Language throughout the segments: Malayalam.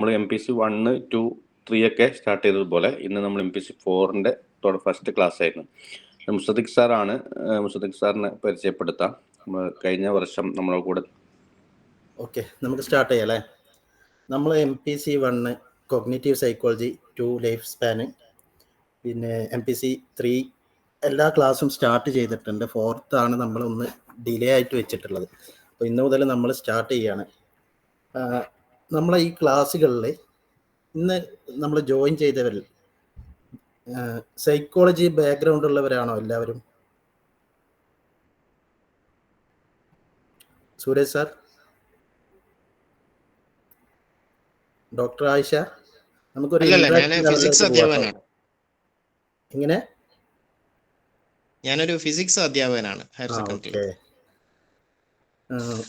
നമ്മൾ MPC 1, 2, 3 ഒക്കെ സ്റ്റാർട്ട് ചെയ്തതുപോലെ ഇന്ന് നമ്മൾ MPC 4-ന്റെ ഫസ്റ്റ് ക്ലാസ് ആയിരുന്നു. മുസദ്ദിഖ് സാറാണ്. മുസദ്ദിഖ് സാറിനെ പരിചയപ്പെടുത്താം. കഴിഞ്ഞ വർഷം നമ്മളെ കൂടെ. ഓക്കെ, നമുക്ക് സ്റ്റാർട്ട് ചെയ്യാം അല്ലേ. നമ്മൾ MPC 1 cognitive psychology, 2 life span, പിന്നെ MPC 3 എല്ലാ ക്ലാസ്സും സ്റ്റാർട്ട് ചെയ്തിട്ടുണ്ട്. 4th ആണ് നമ്മൾ ഒന്ന് ഡിലേ ആയിട്ട് വെച്ചിട്ടുള്ളത്. അപ്പോൾ ഇന്ന് മുതൽ നമ്മൾ സ്റ്റാർട്ട് ചെയ്യാണ്. നമ്മളെ ഈ ക്ലാസ്സുകളിൽ ഇന്ന് നമ്മൾ ജോയിൻ ചെയ്തവരിൽ സൈക്കോളജി ബാക്ക്ഗ്രൗണ്ട് ഉള്ളവരാണോ എല്ലാവരും? സുരേഷ് സാർ, ഡോക്ടർ ആയിഷ, നമുക്കൊരു എങ്ങനെ? ഞാനൊരു ഫിസിക്സ് അധ്യാപകനാണ്, ഹയർ സെക്കൻഡറി.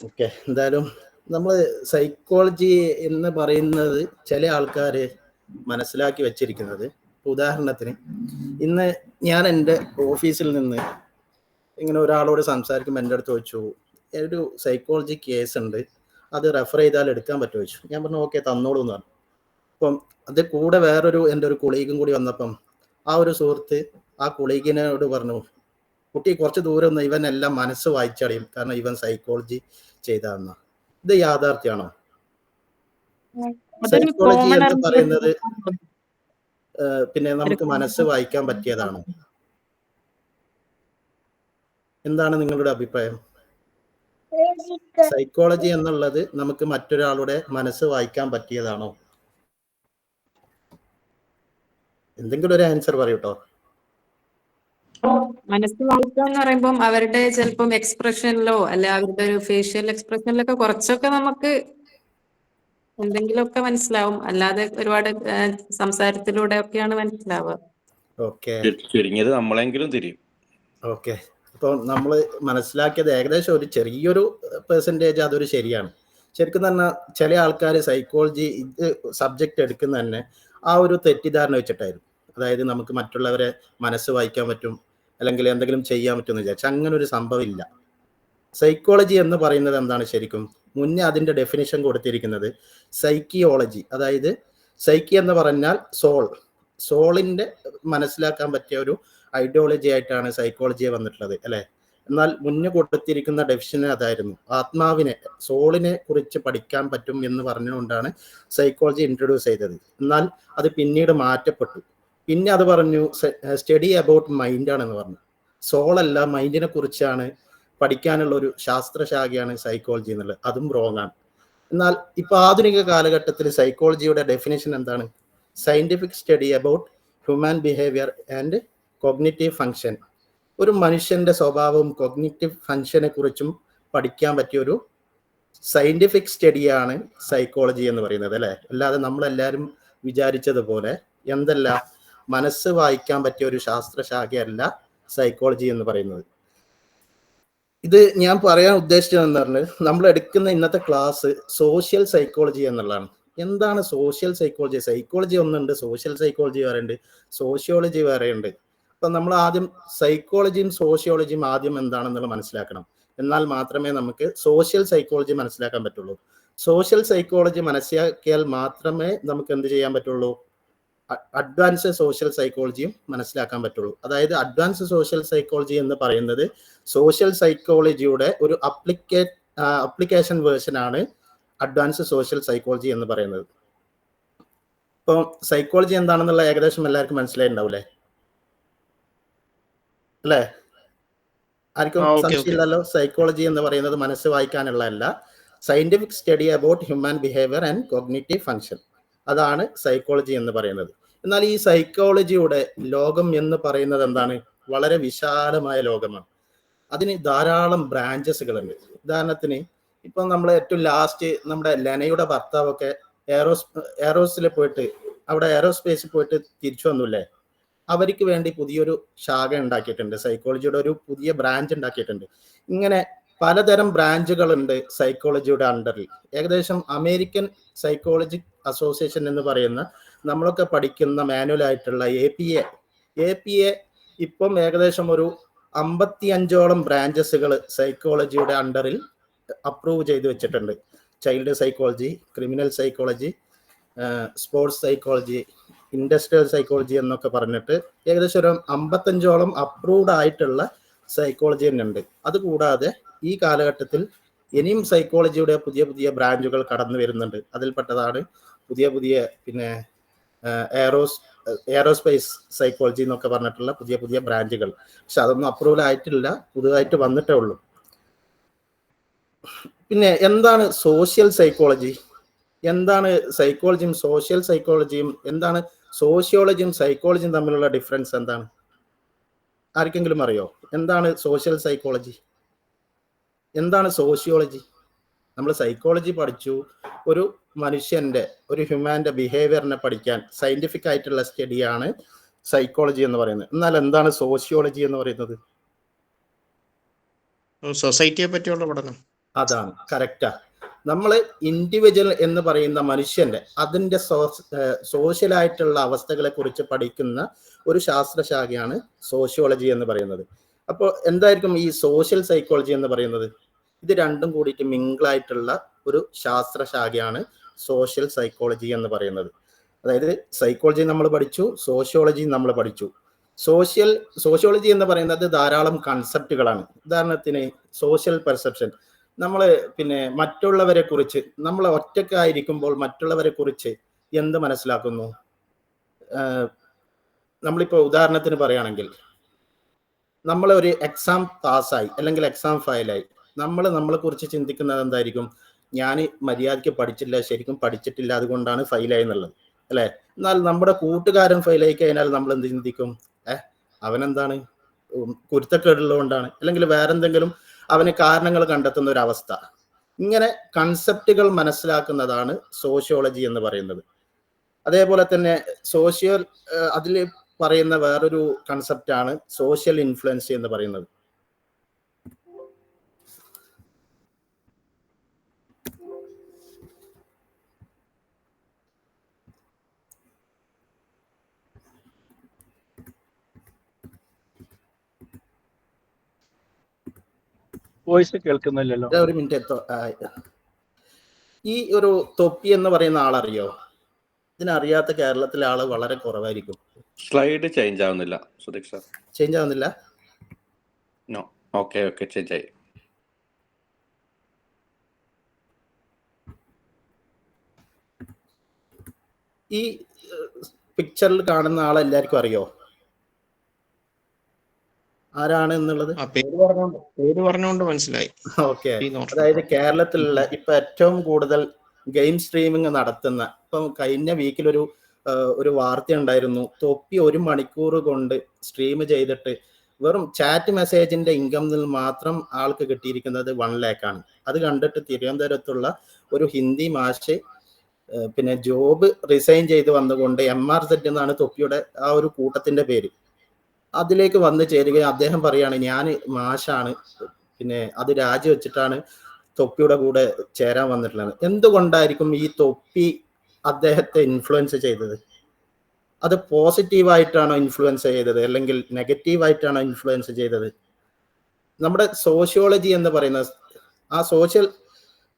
ഓക്കെ, എന്തായാലും നമ്മൾ സൈക്കോളജി എന്ന് പറയുന്നത് ചില ആൾക്കാർ മനസ്സിലാക്കി വെച്ചിരിക്കുന്നത്, ഉദാഹരണത്തിന് ഇന്ന് ഞാൻ എൻ്റെ ഓഫീസിൽ നിന്ന് ഇങ്ങനെ ഒരാളോട് സംസാരിക്കുമ്പോൾ എൻ്റെ അടുത്ത് ചോദിച്ചു, ഒരു സൈക്കോളജി കേസ് ഉണ്ട്, അത് റെഫർ ചെയ്താൽ എടുക്കാൻ പറ്റുമോ ചോദിച്ചു. ഞാൻ പറഞ്ഞു ഓക്കെ തന്നോളൂ എന്ന് പറഞ്ഞു. അപ്പം അത് കൂടെ വേറൊരു എൻ്റെ ഒരു കൊളീഗും കൂടി വന്നപ്പം ആ ഒരു സുഹൃത്ത് ആ കൊളീഗിനോട് പറഞ്ഞു, കുട്ടി കുറച്ച് ദൂരം ഒന്ന്, ഇവൻ എല്ലാം മനസ്സ് വായിച്ചറിയും, കാരണം ഇവൻ സൈക്കോളജി ചെയ്താന്ന. ഇത് യാഥാർത്ഥ്യമാണോ? സൈക്കോളജി എന്ന് പറയുന്നത് പിന്നെ നമുക്ക് മനസ്സ് വായിക്കാൻ പറ്റിയതാണോ? എന്താണ് നിങ്ങളുടെ അഭിപ്രായം? സൈക്കോളജി എന്നുള്ളത് നമുക്ക് മറ്റൊരാളുടെ മനസ്സ് വായിക്കാൻ പറ്റിയതാണോ? എന്തെങ്കിലും ഒരു ആൻസർ പറയൂട്ടോ. മനസ്സ് വായിക്കുക എന്ന് പറയുമ്പോൾ അവരുടെ ചിലപ്പം എക്സ്പ്രഷനിലോ അല്ലെ അവരുടെ ഒരു ഫേഷ്യൽ എക്സ്പ്രഷനിലൊക്കെ കുറച്ചൊക്കെ നമുക്ക് എന്തെങ്കിലുമൊക്കെ മനസ്സിലാവും, അല്ലാതെ ഒരുപാട് സംസാരത്തിലൂടെ ഒക്കെയാണ് മനസ്സിലാവുക. ഓക്കെ, ചുരുങ്ങിയത് നമ്മളെങ്കിലും തിരിയും. ഓക്കെ, അപ്പോൾ നമ്മൾ മനസ്സിലാക്കിയത് ഏകദേശം ഒരു ചെറിയൊരു പെർസെൻറ്റേജ് അതൊരു ശരിയാണ്. ശരിക്കും പറഞ്ഞാൽ ചില ആൾക്കാർ സൈക്കോളജി ഇത് സബ്ജക്റ്റ് എടുക്കുന്ന തന്നെ ആ ഒരു തെറ്റിദ്ധാരണ വെച്ചിട്ടായിരുന്നു. അതായത് നമുക്ക് മറ്റുള്ളവരെ മനസ്സ് വായിക്കാൻ പറ്റും, അല്ലെങ്കിൽ എന്തെങ്കിലും ചെയ്യാൻ പറ്റുമെന്ന് വിചാരിച്ചു. അങ്ങനെ ഒരു സംഭവം ഇല്ല. സൈക്കോളജി എന്ന് പറയുന്നത് എന്താണ്? ശരിക്കും മുന്നേ അതിൻ്റെ ഡെഫിനിഷൻ കൊടുത്തിരിക്കുന്നത് സൈക്കിയോളജി, അതായത് സൈക്കി എന്ന് പറഞ്ഞാൽ സോളിൻ്റെ മനസ്സിലാക്കാൻ പറ്റിയ ഒരു ഐഡിയോളജി ആയിട്ടാണ് സൈക്കോളജിയെ വന്നിട്ടുള്ളത് അല്ലേ. എന്നാൽ മുന്നേ കൊടുത്തിരിക്കുന്ന ഡെഫിനിഷൻ അതായിരുന്നു, ആത്മാവിനെ, സോളിനെ കുറിച്ച് പഠിക്കാൻ പറ്റും എന്ന് പറഞ്ഞുകൊണ്ടാണ് സൈക്കോളജി ഇൻട്രൊഡ്യൂസ് ചെയ്തത്. എന്നാൽ അത് പിന്നീട് മാറ്റപ്പെട്ടു. പിന്നെ അത് പറഞ്ഞു സ്റ്റഡി അബൌട്ട് മൈൻഡാണെന്ന് പറഞ്ഞു. സോളല്ല, മൈൻഡിനെ കുറിച്ചാണ് പഠിക്കാനുള്ള ഒരു ശാസ്ത്രശാഖയാണ് സൈക്കോളജി എന്നുള്ളത്. അതും റോങ് ആണ്. എന്നാൽ ഇപ്പൊ ആധുനിക കാലഘട്ടത്തിൽ സൈക്കോളജിയുടെ ഡെഫിനേഷൻ എന്താണ്? Scientific study about human behaviour and cognitive function. ഒരു മനുഷ്യന്റെ സ്വഭാവവും കോഗ്നിറ്റീവ് ഫങ്ഷനെ കുറിച്ചും പഠിക്കാൻ പറ്റിയൊരു സയന്റിഫിക് സ്റ്റഡിയാണ് സൈക്കോളജി എന്ന് പറയുന്നത് അല്ലേ. അല്ലാതെ നമ്മളെല്ലാവരും വിചാരിച്ചതുപോലെ എന്തല്ല, മനസ്സ് വായിക്കാൻ പറ്റിയ ഒരു ശാസ്ത്രശാഖയല്ല സൈക്കോളജി എന്ന് പറയുന്നത്. ഇത് ഞാൻ പറയാൻ ഉദ്ദേശിച്ചത് എന്ന് പറഞ്ഞാൽ, നമ്മൾ എടുക്കുന്ന ഇന്നത്തെ ക്ലാസ് സോഷ്യൽ സൈക്കോളജി എന്നുള്ളതാണ്. എന്താണ് സോഷ്യൽ സൈക്കോളജി? സൈക്കോളജി ഒന്നുണ്ട്, സോഷ്യൽ സൈക്കോളജി വേറെ ഉണ്ട്, സോഷ്യോളജി വേറെ ഉണ്ട്. അപ്പം നമ്മൾ ആദ്യം സൈക്കോളജിയും സോഷ്യോളജിയും ആദ്യം എന്താണെന്നുള്ളത് മനസ്സിലാക്കണം. എന്നാൽ മാത്രമേ നമുക്ക് സോഷ്യൽ സൈക്കോളജി മനസ്സിലാക്കാൻ പറ്റുള്ളൂ. സോഷ്യൽ സൈക്കോളജി മനസ്സിലാക്കിയാൽ മാത്രമേ നമുക്ക് എന്ത് ചെയ്യാൻ പറ്റുള്ളൂ? അഡ്വാൻസ് സോഷ്യൽ സൈക്കോളജിയും മനസ്സിലാക്കാൻ പറ്റുള്ളൂ. അതായത് അഡ്വാൻസ് സോഷ്യൽ സൈക്കോളജി എന്ന് പറയുന്നത് സോഷ്യൽ സൈക്കോളജിയുടെ ഒരു അപ്ലിക്കേഷൻ വേർഷൻ ആണ് അഡ്വാൻസ് സോഷ്യൽ സൈക്കോളജി എന്ന് പറയുന്നത്. ഇപ്പം സൈക്കോളജി എന്താണെന്നുള്ള ഏകദേശം എല്ലാവർക്കും മനസ്സിലായിട്ടുണ്ടാവൂലേ അല്ലേ? ആർക്കും സംശയമില്ലല്ലോ. സൈക്കോളജി എന്ന് പറയുന്നത് മനസ്സ് വായിക്കാനുള്ളതല്ല, scientific study about human behaviour and cognitive function, അതാണ് സൈക്കോളജി എന്ന് പറയുന്നത്. എന്നാൽ ഈ സൈക്കോളജിയുടെ ലോകം എന്ന് പറയുന്നത് എന്താണ്? വളരെ വിശാലമായ ലോകമാണ്. അതിന് ധാരാളം ബ്രാഞ്ചസുകളുണ്ട്. ഉദാഹരണത്തിന് ഇപ്പം നമ്മൾ ഏറ്റവും ലാസ്റ്റ് നമ്മുടെ ലെനയുടെ ഭർത്താവൊക്കെ എയറോസിൽ പോയിട്ട്, അവിടെ എയറോസ്പേസിൽ പോയിട്ട് തിരിച്ചു വന്നില്ലേ, അവർക്ക് വേണ്ടി പുതിയൊരു ശാഖ ഉണ്ടാക്കിയിട്ടുണ്ട്, സൈക്കോളജിയുടെ ഒരു പുതിയ ബ്രാഞ്ച് ഉണ്ടാക്കിയിട്ടുണ്ട്. ഇങ്ങനെ പലതരം ബ്രാഞ്ചുകളുണ്ട് സൈക്കോളജിയുടെ അണ്ടറിൽ. ഏകദേശം അമേരിക്കൻ സൈക്കോളജി അസോസിയേഷൻ എന്ന് പറയുന്ന നമ്മളൊക്കെ പഠിക്കുന്ന മാനുവൽ ആയിട്ടുള്ള APA ഇപ്പം ഏകദേശം ഒരു 55ഓളം ബ്രാഞ്ചസുകൾ സൈക്കോളജിയുടെ അണ്ടറിൽ അപ്രൂവ് ചെയ്ത് വെച്ചിട്ടുണ്ട്. Child psychology, criminal psychology, sports psychology, industrial psychology എന്നൊക്കെ പറഞ്ഞിട്ട് ഏകദേശം ഒരു 55ഓളം അപ്രൂവ്ഡ് ആയിട്ടുള്ള സൈക്കോളജി തന്നെ ഉണ്ട്. അതുകൂടാതെ ഈ കാലഘട്ടത്തിൽ ഇനിയും സൈക്കോളജിയുടെ പുതിയ പുതിയ ബ്രാഞ്ചുകൾ കടന്നു വരുന്നുണ്ട്. അതിൽപ്പെട്ടതാണ് പുതിയ പുതിയ പിന്നെ എയറോസ്പേസ് സൈക്കോളജി എന്നൊക്കെ പറഞ്ഞിട്ടുള്ള പുതിയ പുതിയ ബ്രാഞ്ചുകൾ. പക്ഷെ അതൊന്നും അപ്രൂവൽ ആയിട്ടില്ല, പുതുതായിട്ട് വന്നിട്ടേ ഉള്ളൂ. പിന്നെ എന്താണ് സോഷ്യൽ സൈക്കോളജി? എന്താണ് സൈക്കോളജിയും സോഷ്യൽ സൈക്കോളജിയും, എന്താണ് സോഷ്യോളജിയും സൈക്കോളജിയും തമ്മിലുള്ള ഡിഫറൻസ് എന്താണ്? ആർക്കെങ്കിലും അറിയോ? എന്താണ് സോഷ്യൽ സൈക്കോളജി, എന്താണ് സോഷ്യോളജി? നമ്മൾ സൈക്കോളജി പഠിച്ചു, ഒരു മനുഷ്യന്റെ, ഒരു ഹ്യൂമാന്റെ ബിഹേവിയറിനെ പഠിക്കാൻ സയന്റിഫിക് ആയിട്ടുള്ള സ്റ്റഡിയാണ് സൈക്കോളജി എന്ന് പറയുന്നത്. എന്നാൽ എന്താണ് സോഷ്യോളജി എന്ന് പറയുന്നത്? സൊസൈറ്റിയെ പറ്റിയുള്ള പഠനം. അതാണ്, കറക്റ്റാ. നമ്മൾ ഇൻഡിവിജ്വൽ എന്ന് പറയുന്ന മനുഷ്യന്റെ അതിൻ്റെ സോഷ്യലായിട്ടുള്ള അവസ്ഥകളെ കുറിച്ച് പഠിക്കുന്ന ഒരു ശാസ്ത്രശാഖയാണ് സോഷ്യോളജി എന്ന് പറയുന്നത്. അപ്പോൾ എന്തായിരിക്കും ഈ സോഷ്യൽ സൈക്കോളജി എന്ന് പറയുന്നത്? ഇത് രണ്ടും കൂടിയിട്ട് മിങ്കിളായിട്ടുള്ള ഒരു ശാസ്ത്രശാഖയാണ് സോഷ്യൽ സൈക്കോളജി എന്ന് പറയുന്നത്. അതായത് സൈക്കോളജി നമ്മൾ പഠിച്ചു, സോഷ്യോളജി നമ്മൾ പഠിച്ചു. സോഷ്യോളജി എന്ന് പറയുന്നത് ധാരാളം കൺസെപ്റ്റുകളാണ്. ഉദാഹരണത്തിന് സോഷ്യൽ പെർസെപ്ഷൻ, നമ്മൾ പിന്നെ മറ്റുള്ളവരെ കുറിച്ച്, നമ്മൾ ഒറ്റക്കായിരിക്കുമ്പോൾ മറ്റുള്ളവരെ കുറിച്ച് എന്ത് മനസ്സിലാക്കുന്നു? നമ്മളിപ്പോൾ ഉദാഹരണത്തിന് പറയുകയാണെങ്കിൽ, നമ്മളൊരു എക്സാം പാസ്സായി അല്ലെങ്കിൽ എക്സാം ഫെയിലായി, നമ്മളെ കുറിച്ച് ചിന്തിക്കുന്നത് എന്തായിരിക്കും? ഞാൻ മര്യാദയ്ക്ക് പഠിച്ചില്ല, ശരിക്കും പഠിച്ചിട്ടില്ല, അതുകൊണ്ടാണ് ഫെയിലായി എന്നുള്ളത്, അല്ലേ? എന്നാൽ നമ്മുടെ കൂട്ടുകാരൻ ഫെയിലായി കഴിഞ്ഞാൽ നമ്മൾ എന്ത് ചിന്തിക്കും? അവനെന്താണ്, കുരുത്തക്കേടുള്ളതുകൊണ്ടാണ്, അല്ലെങ്കിൽ വേറെന്തെങ്കിലും അവന് കാരണങ്ങൾ കണ്ടെത്തുന്ന ഒരു അവസ്ഥ. ഇങ്ങനെ കൺസെപ്റ്റുകൾ മനസ്സിലാക്കുന്നതാണ് സോഷ്യോളജി എന്ന് പറയുന്നത്. അതേപോലെ തന്നെ അതിൽ പറയുന്ന വേറൊരു കൺസെപ്റ്റാണ് സോഷ്യൽ ഇൻഫ്ലുവൻസ് എന്ന് പറയുന്നത്. വോയിസ് കേൾക്കുന്നില്ലല്ലോ. ഒരു മിനിറ്റ്. ഈ ഒരു തൊപ്പി എന്ന് പറയുന്ന ആളറിയോ? ഇതിനറിയാത്ത കേരളത്തിലെ ആള് വളരെ കുറവായിരിക്കും. സ്ലൈഡ് ചേഞ്ച് ആവുന്നില്ല സുധീക് സാർ. ചേഞ്ച് ആവുന്നില്ല? നോ. ഓക്കെ ചേഞ്ച് ആയി. ഈ പിക്ചറിൽ കാണുന്ന ആളെ എല്ലാവർക്കും അറിയോ ആരാണ് എന്നുള്ളത്? പേര് പറഞ്ഞുകൊണ്ട് മനസ്സിലായി. ഓക്കെ. അതായത് കേരളത്തിലുള്ള ഇപ്പൊ ഏറ്റവും കൂടുതൽ ഗെയിം സ്ട്രീമിംഗ് നടത്തുന്ന, ഇപ്പം കഴിഞ്ഞ വീക്കിൽ ഒരു വാർത്ത ഉണ്ടായിരുന്നു. തൊപ്പി 1 മണിക്കൂർ കൊണ്ട് സ്ട്രീം ചെയ്തിട്ട് വെറും ചാറ്റ് മെസ്സേജിന്റെ ഇൻകമിൽ മാത്രം ആൾക്ക് കിട്ടിയിരിക്കുന്നത് 1 lakh ആണ്. അത് കണ്ടിട്ട് തിരുവനന്തപുരത്തുള്ള ഒരു ഹിന്ദി മാഷ് പിന്നെ ജോബ് റിസൈൻ ചെയ്ത് വന്നുകൊണ്ട് MRZ എന്നാണ് തൊപ്പിയുടെ ആ ഒരു കൂട്ടത്തിന്റെ പേര്, അതിലേക്ക് വന്നു ചേരുകയും അദ്ദേഹം പറയാണ് ഞാൻ മാഷാണ്, പിന്നെ അത് രാജിവെച്ചിട്ടാണ് തൊപ്പിയുടെ കൂടെ ചേരാൻ വന്നിട്ടുള്ളത്. എന്തുകൊണ്ടായിരിക്കും ഈ തൊപ്പി അദ്ദേഹത്തെ ഇൻഫ്ലുവൻസ് ചെയ്തത്? അത് പോസിറ്റീവായിട്ടാണോ ഇൻഫ്ലുവൻസ് ചെയ്തത്, അല്ലെങ്കിൽ നെഗറ്റീവായിട്ടാണോ ഇൻഫ്ലുവൻസ് ചെയ്തത്? നമ്മുടെ സോഷ്യോളജി എന്ന് പറയുന്ന, ആ സോഷ്യൽ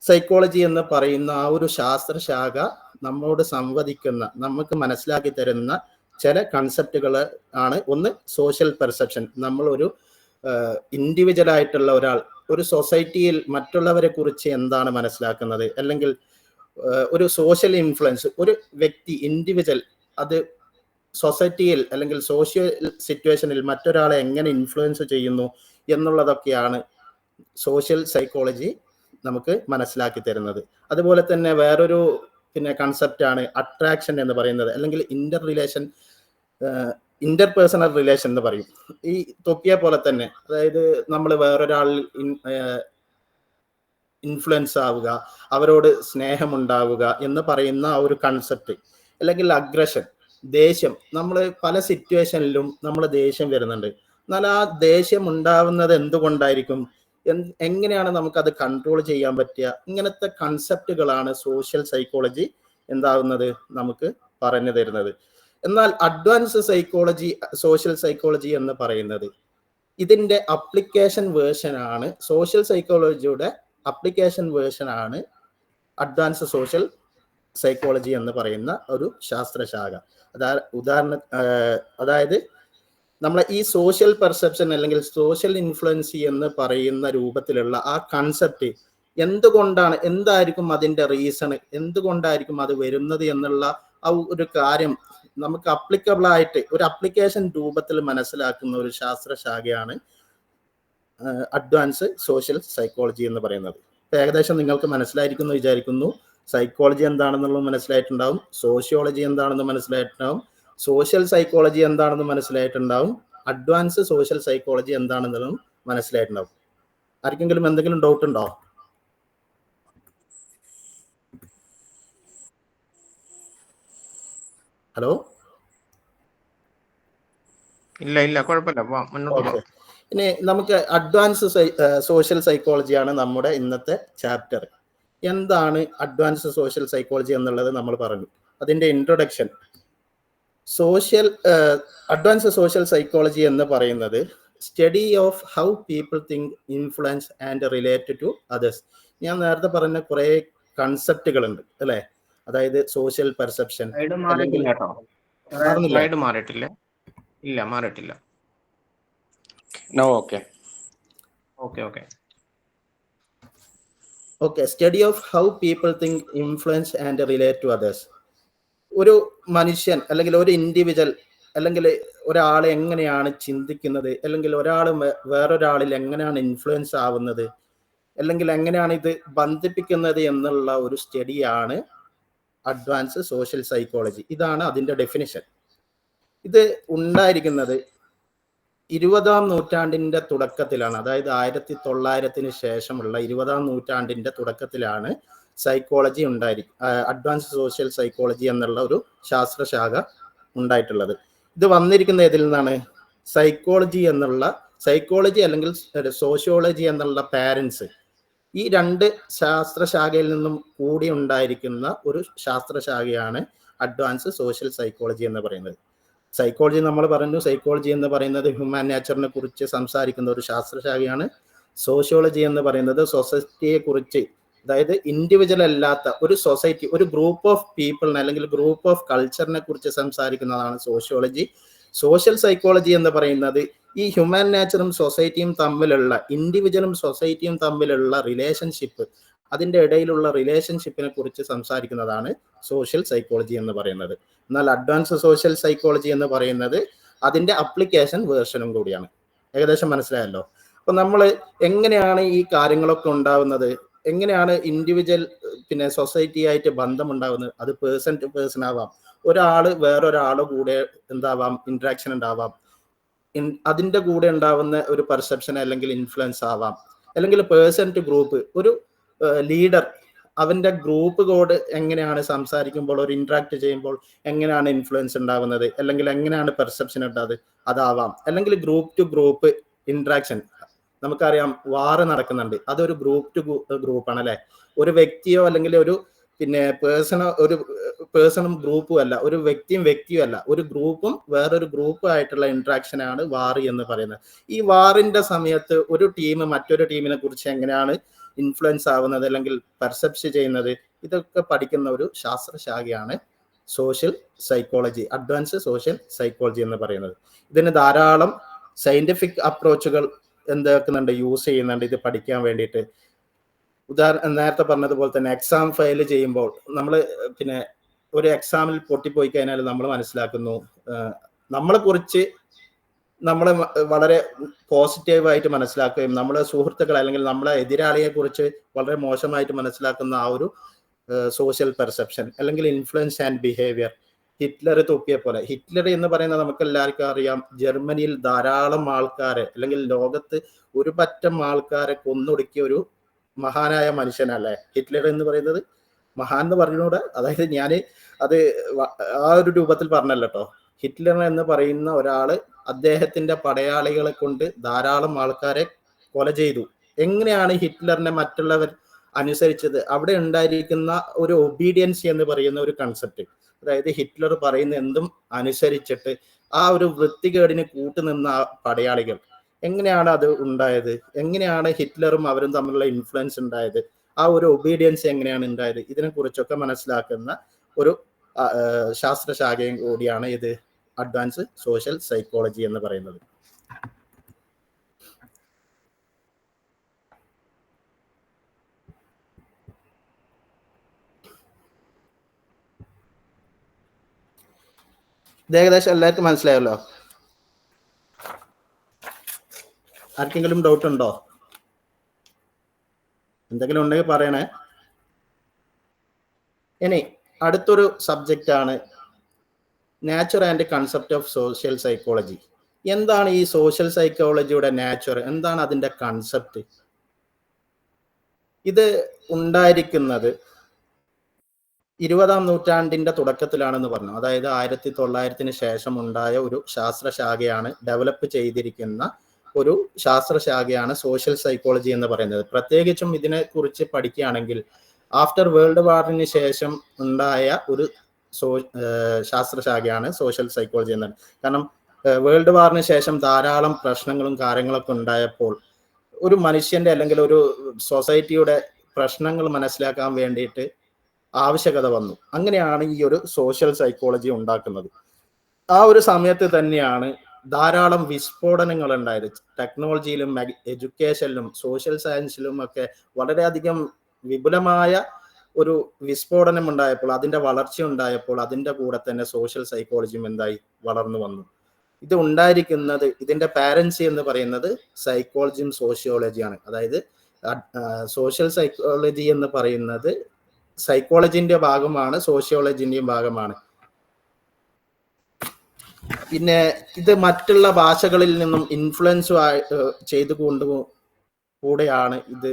സൈക്കോളജി എന്ന് പറയുന്ന ആ ഒരു ശാസ്ത്രശാഖ നമ്മളോട് സംവദിക്കുന്ന, നമുക്ക് മനസ്സിലാക്കി തരുന്ന ചില കൺസെപ്റ്റുകൾ ആണ്. ഒന്ന് സോഷ്യൽ പെർസെപ്ഷൻ, നമ്മളൊരു ഇൻഡിവിജ്വൽ ആയിട്ടുള്ള ഒരാൾ ഒരു സൊസൈറ്റിയിൽ മറ്റുള്ളവരെ കുറിച്ച് എന്താണ് മനസ്സിലാക്കുന്നത്, അല്ലെങ്കിൽ ഒരു സോഷ്യൽ ഇൻഫ്ലുവൻസ്, ഒരു വ്യക്തി ഇൻഡിവിജ്വൽ അത് സൊസൈറ്റിയിൽ അല്ലെങ്കിൽ സോഷ്യൽ സിറ്റുവേഷനിൽ മറ്റൊരാളെ എങ്ങനെ ഇൻഫ്ലുവൻസ് ചെയ്യുന്നു എന്നുള്ളതൊക്കെയാണ് സോഷ്യൽ സൈക്കോളജി നമുക്ക് മനസ്സിലാക്കി തരുന്നത്. അതുപോലെ തന്നെ വേറൊരു പിന്നെ കൺസെപ്റ്റാണ് അട്രാക്ഷൻ എന്ന് പറയുന്നത്, അല്ലെങ്കിൽ ഇന്റർപേഴ്സണൽ റിലേഷൻ എന്ന് പറയും. ഈ തൊപ്പിയെ പോലെ തന്നെ, അതായത് നമ്മൾ വേറൊരാളിൽ ഇൻഫ്ലുവൻസ് ആവുക, അവരോട് സ്നേഹമുണ്ടാവുക എന്ന് പറയുന്ന ആ ഒരു കൺസെപ്റ്റ്. അല്ലെങ്കിൽ അഗ്രഷൻ, ദേഷ്യം, നമ്മൾ പല സിറ്റുവേഷനിലും നമ്മൾ ദേഷ്യം വരുന്നുണ്ട്. എന്നാൽ ആ ദേഷ്യം ഉണ്ടാവുന്നത് എന്തുകൊണ്ടായിരിക്കും, എങ്ങനെയാണ് നമുക്കത് കൺട്രോൾ ചെയ്യാൻ പറ്റുക? ഇങ്ങനത്തെ കൺസെപ്റ്റുകളാണ് സോഷ്യൽ സൈക്കോളജി എന്താവുന്നത് നമുക്ക് പറഞ്ഞു തരുന്നത്. എന്നാൽ അഡ്വാൻസ് സൈക്കോളജി, സോഷ്യൽ സൈക്കോളജി എന്ന് പറയുന്നത് ഇതിൻ്റെ അപ്ലിക്കേഷൻ വേർഷനാണ്. സോഷ്യൽ സൈക്കോളജിയുടെ അപ്ലിക്കേഷൻ വേർഷനാണ് അഡ്വാൻസ് സോഷ്യൽ സൈക്കോളജി എന്ന് പറയുന്ന ഒരു ശാസ്ത്രശാഖ. അതായത് നമ്മളെ ഈ സോഷ്യൽ പെർസെപ്ഷൻ അല്ലെങ്കിൽ സോഷ്യൽ ഇൻഫ്ലുവൻസി എന്ന് പറയുന്ന രൂപത്തിലുള്ള ആ കൺസെപ്റ്റ് എന്തായിരിക്കും അതിന്റെ റീസൺ, എന്തുകൊണ്ടായിരിക്കും അത് വരുന്നത് എന്നുള്ള ആ ഒരു കാര്യം നമുക്ക് അപ്ലിക്കബിൾ ആയിട്ട് ഒരു അപ്ലിക്കേഷൻ രൂപത്തിൽ മനസ്സിലാക്കുന്ന ഒരു ശാസ്ത്രശാഖയാണ് അഡ്വാൻസ് സോഷ്യൽ സൈക്കോളജി എന്ന് പറയുന്നത്. ഏകദേശം നിങ്ങൾക്ക് മനസ്സിലായിരിക്കുന്നു വിചാരിക്കുന്നു. സൈക്കോളജി എന്താണെന്നുള്ളത് മനസ്സിലായിട്ടുണ്ടാവും, സോഷ്യോളജി എന്താണെന്ന് മനസ്സിലായിട്ടുണ്ടാവും, സോഷ്യൽ സൈക്കോളജി എന്താണെന്ന് മനസ്സിലായിട്ടുണ്ടാവും, അഡ്വാൻസ് സോഷ്യൽ സൈക്കോളജി എന്താണെന്നുള്ളതും മനസ്സിലായിട്ടുണ്ടാവും. ആർക്കെങ്കിലും എന്തെങ്കിലും ഡൗട്ട് ഉണ്ടോ? ഹലോ? ഇല്ല കുഴപ്പമില്ല, മുന്നോട്ട് ഓക്കെ. പോകാം. ഇനി നമുക്ക് അഡ്വാൻസ് സോഷ്യൽ സൈക്കോളജിയാണ് നമ്മുടെ ഇന്നത്തെ ചാപ്റ്റർ. എന്താണ് അഡ്വാൻസ് സോഷ്യൽ സൈക്കോളജി എന്നുള്ളത് നമ്മൾ പറഞ്ഞു. അതിന്റെ ഇൻട്രൊഡക്ഷൻ. അഡ്വാൻസ് സോഷ്യൽ സൈക്കോളജി എന്ന് പറയുന്നത് study of how people think, influence and relate to others. ഞാൻ നേരത്തെ പറഞ്ഞ കുറെ കൺസെപ്റ്റുകളുണ്ട് അല്ലെ. അതായത് സോഷ്യൽ പെർസെപ്ഷൻ. മാറിയിട്ടില്ല. Okay. Study of how people think, influence and relate to others. ഒരു മനുഷ്യൻ അല്ലെങ്കിൽ ഒരു ഇൻഡിവിജ്വൽ അല്ലെങ്കിൽ ഒരാൾ എങ്ങനെയാണ് ചിന്തിക്കുന്നത്, അല്ലെങ്കിൽ ഒരാൾ വേറൊരാളിൽ എങ്ങനെയാണ് ഇൻഫ്ലുവൻസ് ആവുന്നത്, അല്ലെങ്കിൽ എങ്ങനെയാണ് ഇത് ബന്ധിപ്പിക്കുന്നത് എന്നുള്ള ഒരു സ്റ്റഡിയാണ് അഡ്വാൻസ് സോഷ്യൽ സൈക്കോളജി. ഇതാണ് അതിന്റെ ഡെഫിനിഷൻ. ഇത് ഉണ്ടായിരിക്കുന്നത് 20-ാം നൂറ്റാണ്ടിന്റെ തുടക്കത്തിലാണ്. അതായത് 1900 ശേഷമുള്ള 20-ാം നൂറ്റാണ്ടിന്റെ തുടക്കത്തിലാണ് സൈക്കോളജി അഡ്വാൻസ് സോഷ്യൽ സൈക്കോളജി എന്നുള്ള ഒരു ശാസ്ത്രശാഖ ഉണ്ടായിട്ടുള്ളത്. ഇത് വന്നിരിക്കുന്ന ഇതിൽ നിന്നാണ്? സൈക്കോളജി അല്ലെങ്കിൽ സോഷ്യോളജി എന്നുള്ള പാരൻസ്, ഈ രണ്ട് ശാസ്ത്രശാഖയിൽ നിന്നും കൂടി ഉണ്ടായിരിക്കുന്ന ഒരു ശാസ്ത്രശാഖയാണ് അഡ്വാൻസ് സോഷ്യൽ സൈക്കോളജി എന്ന് പറയുന്നത്. സൈക്കോളജി നമ്മൾ പറഞ്ഞു, സൈക്കോളജി എന്ന് പറയുന്നത് ഹ്യൂമൻ നേച്ചറിനെ കുറിച്ച് സംസാരിക്കുന്ന ഒരു ശാസ്ത്രശാഖയാണ്. സോഷ്യോളജി എന്ന് പറയുന്നത് സൊസൈറ്റിയെ കുറിച്ച്, അതായത് ഇൻഡിവിജ്വൽ അല്ലാത്ത ഒരു സൊസൈറ്റി, ഒരു ഗ്രൂപ്പ് ഓഫ് പീപ്പിളിനെ അല്ലെങ്കിൽ ഗ്രൂപ്പ് ഓഫ് കൾച്ചറിനെ കുറിച്ച് സംസാരിക്കുന്നതാണ് സോഷ്യോളജി. സോഷ്യൽ സൈക്കോളജി എന്ന് പറയുന്നത് ഈ ഹ്യൂമൻ നേച്ചറും സൊസൈറ്റിയും തമ്മിലുള്ള, ഇൻഡിവിജ്വലും സൊസൈറ്റിയും തമ്മിലുള്ള റിലേഷൻഷിപ്പ്, അതിൻ്റെ ഇടയിലുള്ള റിലേഷൻഷിപ്പിനെ കുറിച്ച് സംസാരിക്കുന്നതാണ് സോഷ്യൽ സൈക്കോളജി എന്ന് പറയുന്നത്. എന്നാൽ അഡ്വാൻസ് സോഷ്യൽ സൈക്കോളജി എന്ന് പറയുന്നത് അതിൻ്റെ അപ്ലിക്കേഷൻ വേർഷനും കൂടിയാണ്. ഏകദേശം മനസ്സിലായല്ലോ. അപ്പൊ നമ്മൾ എങ്ങനെയാണ് ഈ കാര്യങ്ങളൊക്കെ ഉണ്ടാവുന്നത്, എങ്ങനെയാണ് ഇൻഡിവിജ്വൽ സൊസൈറ്റി ആയിട്ട് ബന്ധം ഉണ്ടാവുന്നത്? അത് പേഴ്സൺ ടു പേഴ്സൺ ആവാം, ഒരാൾ വേറൊരാളുടെ കൂടെ എന്താവാം, ഇന്ററാക്ഷൻ ഉണ്ടാവാം, അതിൻ്റെ കൂടെ ഉണ്ടാവുന്ന ഒരു പെർസെപ്ഷൻ അല്ലെങ്കിൽ ഇൻഫ്ലുവൻസ് ആവാം, അല്ലെങ്കിൽ പേഴ്സൺ ടു ഗ്രൂപ്പ്, ഒരു ലീഡർ അവന്റെ ഗ്രൂപ്പ് കോഡ് എങ്ങനെയാണ് സംസാരിക്കുമ്പോൾ, ഒരു ഇന്ററാക്ട് ചെയ്യുമ്പോൾ എങ്ങനെയാണ് ഇൻഫ്ലുവൻസ് ഉണ്ടാവുന്നത്, അല്ലെങ്കിൽ എങ്ങനെയാണ് പെർസെപ്ഷൻ ഉണ്ടാകുന്നത്, അതാവാം. അല്ലെങ്കിൽ ഗ്രൂപ്പ് ടു ഗ്രൂപ്പ് ഇന്ററാക്ഷൻ. നമുക്കറിയാം വാറ് നടക്കുന്നുണ്ട്, അതൊരു ഗ്രൂപ്പ് ടു ഗ്രൂപ്പാണ് അല്ലെ. ഒരു വ്യക്തിയോ അല്ലെങ്കിൽ ഒരു പേഴ്സണും ഗ്രൂപ്പും അല്ല, ഒരു വ്യക്തിയും അല്ല, ഒരു ഗ്രൂപ്പും വേറൊരു ഗ്രൂപ്പും ആയിട്ടുള്ള ഇന്ററാക്ഷൻ ആണ് വാർ എന്ന് പറയുന്നത്. ഈ വാറിന്റെ സമയത്ത് ഒരു ടീം മറ്റൊരു ടീമിനെ കുറിച്ച് എങ്ങനെയാണ് ഇൻഫ്ലുവൻസ് ആവുന്നത് അല്ലെങ്കിൽ പെർസെപ്റ്റ് ചെയ്യുന്നത്, ഇതൊക്കെ പഠിക്കുന്ന ഒരു ശാസ്ത്രശാഖയാണ് social psychology, advance social psychology എന്ന് പറയുന്നത്. ഇതിന് ധാരാളം സയന്റിഫിക് അപ്രോച്ചുകൾ യൂസ് ചെയ്യുന്നുണ്ട് ഇത് പഠിക്കാൻ വേണ്ടിയിട്ട്. നേരത്തെ പറഞ്ഞതുപോലെ തന്നെ എക്സാം ഫയൽ ചെയ്യുമ്പോൾ നമ്മൾ ഒരു എക്സാമിൽ പൊട്ടിപ്പോയി കഴിഞ്ഞാൽ നമ്മൾ മനസ്സിലാക്കുന്നു നമ്മളെ കുറിച്ച് നമ്മൾ വളരെ പോസിറ്റീവായിട്ട് മനസ്സിലാക്കുകയും നമ്മളെ സുഹൃത്തുക്കൾ അല്ലെങ്കിൽ നമ്മളെ എതിരാളിയെ കുറിച്ച് വളരെ മോശമായിട്ട് മനസ്സിലാക്കുന്ന ആ ഒരു സോഷ്യൽ പെർസെപ്ഷൻ അല്ലെങ്കിൽ ഇൻഫ്ലുവൻസ് ആൻഡ് ബിഹേവിയർ. ഹിറ്റ്ലർ തുപ്പിയെ പോലെ, ഹിറ്റ്ലർ എന്ന് പറയുന്നത് നമുക്ക് എല്ലാവർക്കും അറിയാം, ജർമ്മനിയിൽ ധാരാളം ആൾക്കാരെ അല്ലെങ്കിൽ ലോകത്ത് ഒരു പറ്റം ആൾക്കാരെ കൊന്നൊടുക്കിയ ഒരു മഹാനായ മനുഷ്യനല്ലേ ഹിറ്റ്ലർ എന്ന് പറയുന്നത്. മഹാൻ എന്ന് പറഞ്ഞൂടെ, അതായത് ഞാൻ അത് ആ ഒരു രൂപത്തിൽ പറഞ്ഞല്ലോ കേട്ടോ. ഹിറ്റ്ലർ എന്ന് പറയുന്ന ഒരാള് അദ്ദേഹത്തിന്റെ പടയാളികളെ കൊണ്ട് ധാരാളം ആൾക്കാരെ കൊല ചെയ്തു. എങ്ങനെയാണ് ഹിറ്റ്ലറിനെ മറ്റുള്ളവർ അനുസരിച്ചത്? അവിടെ ഉണ്ടായിരിക്കുന്ന ഒരു ഒബീഡിയൻസ് എന്ന് പറയുന്ന ഒരു കൺസെപ്റ്റ്, അതായത് ഹിറ്റ്ലർ പറയുന്ന എന്തും അനുസരിച്ചിട്ട് ആ ഒരു വൃത്തികേടിന് കൂട്ടുനിന്ന പടയാളികൾ, എങ്ങനെയാണ് അത് ഉണ്ടായത്? എങ്ങനെയാണ് ഹിറ്റ്ലറും അവരും തമ്മിലുള്ള ഇൻഫ്ലുവൻസ് ഉണ്ടായത്? ആ ഒരു ഒബീഡിയൻസ് എങ്ങനെയാണ് ഉണ്ടായത്, ഇതിനെക്കുറിച്ചൊക്കെ മനസ്സിലാക്കുന്ന ഒരു ശാസ്ത്രശാഖയും കൂടിയാണ് ഇത് അഡ്വാൻസ് സോഷ്യൽ സൈക്കോളജി എന്ന് പറയുന്നത്. ഇത് ഏകദേശം എല്ലാവർക്കും മനസ്സിലായല്ലോ? ആർക്കെങ്കിലും ഡൗട്ട് ഉണ്ടോ? എന്തെങ്കിലും ഉണ്ടെങ്കിൽ പറയണേ. ഇനി അടുത്തൊരു സബ്ജക്റ്റ് ആണ് nature and concept of social psychology. എന്താണ് ഈ സോഷ്യൽ സൈക്കോളജിയുടെ നാച്ചർ? എന്താണ് അതിൻ്റെ കൺസെപ്റ്റ്? ഇത് ഉണ്ടായിരിക്കുന്നത് 20-ാം നൂറ്റാണ്ടിന്റെ തുടക്കത്തിലാണെന്ന് പറഞ്ഞു. അതായത് 1900-ന് ശേഷം ഉണ്ടായ ഒരു ശാസ്ത്രശാഖയാണ്, ഡെവലപ്പ് ചെയ്തിരിക്കുന്ന ഒരു ശാസ്ത്രശാഖയാണ് സോഷ്യൽ സൈക്കോളജി എന്ന് പറയുന്നത്. പ്രത്യേകിച്ചും ഇതിനെ കുറിച്ച് പഠിക്കുകയാണെങ്കിൽ ആഫ്റ്റർ വേൾഡ് വാറിന് ശേഷം ഉണ്ടായ ഒരു ശാസ്ത്രശാഖയാണ് സോഷ്യൽ സൈക്കോളജി എന്നത്. കാരണം വേൾഡ് വാറിന് ശേഷം ധാരാളം പ്രശ്നങ്ങളും കാര്യങ്ങളൊക്കെ ഉണ്ടായപ്പോൾ ഒരു മനുഷ്യന്റെ അല്ലെങ്കിൽ ഒരു സൊസൈറ്റിയുടെ പ്രശ്നങ്ങൾ മനസ്സിലാക്കാൻ വേണ്ടിയിട്ട് ആവശ്യകത വന്നു. അങ്ങനെയാണ് ഈ ഒരു സോഷ്യൽ സൈക്കോളജി ഉണ്ടാക്കുന്നത്. ആ ഒരു സമയത്ത് തന്നെയാണ് ധാരാളം വിസ്ഫോടനങ്ങൾ ഉണ്ടായത്. ടെക്നോളജിയിലും എഡ്യൂക്കേഷനിലും സോഷ്യൽ സയൻസിലും ഒക്കെ വളരെയധികം വിപുലമായ ഒരു വിസ്ഫോടനം ഉണ്ടായപ്പോൾ, അതിന്റെ വളർച്ച ഉണ്ടായപ്പോൾ അതിന്റെ കൂടെ തന്നെ സോഷ്യൽ സൈക്കോളജിയും എന്തായി വളർന്നു വന്നു. ഇത് ഉണ്ടായിരിക്കുന്നത്, ഇതിന്റെ പാരൻസി എന്ന് പറയുന്നത് സൈക്കോളജിയും സോഷ്യോളജിയാണ്. അതായത് സോഷ്യൽ സൈക്കോളജി എന്ന് പറയുന്നത് സൈക്കോളജിന്റെ ഭാഗമാണ്, സോഷ്യോളജിന്റെയും ഭാഗമാണ്. പിന്നെ ഇത് മറ്റുള്ള ഭാഷകളിൽ നിന്നും ഇൻഫ്ലുവൻസ് ചെയ്തുകൊണ്ട് കൂടെയാണ് ഇത്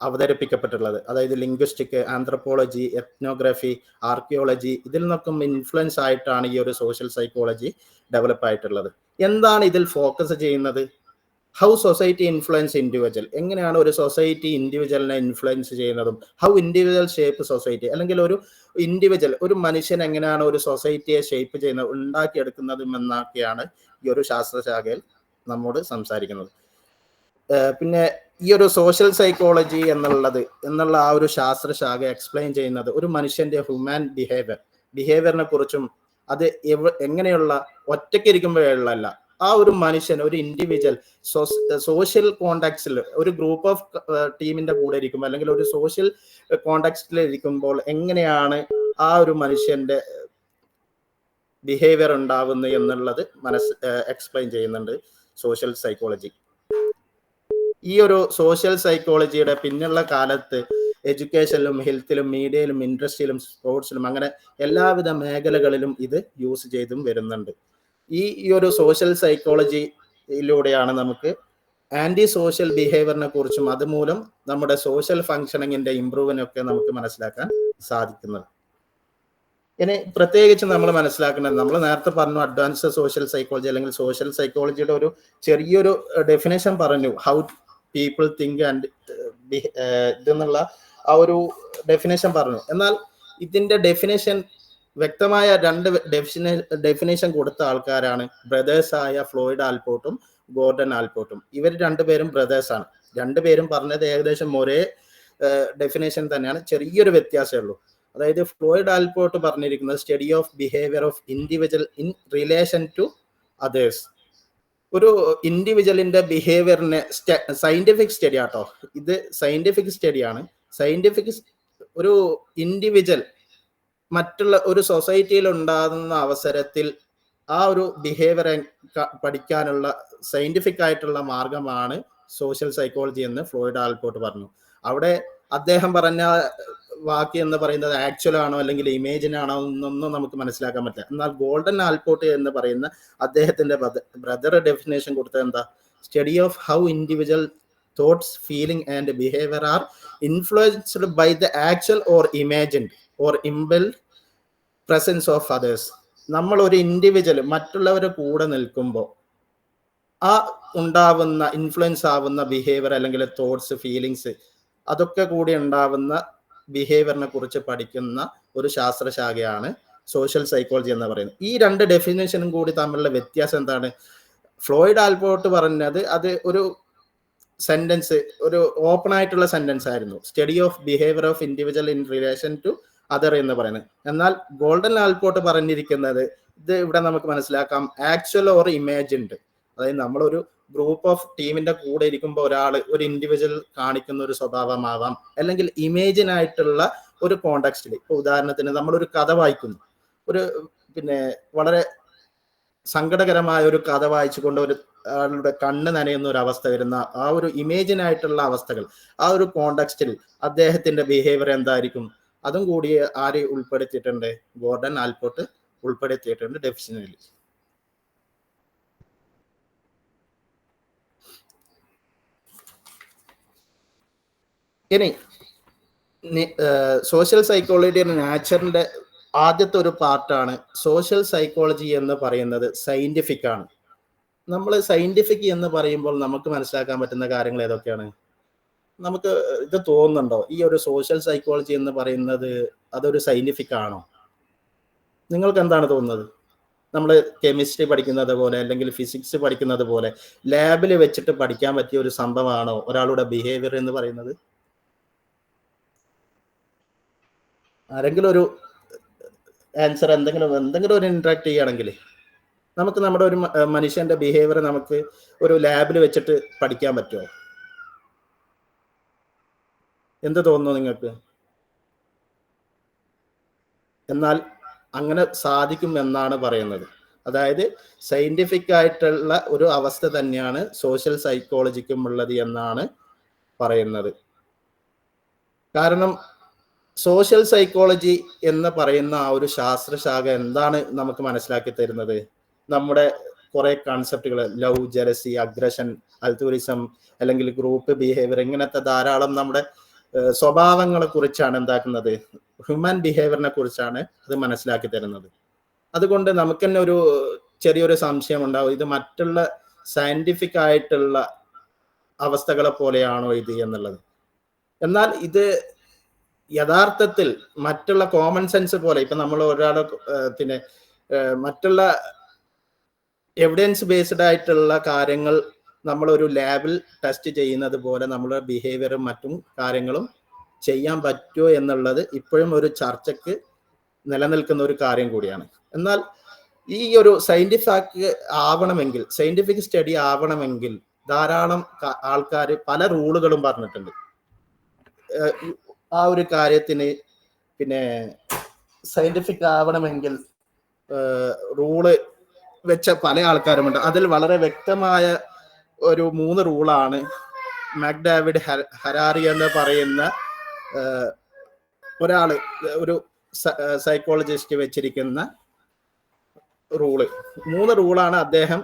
അവതരിപ്പിക്കപ്പെട്ടുള്ളത്. അതായത് ലിംഗ്വിസ്റ്റിക്, ആന്ത്രപ്പോളജി, എത്നോഗ്രഫി, ആർക്കിയോളജി, ഇതിൽ നിന്നൊക്കെ ഇൻഫ്ലുവൻസ് ആയിട്ടാണ് ഈ ഒരു സോഷ്യൽ സൈക്കോളജി ഡെവലപ്പ് ആയിട്ടുള്ളത്. എന്താണ് ഇതിൽ ഫോക്കസ് ചെയ്യുന്നത്? ഹൗ സൊസൈറ്റി ഇൻഫ്ലുവൻസ് ഇൻഡിവിജ്വൽ, എങ്ങനെയാണ് ഒരു സൊസൈറ്റി ഇൻഡിവിജ്വലിനെ ഇൻഫ്ലുവൻസ് ചെയ്യുന്നതും, ഹൗ ഇൻഡിവിജ്വൽ ഷേപ്പ് സൊസൈറ്റി, അല്ലെങ്കിൽ ഒരു ഇൻഡിവിജ്വൽ, ഒരു മനുഷ്യൻ എങ്ങനെയാണ് ഒരു സൊസൈറ്റിയെ ഷേപ്പ് ചെയ്യുന്നത്, ഉണ്ടാക്കിയെടുക്കുന്നതും എന്നൊക്കെയാണ് ഈ ഒരു ശാസ്ത്രശാഖയിൽ നമ്മോട് സംസാരിക്കുന്നത്. പിന്നെ ഈ ഒരു സോഷ്യൽ സൈക്കോളജി എന്നുള്ള ആ ഒരു ശാസ്ത്രശാഖ എക്സ്പ്ലെയിൻ ചെയ്യുന്നത് ഒരു മനുഷ്യന്റെ ഹ്യൂമൻ ബിഹേവിയറിനെ കുറിച്ചും, അത് എങ്ങനെയുള്ള ഒറ്റയ്ക്ക് ഇരിക്കുമ്പോഴല്ല, ആ ഒരു മനുഷ്യൻ, ഒരു ഇൻഡിവിജ്വൽ സോഷ്യൽ കോണ്ടാക്ട്സിൽ, ഒരു ഗ്രൂപ്പ് ഓഫ് ടീമിന്റെ കൂടെ ഇരിക്കുമ്പോൾ അല്ലെങ്കിൽ ഒരു സോഷ്യൽ കോണ്ടാക്ട്സിൽ ഇരിക്കുമ്പോൾ എങ്ങനെയാണ് ആ ഒരു മനുഷ്യന്റെ ബിഹേവിയർ ഉണ്ടാവുന്നത് എന്നുള്ളത് എക്സ്പ്ലെയിൻ ചെയ്യുന്നുണ്ട് സോഷ്യൽ സൈക്കോളജി. ഈ ഒരു സോഷ്യൽ സൈക്കോളജിയുടെ പിന്നുള്ള കാലത്ത് എഡ്യൂക്കേഷനിലും ഹെൽത്തിലും മീഡിയയിലും ഇൻഡസ്ട്രിയിലും സ്പോർട്സിലും അങ്ങനെ എല്ലാവിധ മേഖലകളിലും ഇത് യൂസ് ചെയ്തും വരുന്നുണ്ട്. ഈ ഒരു സോഷ്യൽ സൈക്കോളജിയിലൂടെയാണ് നമുക്ക് ആന്റി സോഷ്യൽ ബിഹേവിയറിനെ കുറിച്ചും അതുമൂലം നമ്മുടെ സോഷ്യൽ ഫങ്ഷനിങ്ങിന്റെ ഇംപ്രൂവിനൊക്കെ നമുക്ക് മനസ്സിലാക്കാൻ സാധിക്കുന്നത്. ഇനി പ്രത്യേകിച്ച് നമ്മൾ മനസ്സിലാക്കുന്നത്, നമ്മൾ നേരത്തെ പറഞ്ഞു അഡ്വാൻസ്ഡ് സോഷ്യൽ സൈക്കോളജി അല്ലെങ്കിൽ സോഷ്യൽ സൈക്കോളജിയുടെ ഒരു ചെറിയൊരു ഡെഫിനേഷൻ പറഞ്ഞു, ഹൗ പീപ്പിൾ തിങ്ക് ആൻഡ് ഇതെന്നുള്ള ആ ഒരു ഡെഫിനേഷൻ പറഞ്ഞു. എന്നാൽ ഇതിന്റെ ഡെഫിനേഷൻ വ്യക്തമായ രണ്ട് ഡെഫിനേഷൻ കൊടുത്ത ആൾക്കാരാണ് ബ്രദേഴ്സായ ഫ്ലോയിഡ് ആൽപോർട്ടും ഗോർഡൻ ആൽപോർട്ടും. ഇവർ രണ്ടുപേരും ബ്രദേഴ്സാണ്. രണ്ടുപേരും പറഞ്ഞത് ഏകദേശം ഒരേ ഡെഫിനേഷൻ തന്നെയാണ്, ചെറിയൊരു വ്യത്യാസമേ ഉള്ളൂ. അതായത് ഫ്ലോയിഡ് ആൽപോർട്ട് പറഞ്ഞിരിക്കുന്നത് study of behaviour of individual in relation to others. ഒരു ഇൻഡിവിജ്വലിന്റെ ബിഹേവിയറിനെ സയന്റിഫിക് സ്റ്റഡി ആട്ടോ, ഇത് സയന്റിഫിക് സ്റ്റഡിയാണ്. ഒരു ഇൻഡിവിജ്വൽ മറ്റുള്ള ഒരു സൊസൈറ്റിയിൽ ഉണ്ടാകുന്ന അവസരത്തിൽ ആ ഒരു ബിഹേവിയർ പഠിക്കാനുള്ള സയന്റിഫിക് ആയിട്ടുള്ള മാർഗമാണ് സോഷ്യൽ സൈക്കോളജി എന്ന് ഫ്ലോയിഡ് ആൽപോർട്ട് പറഞ്ഞു. അവിടെ അദ്ദേഹം പറഞ്ഞ വാക്ക് എന്ന് പറയുന്നത് ആക്ച്വൽ ആണോ അല്ലെങ്കിൽ ഇമേജിനാണോ എന്നൊന്നും നമുക്ക് മനസ്സിലാക്കാൻ പറ്റില്ല. എന്നാൽ ഗോൾഡൻ ആൽപോർട്ട് എന്ന് പറയുന്ന അദ്ദേഹത്തിന്റെ ബ്രദർ ഡെഫിനേഷൻ കൊടുത്തത് എന്താ? Study of how individual thoughts, feeling and behaviour are influenced by the actual or imagined or implied presence of others. നമ്മൾ ഒരു ഇൻഡിവിജ്വൽ മറ്റുള്ളവരുടെ കൂടെ നിൽക്കുമ്പോൾ ആ ഉണ്ടാവുന്ന ഇൻഫ്ലുവൻസ് ആവുന്ന ബിഹേവിയർ അല്ലെങ്കിൽ തോട്ട്സ്, ഫീലിങ്സ്, അതൊക്കെ കൂടി ഉണ്ടാവുന്ന ബിഹേവിയറിനെ കുറിച്ച് പഠിക്കുന്ന ഒരു ശാസ്ത്രശാഖയാണ് സോഷ്യൽ സൈക്കോളജി എന്ന് പറയുന്നത്. ഈ രണ്ട് ഡെഫിനേഷനും കൂടി തമ്മിലുള്ള വ്യത്യാസം എന്താണ്? ഫ്ലോയിഡ് ആൽപോർട്ട് പറഞ്ഞത് അത് ഒരു സെന്റൻസ് ഒരു ഓപ്പൺ ആയിട്ടുള്ള സെന്റൻസ് ആയിരുന്നു, study of behaviour of individual in relation to other എന്ന് പറയുന്നത്. എന്നാൽ ഗോൾഡൻ ആൽപോർട്ട് പറഞ്ഞിരിക്കുന്നത് ഇത് ഇവിടെ നമുക്ക് മനസ്സിലാക്കാം ആക്ച്വൽ ഓർ ഇമേജിൻഡ്. അതായത് നമ്മളൊരു ഗ്രൂപ്പ് ഓഫ് ടീമിന്റെ കൂടെ ഇരിക്കുമ്പോൾ ഒരാൾ ഒരു ഇൻഡിവിജ്വൽ കാണിക്കുന്ന ഒരു സ്വഭാവമാവാം, അല്ലെങ്കിൽ ഇമേജിനായിട്ടുള്ള ഒരു കോണ്ടെക്സ്റ്റിൽ. ഇപ്പൊ ഉദാഹരണത്തിന് നമ്മളൊരു കഥ വായിക്കുന്നു, ഒരു വളരെ സങ്കടകരമായ ഒരു കഥ വായിച്ചുകൊണ്ട് ഒരു ആളുടെ കണ്ണ് നനയുന്ന ഒരു അവസ്ഥ വരുന്ന ആ ഒരു ഇമേജിനായിട്ടുള്ള അവസ്ഥകൾ, ആ ഒരു കോണ്ടെക്സ്റ്റിൽ അദ്ദേഹത്തിന്റെ ബിഹേവിയർ എന്തായിരിക്കും, അതും കൂടി ആര് ഉൾപ്പെടുത്തിയിട്ടുണ്ട്? ഗോർഡൻ ആൽപോർട്ട് ഉൾപ്പെടുത്തിയിട്ടുണ്ട് ഡെഫിനിഷനിൽ. ഇനി സോഷ്യൽ സൈക്കോളജിയുടെ നാച്ചറിന്റെ ആദ്യത്തെ ഒരു പാർട്ടാണ് സോഷ്യൽ സൈക്കോളജി എന്ന് പറയുന്നത് സയന്റിഫിക് ആണ്. നമ്മൾ സയന്റിഫിക് എന്ന് പറയുമ്പോൾ നമുക്ക് മനസ്സിലാക്കാൻ പറ്റുന്ന കാര്യങ്ങൾ ഏതൊക്കെയാണ്? നമുക്ക് ഇത് തോന്നുന്നുണ്ടോ ഈ ഒരു സോഷ്യൽ സൈക്കോളജി എന്ന് പറയുന്നത് അതൊരു സയന്റിഫിക് ആണോ? നിങ്ങൾക്ക് എന്താണ് തോന്നുന്നത്? നമ്മൾ കെമിസ്ട്രി പഠിക്കുന്നത് പോലെ അല്ലെങ്കിൽ ഫിസിക്സ് പഠിക്കുന്നത് പോലെ ലാബിൽ വെച്ചിട്ട് പഠിക്കാൻ പറ്റിയ ഒരു സംഭവമാണോ ഒരാളുടെ ബിഹേവിയർ എന്ന് പറയുന്നത്? ആരെങ്കിലും ഒരു ആൻസർ എന്തെങ്കിലും ഒരു ഇന്ററാക്ട് ചെയ്യുകയാണെങ്കിൽ നമുക്ക് നമ്മുടെ ഒരു മനുഷ്യന്റെ ബിഹേവിയർ നമുക്ക് ഒരു ലാബിൽ വെച്ചിട്ട് പഠിക്കാൻ പറ്റുമോ? എന്ത് തോന്നുന്നു നിങ്ങൾക്ക്? എന്നാൽ അങ്ങനെ സാധിക്കും എന്നാണ് പറയുന്നത്. അതായത് സയന്റിഫിക് ആയിട്ടുള്ള ഒരു അവസ്ഥ തന്നെയാണ് സോഷ്യൽ സൈക്കോളജിക്കും ഉള്ളത് എന്നാണ് പറയുന്നത്. കാരണം സോഷ്യൽ സൈക്കോളജി എന്ന് പറയുന്ന ആ ഒരു ശാസ്ത്രശാഖ എന്താണ് നമുക്ക് മനസ്സിലാക്കി തരുന്നത്? നമ്മുടെ കുറെ കൺസെപ്റ്റുകൾ, ലവ്, ജലസി, അഗ്രഷൻ, അൽത്തൂറിസം അല്ലെങ്കിൽ ഗ്രൂപ്പ് ബിഹേവിയർ, ഇങ്ങനത്തെ ധാരാളം നമ്മുടെ സ്വഭാവങ്ങളെ കുറിച്ചാണ് എന്താക്കുന്നത്, ഹ്യൂമൻ ബിഹേവിയറിനെ കുറിച്ചാണ് അത് മനസ്സിലാക്കി തരുന്നത്. അതുകൊണ്ട് നമുക്ക് തന്നെ ഒരു ചെറിയൊരു സംശയം ഉണ്ടാവും, ഇത് മറ്റുള്ള സയന്റിഫിക് ആയിട്ടുള്ള അവസ്ഥകളെ പോലെയാണോ ഇത് എന്നുള്ളത്. എന്നാൽ ഇത് യഥാർത്ഥത്തിൽ മറ്റുള്ള കോമൺ സെൻസ് പോലെ, ഇപ്പൊ നമ്മൾ ഒരാളെ മറ്റുള്ള എവിഡൻസ് ബേസ്ഡ് ആയിട്ടുള്ള കാര്യങ്ങൾ നമ്മൾ ഒരു ലാബിൽ ടെസ്റ്റ് ചെയ്യുന്നത് പോലെ നമ്മുടെ ബിഹേവിയറും മറ്റും കാര്യങ്ങളും ചെയ്യാൻ പറ്റുമോ എന്നുള്ളത് ഇപ്പോഴും ഒരു ചർച്ചയ്ക്ക് നിലനിൽക്കുന്ന ഒരു കാര്യം കൂടിയാണ്. എന്നാൽ ഈ ഒരു സയന്റിഫിക് സ്റ്റഡി ആവണമെങ്കിൽ ധാരാളം ആൾക്കാർ പല റൂളുകളും പറഞ്ഞിട്ടുണ്ട്. ആ ഒരു കാര്യത്തിന് സയന്റിഫിക് ആവണമെങ്കിൽ റൂള് വെച്ച പല ആൾക്കാരുമുണ്ട്. അതിൽ വളരെ വ്യക്തമായ ഒരു 3 റൂളാണ് മാക്ഡേവിഡ് ഹരാരി എന്ന് പറയുന്ന ഒരാള്, ഒരു സൈക്കോളജിസ്റ്റ് വെച്ചിരിക്കുന്ന റൂള്. 3 റൂളാണ് അദ്ദേഹം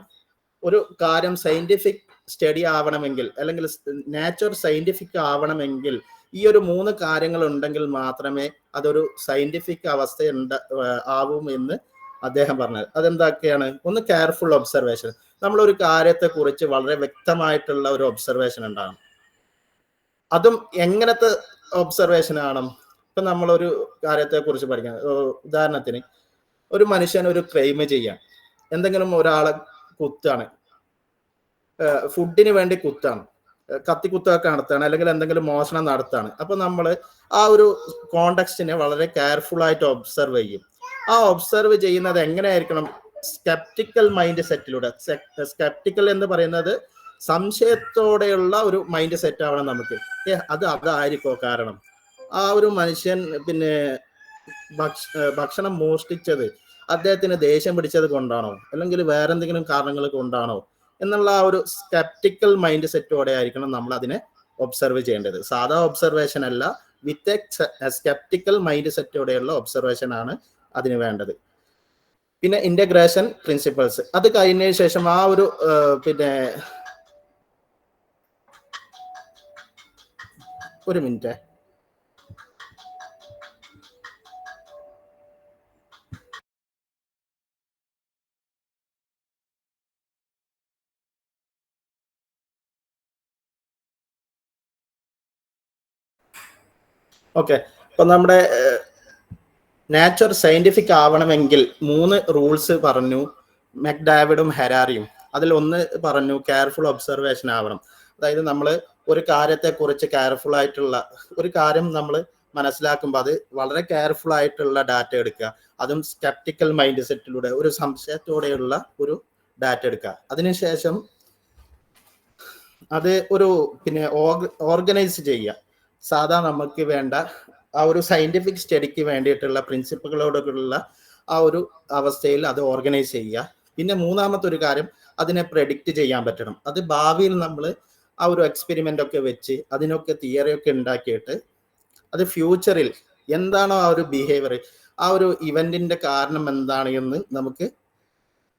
ഒരു കാര്യം സയന്റിഫിക് സ്റ്റഡി ആവണമെങ്കിൽ അല്ലെങ്കിൽ നാച്ചർ സയന്റിഫിക് ആവണമെങ്കിൽ ഈ ഒരു 3 കാര്യങ്ങൾ ഉണ്ടെങ്കിൽ മാത്രമേ അതൊരു സയന്റിഫിക് അവസ്ഥ ആവും എന്ന് അദ്ദേഹം പറഞ്ഞത്. അതെന്തൊക്കെയാണ്? ഒന്ന്, കെയർഫുൾ ഒബ്സർവേഷൻ. നമ്മളൊരു കാര്യത്തെ കുറിച്ച് വളരെ വ്യക്തമായിട്ടുള്ള ഒരു ഒബ്സർവേഷൻ ഉണ്ടാകണം. അതും എങ്ങനത്തെ ഒബ്സർവേഷൻ ആണ്? ഇപ്പൊ നമ്മളൊരു കാര്യത്തെ കുറിച്ച് പഠിക്കാൻ, ഉദാഹരണത്തിന് ഒരു മനുഷ്യൻ ഒരു ക്രൈം ചെയ്യാൻ, എന്തെങ്കിലും ഒരാളെ കുത്താണ്, ഫുഡിന് വേണ്ടി കുത്താണ്, കത്തിക്കുത്തൊക്കെ നടത്താണ്, അല്ലെങ്കിൽ എന്തെങ്കിലും മോഷണം നടത്താണ്. അപ്പൊ നമ്മൾ ആ ഒരു കോണ്ടെക്സ്റ്റിനെ വളരെ കെയർഫുൾ ആയിട്ട് ഒബ്സർവ് ചെയ്യും. ആ ഒബ്സർവ് ചെയ്യുന്നത് എങ്ങനെയായിരിക്കണം? Sceptical mind സെറ്റിലൂടെ. സ്കെപ്റ്റിക്കൽ എന്ന് പറയുന്നത് സംശയത്തോടെയുള്ള ഒരു മൈൻഡ് സെറ്റ് ആവണം നമുക്ക്. അതായിരിക്കോ കാരണം? ആ ഒരു മനുഷ്യൻ ഭക്ഷണം മോഷ്ടിച്ചത് അദ്ദേഹത്തിന് ദേഷ്യം പിടിച്ചത് കൊണ്ടാണോ, അല്ലെങ്കിൽ വേറെ എന്തെങ്കിലും കാരണങ്ങൾ കൊണ്ടാണോ എന്നുള്ള ആ ഒരു സ്കെപ്റ്റിക്കൽ മൈൻഡ് സെറ്റോടെ ആയിരിക്കണം നമ്മൾ അതിനെ ഒബ്സർവ് ചെയ്യേണ്ടത്. സാധാ ഒബ്സർവേഷൻ അല്ല, വിത്ത് സ്കെപ്റ്റിക്കൽ മൈൻഡ് സെറ്റോടെയുള്ള ഒബ്സർവേഷൻ ആണ് അതിന് വേണ്ടത്. പിന്നെ ഇന്റഗ്രേഷൻ പ്രിൻസിപ്പിൾസ്, അത് കഴിഞ്ഞതിന് ശേഷം ആ ഒരു ഒരു മിനിറ്റ്, ഓക്കെ. അപ്പൊ നമ്മുടെ നാച്ചർ സയന്റിഫിക് ആവണമെങ്കിൽ 3 റൂൾസ് പറഞ്ഞു മാക്ഡേവിഡും ഹെരാരിയും. അതിൽ ഒന്ന് പറഞ്ഞു കെയർഫുൾ ഒബ്സർവേഷൻ ആവണം. അതായത് നമ്മൾ ഒരു കാര്യത്തെക്കുറിച്ച് കെയർഫുൾ ആയിട്ടുള്ള ഒരു കാര്യം നമ്മൾ മനസ്സിലാക്കുമ്പോൾ അത് വളരെ കെയർഫുൾ ആയിട്ടുള്ള ഡാറ്റ എടുക്കുക, അതും സ്കെപ്റ്റിക്കൽ മൈൻഡ് സെറ്റിലൂടെ ഒരു സംശയത്തോടെയുള്ള ഒരു ഡാറ്റ എടുക്കുക. അതിനുശേഷം അത് ഒരു പിന്നെ ഓർഗനൈസ് ചെയ്യുക. സാധാ നമുക്ക് വേണ്ട ആ ഒരു സയന്റിഫിക് സ്റ്റഡിക്ക് വേണ്ടിയിട്ടുള്ള പ്രിൻസിപ്പിളോടുള്ള ആ ഒരു അവസ്ഥയിൽ അത് ഓർഗനൈസ് ചെയ്യുക. പിന്നെ മൂന്നാമത്തെ ഒരു കാര്യം, അതിനെ പ്രെഡിക്റ്റ് ചെയ്യാൻ പറ്റണം. അത് ഭാവിയിൽ നമ്മൾ ആ ഒരു എക്സ്പെരിമെന്റ് ഒക്കെ വെച്ച് അതിനൊക്കെ തിയറി ഒക്കെ ഉണ്ടാക്കിയിട്ട് അത് ഫ്യൂച്ചറിൽ എന്താണോ ആ ഒരു ബിഹേവിയർ, ആ ഒരു ഇവന്റിന്റെ കാരണം എന്താണ് എന്ന് നമുക്ക്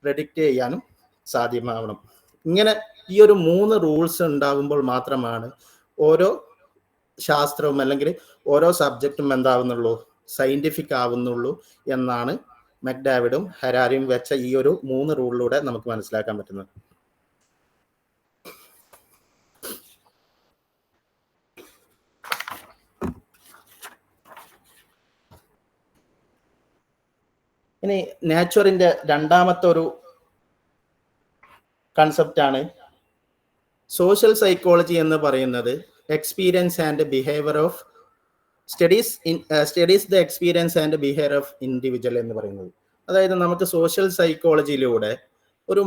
പ്രെഡിക്റ്റ് ചെയ്യാനും സാധ്യമാവണം. ഇങ്ങനെ ഈ ഒരു 3 റൂൾസ് ഉണ്ടാകുമ്പോൾ മാത്രമാണ് ഓരോ ശാസ്ത്രവും അല്ലെങ്കിൽ ഓരോ സബ്ജക്റ്റും എന്താവുന്നുള്ളൂ, സയന്റിഫിക് ആവുന്നുള്ളൂ എന്നാണ് മെക്ഡാവിഡും ഹരാരിയും വെച്ച ഈ ഒരു 3 റൂളിലൂടെ നമുക്ക് മനസ്സിലാക്കാൻ പറ്റുന്നത്. ഇനി നേച്ചറിന്റെ രണ്ടാമത്തെ ഒരു കൺസെപ്റ്റ് ആണ് സോഷ്യൽ സൈക്കോളജി എന്ന് പറയുന്നത്. Experience and behaviour of studies the experience and behaviour of individual എന്ന് പറയുന്നത്. അതായത് നമുക്ക് സോഷ്യൽ സൈക്കോളജിയിലൂടെ ഒരു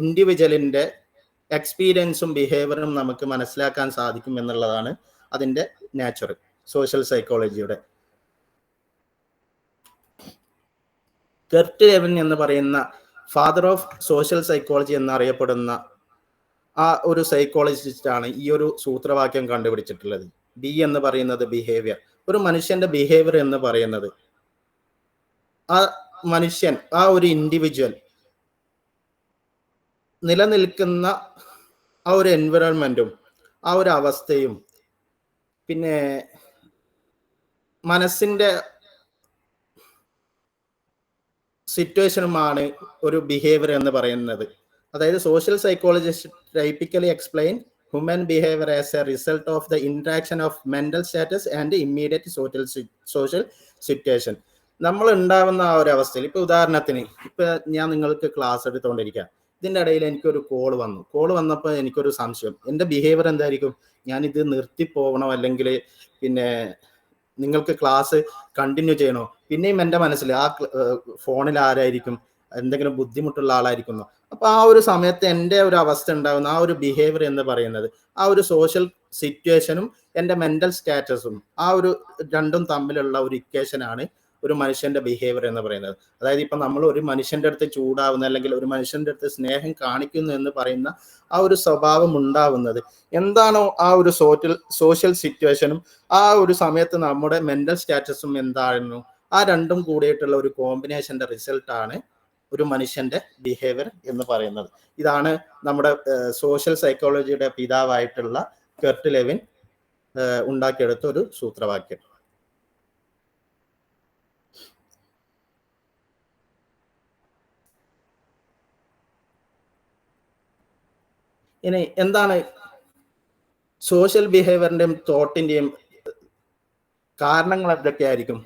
ഇൻഡിവിജ്വലിന്റെ എക്സ്പീരിയൻസും ബിഹേവിയറും നമുക്ക് മനസ്സിലാക്കാൻ സാധിക്കും എന്നുള്ളതാണ് അതിന്റെ നേച്ചർ, സോഷ്യൽ സൈക്കോളജിയുടെ. കെർട്ട് ലെവിൻ എന്ന് പറയുന്ന ഫാദർ ഓഫ് സോഷ്യൽ സൈക്കോളജി എന്നറിയപ്പെടുന്ന ആ ഒരു സൈക്കോളജിസ്റ്റ് ആണ് ഈ ഒരു സൂത്രവാക്യം കണ്ടുപിടിച്ചിട്ടുള്ളത്. ബി എന്ന് പറയുന്നത് ബിഹേവിയർ. ഒരു മനുഷ്യന്റെ ബിഹേവിയർ എന്ന് പറയുന്നത് ആ മനുഷ്യൻ, ആ ഒരു ഇൻഡിവിജ്വൽ നിലനിൽക്കുന്ന ആ ഒരു എൻവയോൺമെന്റും ആ ഒരു അവസ്ഥയും പിന്നെ മനസ്സിന്റെ സിറ്റുവേഷനുമാണ് ഒരു ബിഹേവിയർ എന്ന് പറയുന്നത്. അതായത് social psychologist typically explain human behaviour as A result of the interaction of mental status and immediate social situation. നമ്മൾ ഉണ്ടാവുന്ന ആ ഒരു അവസ്ഥയിൽ, ഇപ്പൊ ഉദാഹരണത്തിന് ഇപ്പൊ ഞാൻ നിങ്ങൾക്ക് ക്ലാസ് എടുത്തുകൊണ്ടിരിക്കുക, ഇതിന്റെ ഇടയിൽ എനിക്കൊരു കോൾ വന്നപ്പോൾ എനിക്കൊരു സംശയം, എൻ്റെ ബിഹേവിയർ എന്തായിരിക്കും? ഞാനിത് നിർത്തി പോകണോ അല്ലെങ്കിൽ പിന്നെ നിങ്ങൾക്ക് ക്ലാസ് കണ്ടിന്യൂ ചെയ്യണോ? പിന്നെയും എൻ്റെ മനസ്സിൽ ആ ഫോണിൽ ആരായിരിക്കും, എന്തെങ്കിലും ബുദ്ധിമുട്ടുള്ള ആളായിരിക്കുന്നു. അപ്പൊ ആ ഒരു സമയത്ത് എൻ്റെ ഒരു അവസ്ഥ ഉണ്ടാകുന്ന ആ ഒരു ബിഹേവിയർ എന്ന് പറയുന്നത് ആ ഒരു സോഷ്യൽ സിറ്റുവേഷനും എൻ്റെ മെന്റൽ സ്റ്റാറ്റസും ആ ഒരു രണ്ടും തമ്മിലുള്ള ഒരു ഇക്വേഷനാണ് ഒരു മനുഷ്യന്റെ ബിഹേവിയർ എന്ന് പറയുന്നത്. അതായത് ഇപ്പൊ നമ്മൾ ഒരു മനുഷ്യന്റെ അടുത്ത് ചൂടാവുന്ന അല്ലെങ്കിൽ ഒരു മനുഷ്യന്റെ അടുത്ത് സ്നേഹം കാണിക്കുന്നു എന്ന് പറയുന്ന ആ ഒരു സ്വഭാവം ഉണ്ടാവുന്നത് എന്താണോ ആ ഒരു സോഷ്യൽ സിറ്റുവേഷനും ആ ഒരു സമയത്ത് നമ്മുടെ മെന്റൽ സ്റ്റാറ്റസും എന്തായിരുന്നു, ആ രണ്ടും കൂടിയിട്ടുള്ള ഒരു കോമ്പിനേഷന്റെ റിസൾട്ടാണ് ഒരു മനുഷ്യന്റെ ബിഹേവിയർ എന്ന് പറയുന്നത്. ഇതാണ് നമ്മുടെ സോഷ്യൽ സൈക്കോളജിയുടെ പിതാവായിട്ടുള്ള കെർട്ട് ലെവിൻ ഉണ്ടാക്കിയെടുത്ത ഒരു സൂത്രവാക്യം. ഇനി എന്താണ് സോഷ്യൽ ബിഹേവിയറിന്റെയും തോട്ടിന്റെയും കാരണങ്ങൾ എന്തൊക്കെയായിരിക്കും?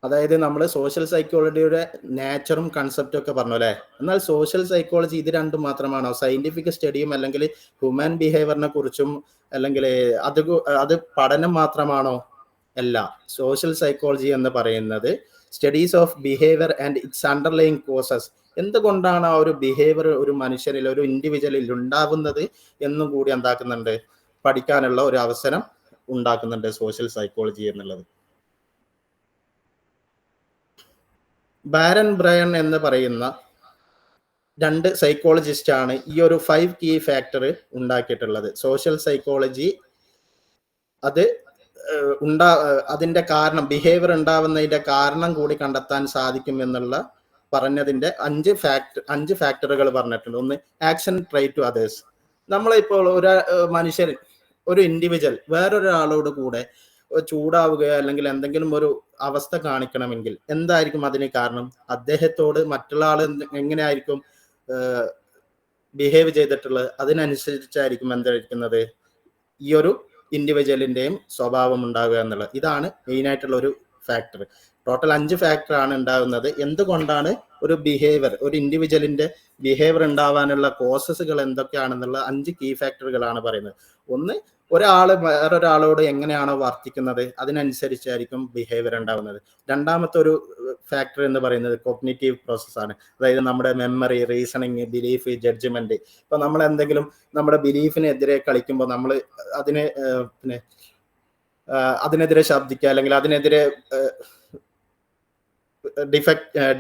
അതായത് നമ്മൾ സോഷ്യൽ സൈക്കോളജിയുടെ നേച്ചറും കൺസെപ്റ്റും ഒക്കെ പറഞ്ഞു അല്ലേ. എന്നാൽ സോഷ്യൽ സൈക്കോളജി ഇത് രണ്ടും മാത്രമാണോ? സയന്റിഫിക് സ്റ്റഡിയും അല്ലെങ്കിൽ ഹ്യൂമൻ ബിഹേവിയറിനെ കുറിച്ചും അല്ലെങ്കിൽ അത് പഠനം മാത്രമാണോ? അല്ല. സോഷ്യൽ സൈക്കോളജി എന്ന് പറയുന്നത് studies of behaviour and it's underlying causes. എന്തുകൊണ്ടാണ് ആ ഒരു ബിഹേവിയർ ഒരു മനുഷ്യനിൽ, ഒരു ഇൻഡിവിജ്വലിൽ ഉണ്ടാകുന്നത് എന്നും കൂടി എന്താക്കുന്നുണ്ട്, പഠിക്കാനുള്ള ഒരു അവസരം ഉണ്ടാക്കുന്നുണ്ട് സോഷ്യൽ സൈക്കോളജി എന്നുള്ളത്. ബാരൻ ബ്രയൺ എന്ന് പറയുന്ന 2 സൈക്കോളജിസ്റ്റ് ആണ് ഈ ഒരു 5 കീ ഫാക്ടർ ഉണ്ടാക്കിയിട്ടുള്ളത്. സോഷ്യൽ സൈക്കോളജി അതിന്റെ കാരണം, ബിഹേവിയർ ഉണ്ടാവുന്നതിന്റെ കാരണം കൂടി കണ്ടെത്താൻ സാധിക്കും എന്നുള്ള പറഞ്ഞതിന്റെ 5 ഫാക്ടറുകൾ പറഞ്ഞിട്ടുണ്ട്. ഒന്ന്, ആക്ഷൻ ട്രൈ ടു അതേഴ്സ്. നമ്മളിപ്പോൾ ഒരു മനുഷ്യൻ, ഒരു ഇൻഡിവിജ്വൽ വേറൊരാളോട് കൂടെ ചൂടാവുകയോ അല്ലെങ്കിൽ എന്തെങ്കിലും ഒരു അവസ്ഥ കാണിക്കണമെങ്കിൽ എന്തായിരിക്കും അതിന് കാരണം? അദ്ദേഹത്തോട് മറ്റുള്ള ആൾ എങ്ങനെയായിരിക്കും ബിഹേവ് ചെയ്തിട്ടുള്ളത്, അതിനനുസരിച്ചായിരിക്കും എന്തായിരിക്കുന്നത് ഈ ഒരു ഇൻഡിവിജ്വലിന്റെയും സ്വഭാവം ഉണ്ടാവുക എന്നുള്ളത്. ഇതാണ് മെയിൻ ആയിട്ടുള്ള ഒരു ഫാക്ടർ. ടോട്ടൽ 5 ഫാക്ടർ ആണ് ഉണ്ടാകുന്നത്. എന്തുകൊണ്ടാണ് ഒരു ബിഹേവിയർ, ഒരു ഇൻഡിവിജ്വലിന്റെ ബിഹേവിയർ ഉണ്ടാവാനുള്ള കോസസുകൾ എന്തൊക്കെയാണെന്നുള്ള 5 കീ ഫാക്ടറുകളാണ് പറയുന്നത്. ഒന്ന്, ഒരാൾ വേറൊരാളോട് എങ്ങനെയാണോ വർത്തിക്കുന്നത് അതിനനുസരിച്ചായിരിക്കും ബിഹേവിയർ ഉണ്ടാവുന്നത്. രണ്ടാമത്തെ ഒരു ഫാക്ടർ എന്ന് പറയുന്നത് കോഗ്നിറ്റീവ് പ്രോസസ്സാണ്. അതായത് നമ്മുടെ മെമ്മറി, റീസണിങ്, ബിലീഫ്, ജഡ്ജ്മെന്റ്. ഇപ്പൊ നമ്മൾ എന്തെങ്കിലും നമ്മുടെ ബിലീഫിനെതിരെ കളിക്കുമ്പോൾ നമ്മൾ അതിനെ അതിനെതിരെ ശബ്ദിക്കുക, അല്ലെങ്കിൽ അതിനെതിരെ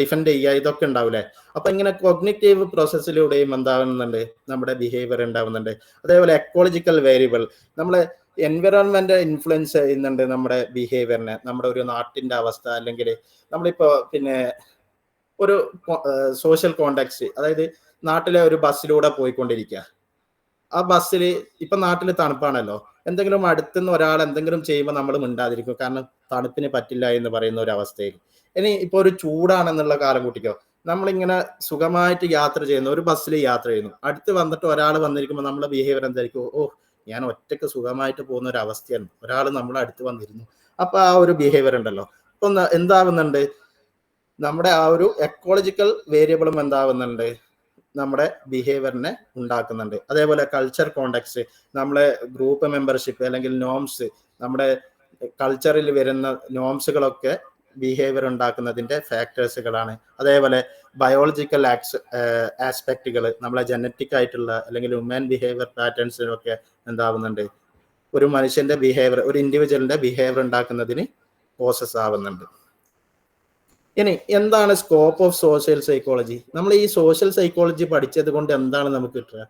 ഡിഫെൻഡ് ചെയ്യുക, ഇതൊക്കെ ഉണ്ടാവില്ലേ. അപ്പൊ ഇങ്ങനെ കോഗ്നിറ്റീവ് പ്രോസസ്സിലൂടെയും എന്താവുന്നുണ്ട്, നമ്മുടെ ബിഹേവിയർ ഉണ്ടാവുന്നുണ്ട്. അതേപോലെ എക്കോളജിക്കൽ വേരിയബിൾ, നമ്മളെ എൻവയറോൺമെന്റ് ഇൻഫ്ലുവൻസ് ചെയ്യുന്നുണ്ട് നമ്മുടെ ബിഹേവിയറിനെ. നമ്മുടെ ഒരു നാട്ടിന്റെ അവസ്ഥ, അല്ലെങ്കിൽ നമ്മളിപ്പോ ഒരു സോഷ്യൽ കോണ്ടാക്ട്, അതായത് നാട്ടിലെ ഒരു ബസ്സിലൂടെ പോയിക്കൊണ്ടിരിക്കുക. ആ ബസ്സിൽ ഇപ്പൊ നാട്ടിൽ തണുപ്പാണല്ലോ, എന്തെങ്കിലും അടുത്തുനിന്ന് ഒരാൾ എന്തെങ്കിലും ചെയ്യുമ്പോൾ നമ്മൾ മിണ്ടാതിരിക്കും, കാരണം തണുപ്പിന് പറ്റില്ല എന്ന് പറയുന്ന ഒരു അവസ്ഥയിൽ. ഇനി ഇപ്പൊ ഒരു ചൂടാണെന്നുള്ള കാലം കൂട്ടിക്കോ, നമ്മളിങ്ങനെ സുഖമായിട്ട് യാത്ര ചെയ്യുന്നു, ഒരു ബസ്സിൽ യാത്ര ചെയ്യുന്നു, അടുത്ത് വന്നിട്ട് ഒരാൾ വന്നിരിക്കുമ്പോൾ നമ്മളെ ബിഹേവിയർ എന്തായിരിക്കും? ഓ, ഞാൻ ഒറ്റയ്ക്ക് സുഖമായിട്ട് പോകുന്ന ഒരു അവസ്ഥയാണ്, ഒരാൾ നമ്മളെ അടുത്ത് വന്നിരുന്നു. അപ്പൊ ആ ഒരു ബിഹേവിയർ ഉണ്ടല്ലോ. അപ്പൊ എന്താവുന്നുണ്ട്, നമ്മുടെ ആ ഒരു എക്കോളജിക്കൽ വേരിയബിളും എന്താവുന്നുണ്ട്, നമ്മുടെ ബിഹേവിയറിനെ ഉണ്ടാക്കുന്നുണ്ട്. അതേപോലെ കൾച്ചർ കോണ്ടാക്ട്സ്, നമ്മളെ ഗ്രൂപ്പ് മെമ്പർഷിപ്പ് അല്ലെങ്കിൽ നോംസ്, നമ്മുടെ കൾച്ചറിൽ വരുന്ന നോംസുകളൊക്കെ ബിഹേവിയർ ഉണ്ടാക്കുന്നതിന്റെ ഫാക്ടേഴ്സുകളാണ്. അതേപോലെ ബയോളജിക്കൽ ആസ്പെക്റ്റുകൾ, നമ്മളെ ജനറ്റിക് ആയിട്ടുള്ള അല്ലെങ്കിൽ ഹ്യൂമൻ ബിഹേവിയർ പാറ്റേൺസിലൊക്കെ എന്താവുന്നുണ്ട്, ഒരു മനുഷ്യന്റെ ബിഹേവിയർ, ഒരു ഇൻഡിവിജ്വലിന്റെ ബിഹേവിയർ ഉണ്ടാക്കുന്നതിന് പ്രോസസ് ആവുന്നുണ്ട്. ഇനി എന്താണ് സ്കോപ്പ് ഓഫ് സോഷ്യൽ സൈക്കോളജി? നമ്മൾ ഈ സോഷ്യൽ സൈക്കോളജി പഠിച്ചത് കൊണ്ട് എന്താണ് നമുക്ക് കിട്ടുക?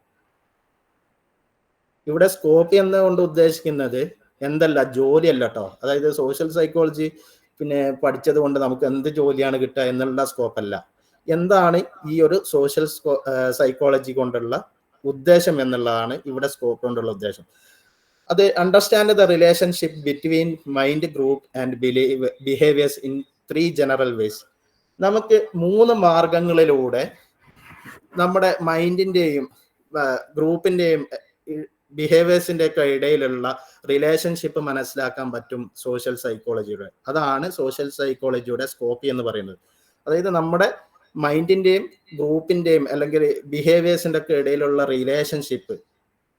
ഇവിടെ സ്കോപ്പ് എന്നുകൊണ്ട് ഉദ്ദേശിക്കുന്നത് എന്തല്ല, ജോലിയല്ല കേട്ടോ. അതായത് സോഷ്യൽ സൈക്കോളജി പഠിച്ചത് കൊണ്ട് നമുക്ക് എന്ത് ജോലിയാണ് കിട്ടുക എന്നുള്ള സ്കോപ്പ് അല്ല. എന്താണ് ഈ ഒരു സോഷ്യൽ സൈക്കോളജി കൊണ്ടുള്ള ഉദ്ദേശം എന്നുള്ളതാണ് ഇവിടെ സ്കോപ്പ് കൊണ്ടുള്ള ഉദ്ദേശം. അത് understand the relationship between mind, group and behaviours in 3 general ways. നമുക്ക് 3 മാർഗങ്ങളിലൂടെ നമ്മുടെ മൈൻഡിന്റെയും ഗ്രൂപ്പിന്റെയും ബിഹേവിയേഴ്സിന്റെ ഒക്കെ ഇടയിലുള്ള റിലേഷൻഷിപ്പ് മനസ്സിലാക്കാൻ പറ്റും സോഷ്യൽ സൈക്കോളജിയുടെ. അതാണ് സോഷ്യൽ സൈക്കോളജിയുടെ സ്കോപ്പ് എന്ന് പറയുന്നത്. അതായത് നമ്മുടെ മൈൻഡിന്റെയും ഗ്രൂപ്പിന്റെയും അല്ലെങ്കിൽ ബിഹേവിയേഴ്സിന്റെ ഒക്കെ ഇടയിലുള്ള റിലേഷൻഷിപ്പ്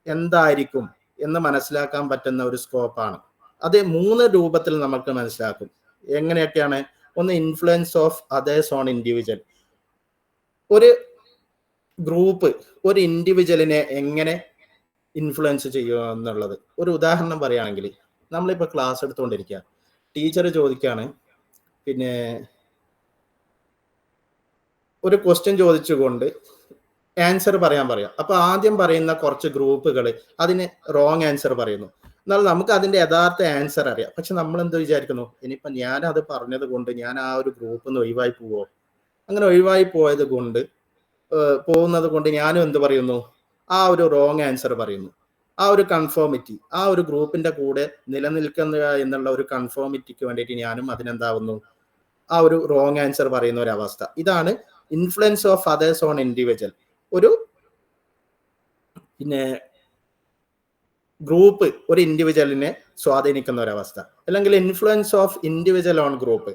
എന്തായിരിക്കും എന്ന് മനസ്സിലാക്കാൻ പറ്റുന്ന ഒരു സ്കോപ്പാണ്. അത് 3 രൂപത്തിൽ നമുക്ക് മനസ്സിലാക്കും. എങ്ങനെയൊക്കെയാണ്? ഒന്ന്, influence of others on individual. ഒരു ഗ്രൂപ്പ് ഒരു ഇൻഡിവിജ്വലിനെ എങ്ങനെ ഇൻഫ്ലുവൻസ് ചെയ്യുക എന്നുള്ളത്. ഒരു ഉദാഹരണം പറയുകയാണെങ്കിൽ, നമ്മളിപ്പോ ക്ലാസ് എടുത്തുകൊണ്ടിരിക്കുക, ടീച്ചർ ചോദിക്കുകയാണ്, ഒരു ക്വസ്റ്റ്യൻ ചോദിച്ചുകൊണ്ട് ആൻസർ പറയാം. അപ്പൊ ആദ്യം പറയുന്ന കുറച്ച് ഗ്രൂപ്പുകൾ അതിന് റോങ് ആൻസർ പറയുന്നു. എന്നാൽ നമുക്ക് അതിന്റെ യഥാർത്ഥ ആൻസർ അറിയാം. പക്ഷെ നമ്മൾ എന്ത് വിചാരിക്കുന്നു, ഇനിയിപ്പോ ഞാൻ അത് പറഞ്ഞത് കൊണ്ട് ഞാൻ ആ ഒരു ഗ്രൂപ്പിൽ നിന്ന് ഒഴിവായി പോവോ? അങ്ങനെ ഒഴിവായി പോകുന്നത് കൊണ്ട് ഞാനും എന്ത് പറയുന്നു, ആ ഒരു റോങ് ആൻസർ പറയുന്നു. ആ ഒരു കൺഫോമിറ്റി, ആ ഒരു ഗ്രൂപ്പിന്റെ കൂടെ നിലനിൽക്കുക എന്നുള്ള ഒരു കൺഫോമിറ്റിക്ക് വേണ്ടിയിട്ട് ഞാനും അതിനെന്താവുന്നു, ആ ഒരു റോങ് ആൻസർ പറയുന്ന ഒരു അവസ്ഥ. ഇതാണ് influence of others on individual. ഒരു ഗ്രൂപ്പ് ഒരു ഇൻഡിവിജ്വലിനെ സ്വാധീനിക്കുന്ന ഒരവസ്ഥ. അല്ലെങ്കിൽ influence of individual on group,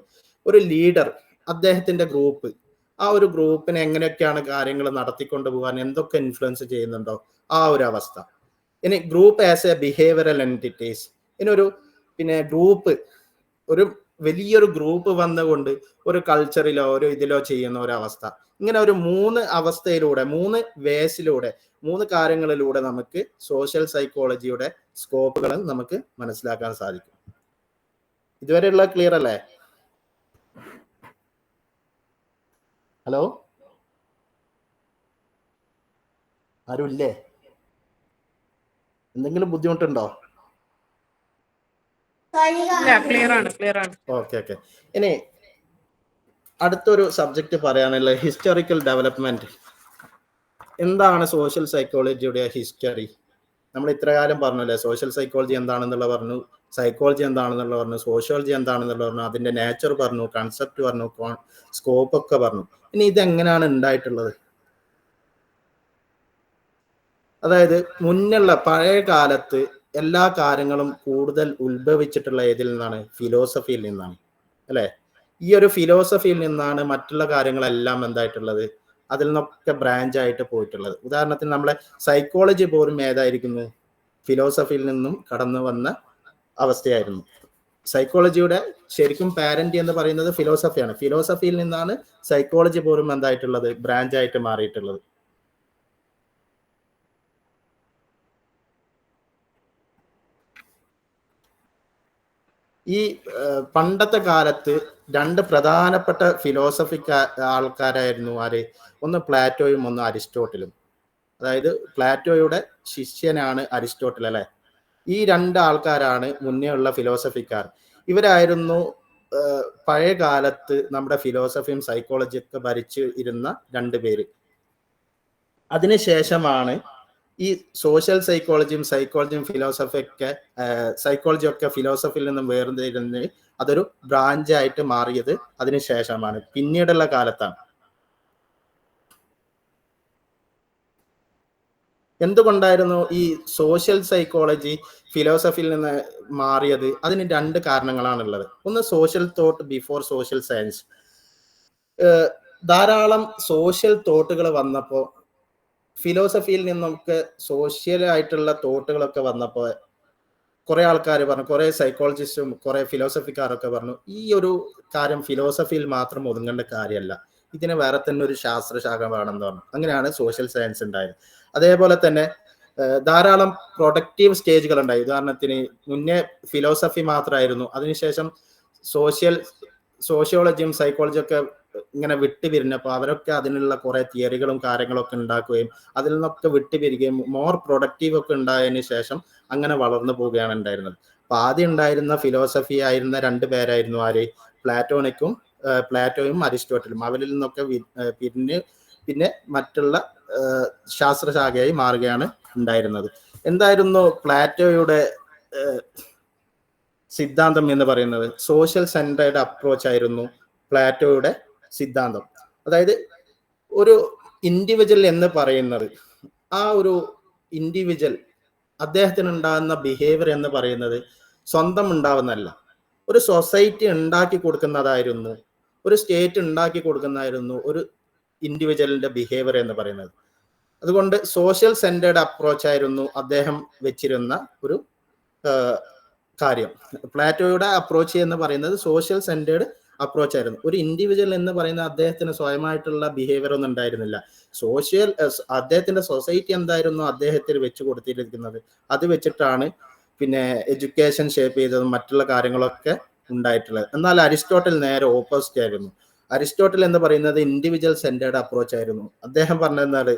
ഒരു ലീഡർ, അദ്ദേഹത്തിന്റെ ഗ്രൂപ്പ്, ആ ഒരു ഗ്രൂപ്പിനെ എങ്ങനെയൊക്കെയാണ് കാര്യങ്ങൾ നടത്തിക്കൊണ്ട് പോകാൻ എന്തൊക്കെ ഇൻഫ്ലുവൻസ് ചെയ്യുന്നുണ്ടോ ആ ഒരു അവസ്ഥ. ഇനി group as A behavioural entities. ഇനി ഒരു ഗ്രൂപ്പ്, ഒരു വലിയൊരു ഗ്രൂപ്പ് വന്നുകൊണ്ട് ഒരു കൾച്ചറിലോ ഒരു ഇതിലോ ചെയ്യുന്ന ഒരു അവസ്ഥ. ഇങ്ങനെ ഒരു 3 അവസ്ഥയിലൂടെ, 3 വേസിലൂടെ, 3 കാര്യങ്ങളിലൂടെ നമുക്ക് സോഷ്യൽ സൈക്കോളജിയുടെ സ്കോപ്പുകൾ നമുക്ക് മനസ്സിലാക്കാൻ സാധിക്കും. ഇതുവരെയുള്ള ക്ലിയർ അല്ലേ? ഹലോ, ആരുമില്ലേ? എന്തെങ്കിലും ബുദ്ധിമുട്ടുണ്ടോ? ക്ലിയർ ആണ്. ഓക്കെ. ഇനി അടുത്തൊരു സബ്ജക്റ്റ് പറയാനുള്ള ഹിസ്റ്റോറിക്കൽ ഡെവലപ്മെന്റ്. എന്താണ് സോഷ്യൽ സൈക്കോളജിയുടെ ഹിസ്റ്ററി? നമ്മൾ ഇത്രകാലം പറഞ്ഞല്ലേ, സോഷ്യൽ സൈക്കോളജി എന്താണെന്നുള്ള പറഞ്ഞു, സൈക്കോളജി എന്താണെന്നുള്ള പറഞ്ഞു, സോഷ്യോളജി എന്താണെന്നുള്ള പറഞ്ഞു, അതിന്റെ നേച്ചർ പറഞ്ഞു, കൺസെപ്റ്റ് പറഞ്ഞു, സ്കോപ്പ് ഒക്കെ പറഞ്ഞു. ഇനി ഇതെങ്ങനെയാണ് ഉണ്ടായിട്ടുള്ളത്? അതായത് മുന്നുള്ള പഴയ കാലത്ത് എല്ലാ കാര്യങ്ങളും കൂടുതൽ ഉത്ഭവിച്ചിട്ടുള്ള ഏതിൽ നിന്നാണ്? ഫിലോസഫിയിൽ നിന്നാണ് അല്ലെ? ഈ ഒരു ഫിലോസഫിയിൽ നിന്നാണ് മറ്റുള്ള കാര്യങ്ങളെല്ലാം എന്തായിട്ടുള്ളത്, അതിൽ നിന്നൊക്കെ ബ്രാഞ്ച് ആയിട്ട് പോയിട്ടുള്ളത്. ഉദാഹരണത്തിന് നമ്മളെ സൈക്കോളജി പോലും ഏതായിരിക്കുന്നു, ഫിലോസഫിയിൽ നിന്നും കടന്നു വന്ന അവസ്ഥയായിരുന്നു. സൈക്കോളജിയുടെ ശരിക്കും പാരന്റ് എന്ന് പറയുന്നത് ഫിലോസഫിയാണ്. ഫിലോസഫിയിൽ നിന്നാണ് സൈക്കോളജി പോലും എന്തായിട്ടുള്ളത്, ബ്രാഞ്ച് ആയിട്ട് മാറിയിട്ടുള്ളത്. ഈ പണ്ടത്തെ കാലത്ത് രണ്ട് പ്രധാനപ്പെട്ട ഫിലോസഫിക്ക ആൾക്കാരായിരുന്നു ആര്? ഒന്ന് പ്ലാറ്റോയും ഒന്ന് അരിസ്റ്റോട്ടിലും. അതായത് പ്ലാറ്റോയുടെ ശിഷ്യനാണ് അരിസ്റ്റോട്ടിൽ അല്ലെ. ഈ രണ്ട് ആൾക്കാരാണ് മുന്നേ ഉള്ള ഫിലോസഫിക്കാർ. ഇവരായിരുന്നു പഴയ കാലത്ത് നമ്മുടെ ഫിലോസഫിയും സൈക്കോളജിയൊക്കെ ഭരിച്ച് ഇരുന്ന രണ്ടുപേര്. അതിനുശേഷമാണ് ഈ സോഷ്യൽ സൈക്കോളജിയും സൈക്കോളജിയൊക്കെ ഫിലോസഫിയിൽ നിന്നും വേർതിരിഞ്ഞ് അതൊരു ബ്രാഞ്ച് ആയിട്ട് മാറിയത് അതിനുശേഷമാണ്, പിന്നീടുള്ള കാലത്താണ്. എന്തുകൊണ്ടായിരുന്നു ഈ സോഷ്യൽ സൈക്കോളജി ഫിലോസഫിയിൽ നിന്ന് മാറിയത്? അതിന് രണ്ട് കാരണങ്ങളാണുള്ളത്. ഒന്ന് social thought before social science. ധാരാളം സോഷ്യൽ തോട്ടുകൾ വന്നപ്പോൾ, ഫിലോസഫിയിൽ നിന്നൊക്കെ സോഷ്യൽ ആയിട്ടുള്ള തോട്ടുകളൊക്കെ വന്നപ്പോൾ കുറെ ആൾക്കാർ പറഞ്ഞു, കുറെ സൈക്കോളജിസ്റ്റും കുറെ ഫിലോസഫിക്കാരൊക്കെ പറഞ്ഞു, ഈ ഒരു കാര്യം ഫിലോസഫിയിൽ മാത്രം ഒതുങ്ങേണ്ട കാര്യമല്ല, ഇതിന് വേറെ തന്നെ ഒരു ശാസ്ത്രശാഖ വേണമെന്ന് പറഞ്ഞു. അങ്ങനെയാണ് സോഷ്യൽ സയൻസ് ഉണ്ടായത്. അതേപോലെ തന്നെ ധാരാളം പ്രൊഡക്റ്റീവ് സ്റ്റേജുകൾ ഉണ്ടായി. ഉദാഹരണത്തിന് മുന്നേ ഫിലോസഫി മാത്രമായിരുന്നു, അതിനുശേഷം സോഷ്യോളജിയും സൈക്കോളജിയും ഒക്കെ ഇങ്ങനെ വിട്ടുപിരിഞ്ഞപ്പോൾ അവരൊക്കെ അതിനുള്ള കുറെ തിയറികളും കാര്യങ്ങളൊക്കെ ഉണ്ടാക്കുകയും അതിൽ നിന്നൊക്കെ വിട്ടുപിരിക്കുകയും മോർ പ്രൊഡക്റ്റീവ് ഒക്കെ ഉണ്ടായതിനു ശേഷം അങ്ങനെ വളർന്നു പോവുകയാണ് ഉണ്ടായിരുന്നത്. അപ്പൊ ആദ്യം ഉണ്ടായിരുന്ന ഫിലോസഫി ആയിരുന്ന രണ്ട് പേരായിരുന്നു ആര്? പ്ലാറ്റോയും അരിസ്റ്റോട്ടിലും. അവരിൽ നിന്നൊക്കെ പിന്നെ മറ്റുള്ള ശാസ്ത്രശാഖയായി മാറുകയാണ് ഉണ്ടായിരുന്നത്. എന്തായിരുന്നു പ്ലാറ്റോയുടെ സിദ്ധാന്തം എന്ന് പറയുന്നത്? സോഷ്യൽ സെൻട്രേഡ് അപ്രോച്ച് ആയിരുന്നു പ്ലാറ്റോയുടെ സിദ്ധാന്തം. അതായത് ഒരു ഇൻഡിവിജ്വൽ എന്ന് പറയുന്നത്, ആ ഒരു ഇൻഡിവിജ്വൽ അദ്ദേഹത്തിന് ഉണ്ടാകുന്ന ബിഹേവിയർ എന്ന് പറയുന്നത് സ്വന്തം ഉണ്ടാവുന്നതല്ല, ഒരു സൊസൈറ്റി ഉണ്ടാക്കി കൊടുക്കുന്നതായിരുന്നു, ഒരു സ്റ്റേറ്റ് ഉണ്ടാക്കി കൊടുക്കുന്നതായിരുന്നു ഒരു ഇൻഡിവിജ്വലിന്റെ ബിഹേവിയർ എന്ന് പറയുന്നത്. അതുകൊണ്ട് സോഷ്യൽ സെൻറ്റേർഡ് അപ്രോച്ച് ആയിരുന്നു അദ്ദേഹം വെച്ചിരുന്ന ഒരു കാര്യം. പ്ലാറ്റോയുടെ അപ്രോച്ച് എന്ന് പറയുന്നത് സോഷ്യൽ സെൻറ്റേർഡ് അപ്രോച്ച് ആയിരുന്നു. ഒരു ഇൻഡിവിജ്വൽ എന്ന് പറയുന്ന അദ്ദേഹത്തിന് സ്വയമായിട്ടുള്ള ബിഹേവിയർ ഒന്നും ഉണ്ടായിരുന്നില്ല. അദ്ദേഹത്തിന്റെ സൊസൈറ്റി എന്തായിരുന്നു അദ്ദേഹത്തിന് വെച്ച് കൊടുത്തിരിക്കുന്നത്, അത് വെച്ചിട്ടാണ് പിന്നെ എഡ്യൂക്കേഷൻ ഷേപ്പ് ചെയ്തതും മറ്റുള്ള കാര്യങ്ങളൊക്കെ ഉണ്ടായിട്ടുള്ളത്. എന്നാൽ അരിസ്റ്റോട്ടിൽ നേരെ ഓപ്പോസിറ്റ് ആയിരുന്നു. അരിസ്റ്റോട്ടിൽ എന്ന് പറയുന്നത് ഇൻഡിവിജ്വൽ സെൻറ്റേർഡ് അപ്രോച്ച് ആയിരുന്നു. അദ്ദേഹം പറഞ്ഞത്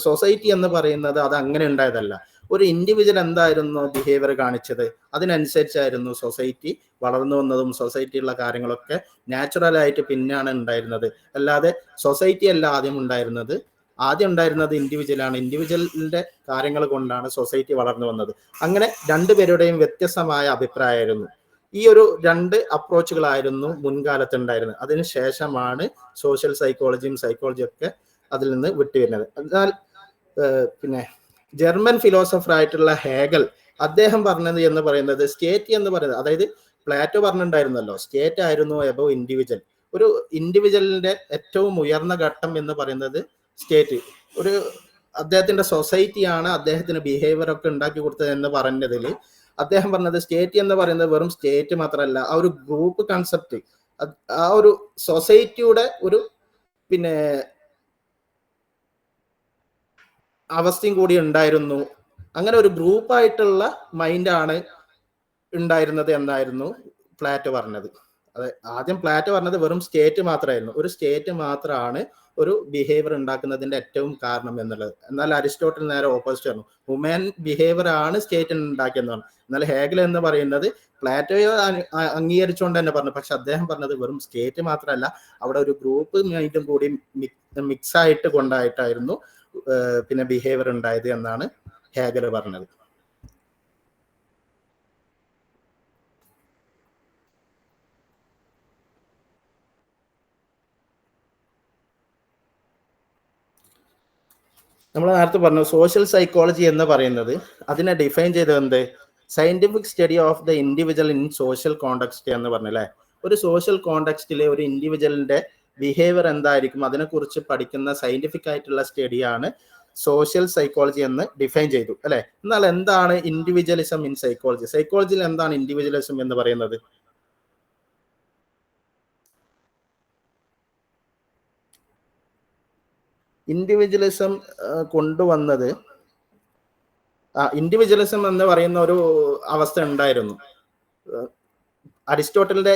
സൊസൈറ്റി എന്ന് പറയുന്നത് അത് അങ്ങനെ ഉണ്ടായതല്ല, ഒരു ഇൻഡിവിജ്വൽ എന്തായിരുന്നു ബിഹേവിയർ കാണിച്ചത് അതിനനുസരിച്ചായിരുന്നു സൊസൈറ്റി വളർന്നു വന്നതും സൊസൈറ്റിയുള്ള കാര്യങ്ങളൊക്കെ നാച്ചുറൽ ആയിട്ട് പിന്നാണ് ഉണ്ടായിരുന്നത്. അല്ലാതെ സൊസൈറ്റി അല്ല ആദ്യം ഉണ്ടായിരുന്നത് ഇൻഡിവിജ്വലാണ്. ഇൻഡിവിജ്വലിന്റെ കാര്യങ്ങൾ കൊണ്ടാണ് സൊസൈറ്റി വളർന്നു വന്നത്. അങ്ങനെ രണ്ടുപേരുടെയും വ്യത്യസ്തമായ അഭിപ്രായമായിരുന്നു. ഈ ഒരു രണ്ട് അപ്രോച്ചുകളായിരുന്നു മുൻകാലത്ത് ഉണ്ടായിരുന്നത്. അതിനുശേഷമാണ് സോഷ്യൽ സൈക്കോളജിയും ഒക്കെ അതിൽ നിന്ന് വിട്ടുവരുന്നത്. എന്നാൽ പിന്നെ ജർമ്മൻ ഫിലോസഫർ ആയിട്ടുള്ള ഹേഗൽ അദ്ദേഹം പറഞ്ഞത് എന്ന് പറയുന്നത് സ്റ്റേറ്റ് എന്ന് പറയുന്നത്, അതായത് പ്ലാറ്റോ പറഞ്ഞിട്ടുണ്ടായിരുന്നല്ലോ സ്റ്റേറ്റ് ആയിരുന്നു എബവ് ഇൻഡിവിജ്വൽ. ഒരു ഇൻഡിവിജ്വലിന്റെ ഏറ്റവും ഉയർന്ന ഘട്ടം എന്ന് പറയുന്നത് സ്റ്റേറ്റ്. ഒരു അദ്ദേഹത്തിന്റെ സൊസൈറ്റിയാണ് അദ്ദേഹത്തിന് ബിഹേവിയർ ഒക്കെ ഉണ്ടാക്കി കൊടുത്തത് എന്ന് പറഞ്ഞതിൽ അദ്ദേഹം പറഞ്ഞത് സ്റ്റേറ്റ് എന്ന് പറയുന്നത് വെറും സ്റ്റേറ്റ് മാത്രമല്ല, ആ ഒരു ഗ്രൂപ്പ് കൺസെപ്റ്റ്, ആ ഒരു സൊസൈറ്റിയുടെ ഒരു പിന്നെ അവസ്ഥയും കൂടി ഉണ്ടായിരുന്നു. അങ്ങനെ ഒരു ഗ്രൂപ്പായിട്ടുള്ള മൈൻഡാണ് ഉണ്ടായിരുന്നത് എന്നായിരുന്നു പ്ലാറ്റോ പറഞ്ഞത്. അതെ, ആദ്യം പ്ലാറ്റോ പറഞ്ഞത് വെറും സ്റ്റേറ്റ് മാത്രമായിരുന്നു, ഒരു സ്റ്റേറ്റ് മാത്രമാണ് ഒരു ബിഹേവിയർ ഉണ്ടാക്കുന്നതിന്റെ ഏറ്റവും കാരണം എന്നുള്ളത്. എന്നാൽ അരിസ്റ്റോട്ടിൽ നേരെ ഓപ്പോസിറ്റ് ആണ്, ഹ്യൂമൻ ബിഹേവിയർ ആണ് സ്റ്റേറ്റ് ഉണ്ടാക്കിയെന്നാണ്. എന്നാൽ ഹേഗൽ എന്ന് പറയുന്നത് പ്ലാറ്റോയെ അംഗീകരിച്ചുകൊണ്ട് തന്നെ പറഞ്ഞു, പക്ഷെ അദ്ദേഹം പറഞ്ഞത് വെറും സ്റ്റേറ്റ് മാത്രമല്ല, അവിടെ ഒരു ഗ്രൂപ്പ് മൈൻഡും കൂടി മിക്സ് ആയിട്ട് കൊണ്ടായിട്ടായിരുന്നു പിന്നെ ബിഹേവിയർ ഉണ്ടായത് എന്നാണ് ഹേഗൽ പറഞ്ഞത്. നമ്മൾ നേരത്തെ പറഞ്ഞു സോഷ്യൽ സൈക്കോളജി എന്ന് പറയുന്നത് അതിനെ ഡിഫൈൻ ചെയ്തത് എന്ത്? Scientific study of the individual in social context എന്ന് പറഞ്ഞല്ലേ. ഒരു സോഷ്യൽ കോണ്ടെക്സ്റ്റിലെ ഒരു ഇൻഡിവിജ്വലിന്റെ ബിഹേവിയർ എന്തായിരിക്കും അതിനെക്കുറിച്ച് പഠിക്കുന്ന സയന്റിഫിക് ആയിട്ടുള്ള സ്റ്റഡിയാണ് സോഷ്യൽ സൈക്കോളജി എന്ന് ഡിഫൈൻ ചെയ്തു അല്ലെ. എന്നാൽ എന്താണ് ഇൻഡിവിജ്വലിസം ഇൻ സൈക്കോളജി? സൈക്കോളജിയിൽ എന്താണ് ഇൻഡിവിജ്വലിസം എന്ന് പറയുന്നത്? ഇൻഡിവിജ്വലിസം കൊണ്ടുവന്നത് ഇൻഡിവിജ്വലിസം എന്ന് പറയുന്ന ഒരു അവസ്ഥ ഉണ്ടായിരുന്നു. അരിസ്റ്റോട്ടലിന്റെ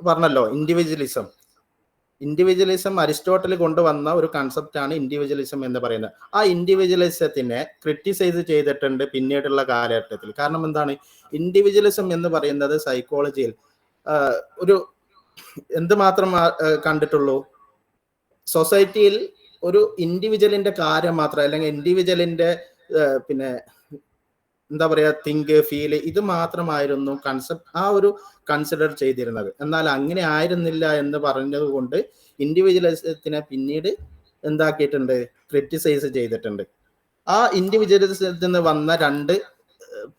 പറഞ്ഞല്ലോ ഇൻഡിവിജ്വലിസം അരിസ്റ്റോട്ടൽ കൊണ്ടുവന്ന ഒരു കൺസെപ്റ്റ് ആണ് ഇൻഡിവിജ്വലിസം എന്ന് പറയുന്നത്. ആ ഇൻഡിവിജ്വലിസത്തിനെ ക്രിറ്റിസൈസ് ചെയ്തിട്ടുണ്ട് പിന്നീടുള്ള കാലഘട്ടത്തിൽ. കാരണം എന്താണ്, ഇൻഡിവിജ്വലിസം എന്ന് പറയുന്നത് സൈക്കോളജിയിൽ ഒരു എന്തുമാത്രം കണ്ടിട്ടുള്ളൂ, സൊസൈറ്റിയിൽ ഒരു ഇൻഡിവിജ്വലിന്റെ കാര്യം മാത്രം, അല്ലെങ്കിൽ ഇൻഡിവിജ്വലിന്റെ പിന്നെ എന്താ പറയാ തിങ്ക് ഫീല് ഇത് മാത്രമായിരുന്നു കൺസെപ്റ്റ് ആ ഒരു കൺസിഡർ ചെയ്തിരുന്നത്. എന്നാൽ അങ്ങനെ ആയിരുന്നില്ല എന്ന് പറഞ്ഞത് കൊണ്ട് ഇൻഡിവിജ്വലിസത്തിനെ പിന്നീട് എന്താക്കിയിട്ടുണ്ട്, ക്രിറ്റിസൈസ് ചെയ്തിട്ടുണ്ട്. ആ ഇൻഡിവിജ്വലിസത്തിൽ നിന്ന് വന്ന രണ്ട്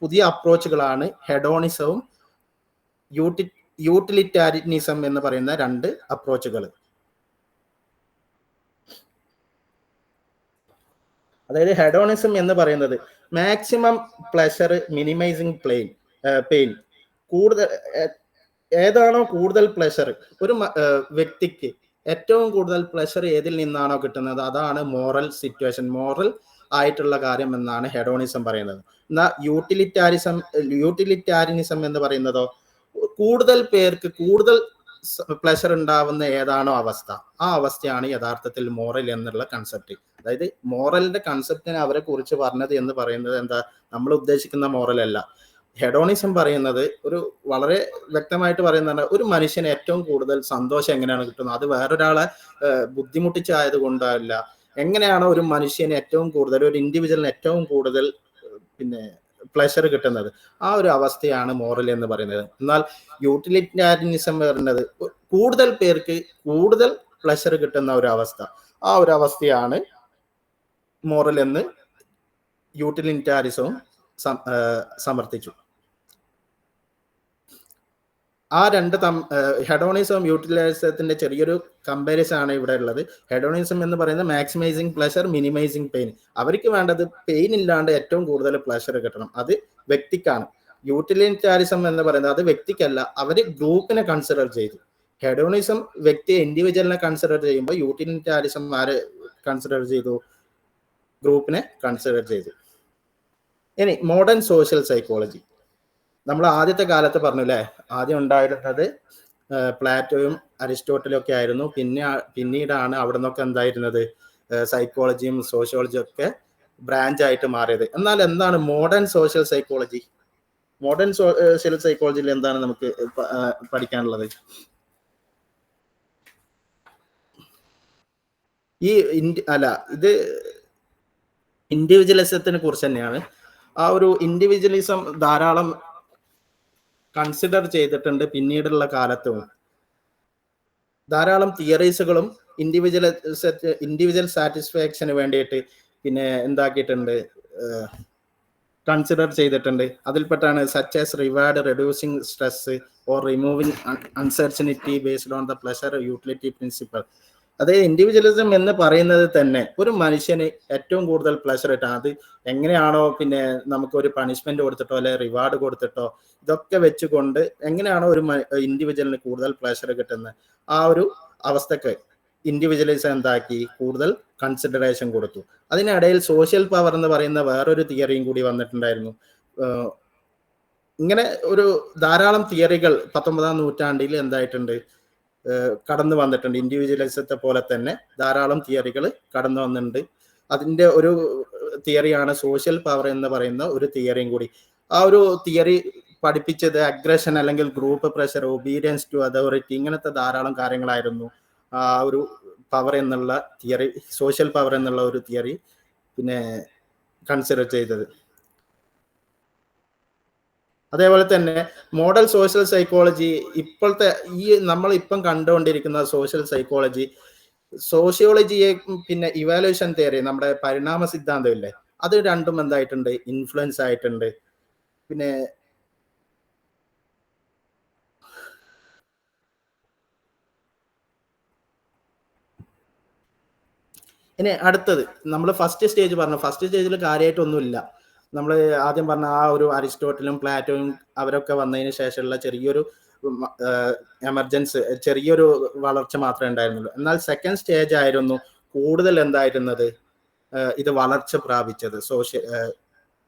പുതിയ അപ്രോച്ചുകളാണ് ഹെഡോണിസവും യൂട്ടിലിറ്റാരിയനിസം എന്ന് പറയുന്ന രണ്ട് അപ്രോച്ചുകൾ. അതായത് ഹെഡോണിസം എന്ന് പറയുന്നത് മാക്സിമം പ്ലഷർ മിനിമൈസിങ് പെയിൻ. കൂടുതൽ ഏതാണോ കൂടുതൽ പ്ലഷർ ഒരു വ്യക്തിക്ക് ഏറ്റവും കൂടുതൽ പ്ലഷർ ഏതിൽ നിന്നാണോ കിട്ടുന്നത് അതാണ് മോറൽ സിറ്റുവേഷൻ, മോറൽ ആയിട്ടുള്ള കാര്യം എന്നാണ് ഹെഡോണിസം പറയുന്നത്. എന്നാൽ യൂട്ടിലിറ്റാരിയനിസം എന്ന് പറയുന്നതോ കൂടുതൽ പേർക്ക് കൂടുതൽ പ്ലഷർ ഉണ്ടാവുന്ന ഏതാണോ അവസ്ഥ ആ അവസ്ഥയാണ് യഥാർത്ഥത്തിൽ മോറൽ എന്നുള്ള കൺസെപ്റ്റ്. അതായത് മോറലിന്റെ കൺസെപ്റ്റിനെ അവരെ കുറിച്ച് പറഞ്ഞത് എന്ന് പറയുന്നത് എന്താ, നമ്മൾ ഉദ്ദേശിക്കുന്ന മോറൽ അല്ല. ഹെഡോണിസം പറയുന്നത് ഒരു വളരെ വ്യക്തമായിട്ട് പറയുന്നത് ഒരു മനുഷ്യന് ഏറ്റവും കൂടുതൽ സന്തോഷം എങ്ങനെയാണ് കിട്ടുന്നത്, അത് വേറൊരാളെ ബുദ്ധിമുട്ടിച്ചായത് കൊണ്ടല്ല, എങ്ങനെയാണോ ഒരു മനുഷ്യന് ഏറ്റവും കൂടുതൽ, ഒരു ഇൻഡിവിജ്വലിന് ഏറ്റവും കൂടുതൽ പിന്നെ പ്ലഷർ കിട്ടുന്നത് ആ ഒരു അവസ്ഥയാണ് മോറൽ എന്ന് പറയുന്നത്. എന്നാൽ യൂട്ടിലിറ്റാരിയനിസം പറയുന്നത് കൂടുതൽ പേർക്ക് കൂടുതൽ പ്ലഷർ കിട്ടുന്ന ഒരു അവസ്ഥ, ആ ഒരു അവസ്ഥയാണ് മോറൽ എന്ന് യൂട്ടിലിറ്റാരിസവും സമർത്ഥിച്ചു. ആ രണ്ട് ഹെഡോണിസവും യൂട്ടിലിറ്റേറിയനിസത്തിന്റെ ചെറിയൊരു കമ്പാരിസൺ ആണ് ഇവിടെ ഉള്ളത്. ഹെഡോണിസം എന്ന് പറയുന്നത് മാക്സിമൈസിങ് പ്ലഷർ മിനിമൈസിങ് പെയിൻ. അവർക്ക് വേണ്ടത് പെയിൻ ഇല്ലാണ്ട് ഏറ്റവും കൂടുതൽ പ്ലഷർ കിട്ടണം, അത് വ്യക്തിക്കാണ്. യൂട്ടിലിറ്റാരിസം എന്ന് പറയുന്നത് അത് വ്യക്തിക്കല്ല, അവർ ഗ്രൂപ്പിനെ കൺസിഡർ ചെയ്തു. ഹെഡോണിസം വ്യക്തിയെ ഇൻഡിവിജ്വലിനെ കൺസിഡർ ചെയ്യുമ്പോൾ യൂട്ടിലിറ്റാരിസം ആരെ കൺസിഡർ ചെയ്തു, ഗ്രൂപ്പിനെ കൺസിഡർ ചെയ്തു. ഇനി മോഡേൺ സോഷ്യൽ സൈക്കോളജി നമ്മൾ ആദ്യത്തെ കാലത്ത് പറഞ്ഞു അല്ലേ, ആദ്യം ഉണ്ടായിരുന്നത് പ്ലാറ്റോയും അരിസ്റ്റോട്ടലും ഒക്കെ ആയിരുന്നു. പിന്നീടാണ് അവിടെ നിന്നൊക്കെ എന്തായിരുന്നത് സൈക്കോളജിയും സോഷ്യോളജിയും ഒക്കെ ബ്രാഞ്ച് ആയിട്ട് മാറിയത്. എന്നാൽ എന്താണ് modern social psychology? Modern social സൈക്കോളജിയിൽ എന്താണ് നമുക്ക് പഠിക്കാനുള്ളത്? ഇത് ഇൻഡിവിജ്വലിസത്തിനെ കുറിച്ച് തന്നെയാണ്. ആ ഒരു ഇൻഡിവിജ്വലിസം ധാരാളം കൺസിഡർ ചെയ്തിട്ടുണ്ട് പിന്നീടുള്ള കാലത്തും. ധാരാളം തിയറീസുകളും ഇൻഡിവിജ്വൽ സാറ്റിസ്ഫാക്ഷന് വേണ്ടിയിട്ട് പിന്നെ എന്താക്കിയിട്ടുണ്ട്, കൺസിഡർ ചെയ്തിട്ടുണ്ട്. അതിൽപ്പെട്ടാണ് such as reward reducing stress or removing uncertainty based on the pleasure utility principle. അതായത് ഇൻഡിവിജ്വലിസം എന്ന് പറയുന്നത് തന്നെ ഒരു മനുഷ്യന് ഏറ്റവും കൂടുതൽ പ്ലഷർ കിട്ടാം, അത് എങ്ങനെയാണോ പിന്നെ നമുക്കൊരു പണിഷ്മെന്റ് കൊടുത്തിട്ടോ അല്ലെ റിവാർഡ് കൊടുത്തിട്ടോ ഇതൊക്കെ വെച്ചുകൊണ്ട് എങ്ങനെയാണോ ഒരു ഇൻഡിവിജ്വലിന് കൂടുതൽ പ്ലഷർ കിട്ടുന്നത് ആ ഒരു അവസ്ഥക്ക് ഇൻഡിവിജ്വലിസം എന്താക്കി, കൂടുതൽ കൺസിഡറേഷൻ കൊടുത്തു. അതിനിടയിൽ സോഷ്യൽ പവർ എന്ന് പറയുന്ന വേറൊരു തിയറിയും കൂടി വന്നിട്ടുണ്ടായിരുന്നു. ഇങ്ങനെ ഒരു ധാരാളം തിയറികൾ 19-ാം നൂറ്റാണ്ടിൽ എന്തായിട്ടുണ്ട്, കടന്നു വന്നിട്ടുണ്ട്. ഇൻഡിവിജ്വലിസത്തെ പോലെ തന്നെ ധാരാളം തിയറികൾ കടന്നു വന്നിട്ടുണ്ട്. അതിൻ്റെ ഒരു തിയറിയാണ് സോഷ്യൽ പവർ എന്ന് പറയുന്ന ഒരു തിയറിയും കൂടി. ആ ഒരു തിയറി പഠിപ്പിച്ചത് അഗ്രഷൻ അല്ലെങ്കിൽ group pressure, obedience to authority, ഇങ്ങനത്തെ ധാരാളം കാര്യങ്ങളായിരുന്നു ആ ഒരു പവർ എന്നുള്ള തിയറി, സോഷ്യൽ പവർ എന്നുള്ള ഒരു തിയറി പിന്നെ കൺസിഡർ ചെയ്തത്. അതേപോലെ തന്നെ മോഡൽ സോഷ്യൽ സൈക്കോളജി, ഇപ്പോഴത്തെ ഈ നമ്മൾ ഇപ്പം കണ്ടുകൊണ്ടിരിക്കുന്ന സോഷ്യൽ സൈക്കോളജി, സോഷ്യോളജിയെ പിന്നെ ഇവാലുവേഷൻ തിയറി, നമ്മുടെ പരിണാമ സിദ്ധാന്തം ഇല്ലേ, അത് രണ്ടും എന്തായിട്ടുണ്ട്, ഇൻഫ്ലുവൻസ് ആയിട്ടുണ്ട്. പിന്നെ ഇനി അടുത്തത് നമ്മൾ ഫസ്റ്റ് സ്റ്റേജ് പറഞ്ഞു. ഫസ്റ്റ് സ്റ്റേജിൽ കാര്യമായിട്ടൊന്നുമില്ല. നമ്മൾ ആദ്യം പറഞ്ഞ ആ ഒരു അരിസ്റ്റോട്ടിലും പ്ലാറ്റോയും അവരൊക്കെ വന്നതിന് ശേഷമുള്ള ചെറിയൊരു എമർജൻസി, ചെറിയൊരു വളർച്ച മാത്രമേ ഉണ്ടായിരുന്നുള്ളൂ. എന്നാൽ സെക്കൻഡ് സ്റ്റേജ് ആയിരുന്നു കൂടുതൽ എന്തായിരുന്നത്, ഇത് വളർച്ച പ്രാപിച്ചത്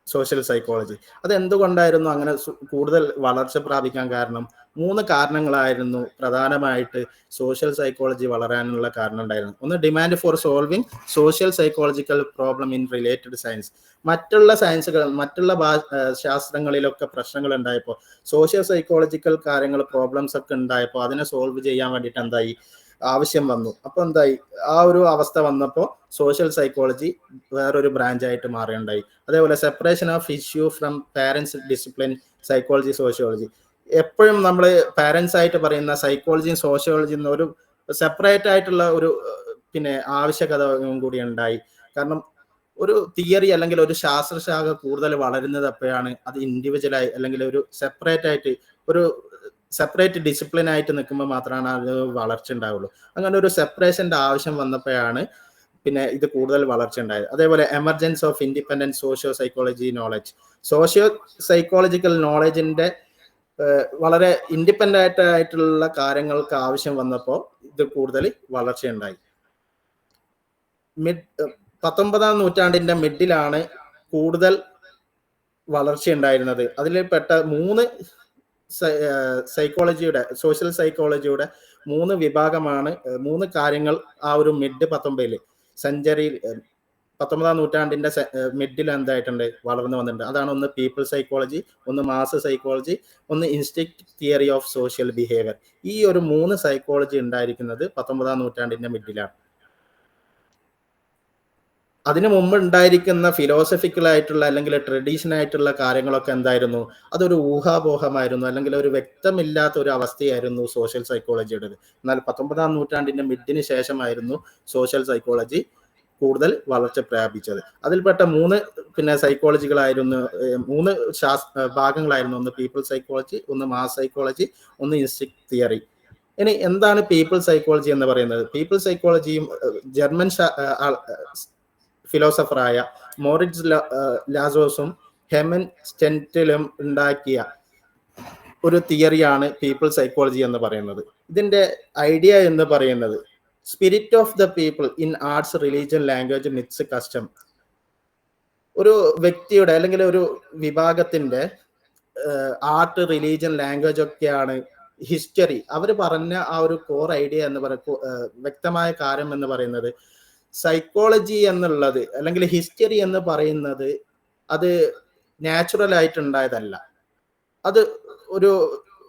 സോഷ്യൽ സൈക്കോളജി. അത് എന്തുകൊണ്ടായിരുന്നു അങ്ങനെ കൂടുതൽ വളർച്ച പ്രാപിക്കാൻ കാരണം? 3 കാരണങ്ങളായിരുന്നു പ്രധാനമായിട്ട് സോഷ്യൽ സൈക്കോളജി വളരാനുള്ള കാരണം ഉണ്ടായിരുന്നു. ഒന്ന്, demand for solving social psychological problem in related science. മറ്റുള്ള സയൻസുകൾ, മറ്റുള്ള ശാസ്ത്രങ്ങളിലൊക്കെ പ്രശ്നങ്ങൾ ഉണ്ടായപ്പോൾ, സോഷ്യൽ സൈക്കോളജിക്കൽ കാര്യങ്ങൾ, പ്രോബ്ലംസ് ഒക്കെ ഉണ്ടായപ്പോൾ അതിനെ സോൾവ് ചെയ്യാൻ വേണ്ടിയിട്ട് എന്തായി, ആവശ്യം വന്നു. അപ്പോൾ എന്തായി, ആ ഒരു അവസ്ഥ വന്നപ്പോൾ സോഷ്യൽ സൈക്കോളജി വേറൊരു ബ്രാഞ്ചായിട്ട് മാറുകയുണ്ടായി. അതേപോലെ separation of issue from parents discipline psychology sociology. എപ്പോഴും നമ്മൾ പാരൻസ് ആയിട്ട് പറയുന്ന സൈക്കോളജിയും സോഷ്യോളജിയും ഒരു സെപ്പറേറ്റ് ആയിട്ടുള്ള ഒരു ആവശ്യകതയും കൂടി ഉണ്ടായി. കാരണം ഒരു തിയറി അല്ലെങ്കിൽ ഒരു ശാസ്ത്രശാഖ കൂടുതൽ വളരുന്നത് എപ്പോഴാണ്, അത് ഇൻഡിവിജ്വലായി അല്ലെങ്കിൽ ഒരു സെപ്പറേറ്റ് ആയിട്ട്, ഒരു സെപ്പറേറ്റ് ഡിസിപ്ലിൻ ആയിട്ട് നിൽക്കുമ്പോൾ മാത്രമാണ് അത് വളർച്ച ഉണ്ടാവുള്ളൂ. അങ്ങനെ ഒരു സെപ്പറേഷൻ്റെ ആവശ്യം വന്നപ്പോഴാണ് ഇത് കൂടുതൽ വളർച്ച ഉണ്ടായത്. അതേപോലെ emergence of independent socio psychology knowledge. Socio psychological നോളജിന്റെ വളരെ ഇൻഡിപെൻഡന്റ് ആയിട്ടുള്ള കാര്യങ്ങൾക്ക് ആവശ്യം വന്നപ്പോൾ ഇത് കൂടുതൽ വളർച്ചയുണ്ടായി. 19ാം നൂറ്റാണ്ടിന്റെ മിഡിലാണ് കൂടുതൽ വളർച്ചയുണ്ടായിരുന്നത്. അതിൽ പെട്ട 3 സൈക്കോളജിയുടെ, സോഷ്യൽ സൈക്കോളജിയുടെ 3 വിഭാഗമാണ്, 3 കാര്യങ്ങൾ ആ ഒരു മിഡ് 19 സെഞ്ചുറിയിൽ, 19ാം നൂറ്റാണ്ടിന്റെ മിഡിൽ എന്തായിട്ടുണ്ട്, വളർന്നു വന്നിട്ടുണ്ട്. അതാണ് ഒന്ന് പീപ്പിൾ സൈക്കോളജി, ഒന്ന് മാസ് സൈക്കോളജി, ഒന്ന് instinct theory of social behaviour. ഈ ഒരു 3 സൈക്കോളജി ഉണ്ടായിരിക്കുന്നത് 19ാം നൂറ്റാണ്ടിന്റെ മിഡിലാണ്. അതിനു മുമ്പ് ഉണ്ടായിരിക്കുന്ന ഫിലോസഫിക്കൽ ആയിട്ടുള്ള അല്ലെങ്കിൽ ട്രഡീഷണൽ ആയിട്ടുള്ള കാര്യങ്ങളൊക്കെ എന്തായിരുന്നു, അതൊരു ഊഹാപോഹമായിരുന്നു, അല്ലെങ്കിൽ ഒരു വ്യക്തമില്ലാത്ത ഒരു അവസ്ഥയായിരുന്നു സോഷ്യൽ സൈക്കോളജിയുടെ. എന്നാൽ 19ാം നൂറ്റാണ്ടിന്റെ മിഡിന് ശേഷമായിരുന്നു സോഷ്യൽ സൈക്കോളജി കൂടുതൽ വളർച്ച പ്രാപിച്ചത്. അതിൽപ്പെട്ട 3 സൈക്കോളജികളായിരുന്നു, 3 ഭാഗങ്ങളായിരുന്നു. ഒന്ന് പീപ്പിൾ സൈക്കോളജി, ഒന്ന് മാസ് സൈക്കോളജി, ഒന്ന് ഇൻസ്റ്റിക്ട് തിയറി. ഇനി എന്താണ് പീപ്പിൾ സൈക്കോളജി എന്ന് പറയുന്നത്? പീപ്പിൾ സൈക്കോളജിയും ജർമ്മൻ ഫിലോസഫറായ മോറിറ്റ്സ് ലാസോസും ഹെമൻ സ്റ്റെന്റിലും ഉണ്ടാക്കിയ ഒരു തിയറിയാണ് പീപ്പിൾ സൈക്കോളജി എന്ന് പറയുന്നത്. ഇതിന്റെ ഐഡിയ എന്ന് പറയുന്നത് spirit of the people in arts, religion, language, myths, custom. ഒരു വ്യക്തിയുടെ അല്ലെങ്കിൽ ഒരു വിഭാഗത്തിന്റെ ആർട്ട്, റിലീജിയൻ, ലാംഗ്വേജ് ഒക്കെയാണ് ഹിസ്റ്ററി. അവർ പറഞ്ഞ ആ ഒരു കോർ ഐഡിയ എന്ന് വ്യക്തമായ കാര്യം എന്ന് പറയുന്നത്, സൈക്കോളജി എന്നുള്ളത് അല്ലെങ്കിൽ ഹിസ്റ്ററി എന്ന് പറയുന്നത് അത് നാച്ചുറൽ ആയിട്ടുണ്ടായതല്ല. അത് ഒരു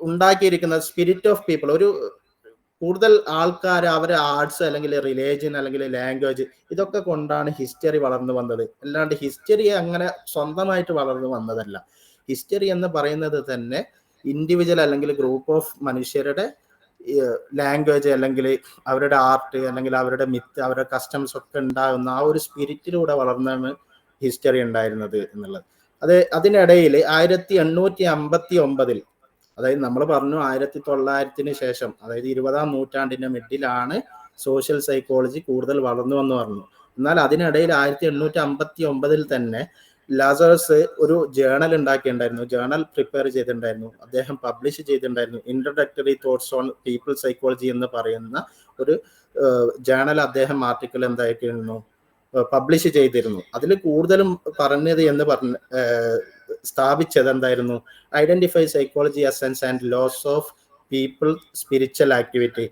ഉണ്ടാക്കിയിരിക്കുന്ന സ്പിരിറ്റ് ഓഫ് പീപ്പിൾ, ഒരു കൂടുതൽ ആൾക്കാർ അവരെ ആർട്സ് അല്ലെങ്കിൽ റിലീജിയൻ അല്ലെങ്കിൽ ലാംഗ്വേജ് ഇതൊക്കെ കൊണ്ടാണ് ഹിസ്റ്ററി വളർന്നു വന്നത്. അല്ലാണ്ട് ഹിസ്റ്ററി അങ്ങനെ സ്വന്തമായിട്ട് വളർന്നു വന്നതല്ല. ഹിസ്റ്ററി എന്ന് പറയുന്നത് തന്നെ ഇൻഡിവിജ്വൽ അല്ലെങ്കിൽ ഗ്രൂപ്പ് ഓഫ് മനുഷ്യരുടെ ലാംഗ്വേജ് അല്ലെങ്കിൽ അവരുടെ ആർട്ട് അല്ലെങ്കിൽ അവരുടെ മിത്ത്, അവരുടെ കസ്റ്റംസ് ഒക്കെ ഉണ്ടാകുന്ന ആ ഒരു സ്പിരിറ്റിലൂടെ വളർന്നാണ് ഹിസ്റ്ററി ഉണ്ടായിരുന്നത് എന്നുള്ളത്. അതിനിടയിൽ 1859, അതായത് നമ്മൾ പറഞ്ഞു 1900 ശേഷം, അതായത് 20ാം നൂറ്റാണ്ടിന്റെ മിഡിലാണ് സോഷ്യൽ സൈക്കോളജി കൂടുതൽ വളർന്നു എന്ന് പറഞ്ഞു. എന്നാൽ അതിനിടയിൽ 1859 തന്നെ ലാസറസ് ഒരു ജേണൽ ഉണ്ടാക്കിയിട്ടുണ്ടായിരുന്നു, ജേണൽ പ്രിപ്പയർ ചെയ്തിട്ടുണ്ടായിരുന്നു, അദ്ദേഹം പബ്ലിഷ് ചെയ്തിട്ടുണ്ടായിരുന്നു. Introductory thoughts on people psychology എന്ന് പറയുന്ന ഒരു ജേണൽ അദ്ദേഹം ആർട്ടിക്കിൾ എന്തായിരുന്നു പബ്ലിഷ് ചെയ്തിരുന്നു. അതിൽ കൂടുതലും പറഞ്ഞത് എന്ന് സ്ഥാപിച്ചത് എന്തായിരുന്നു, identify psychology essence and laws of people spiritual activity.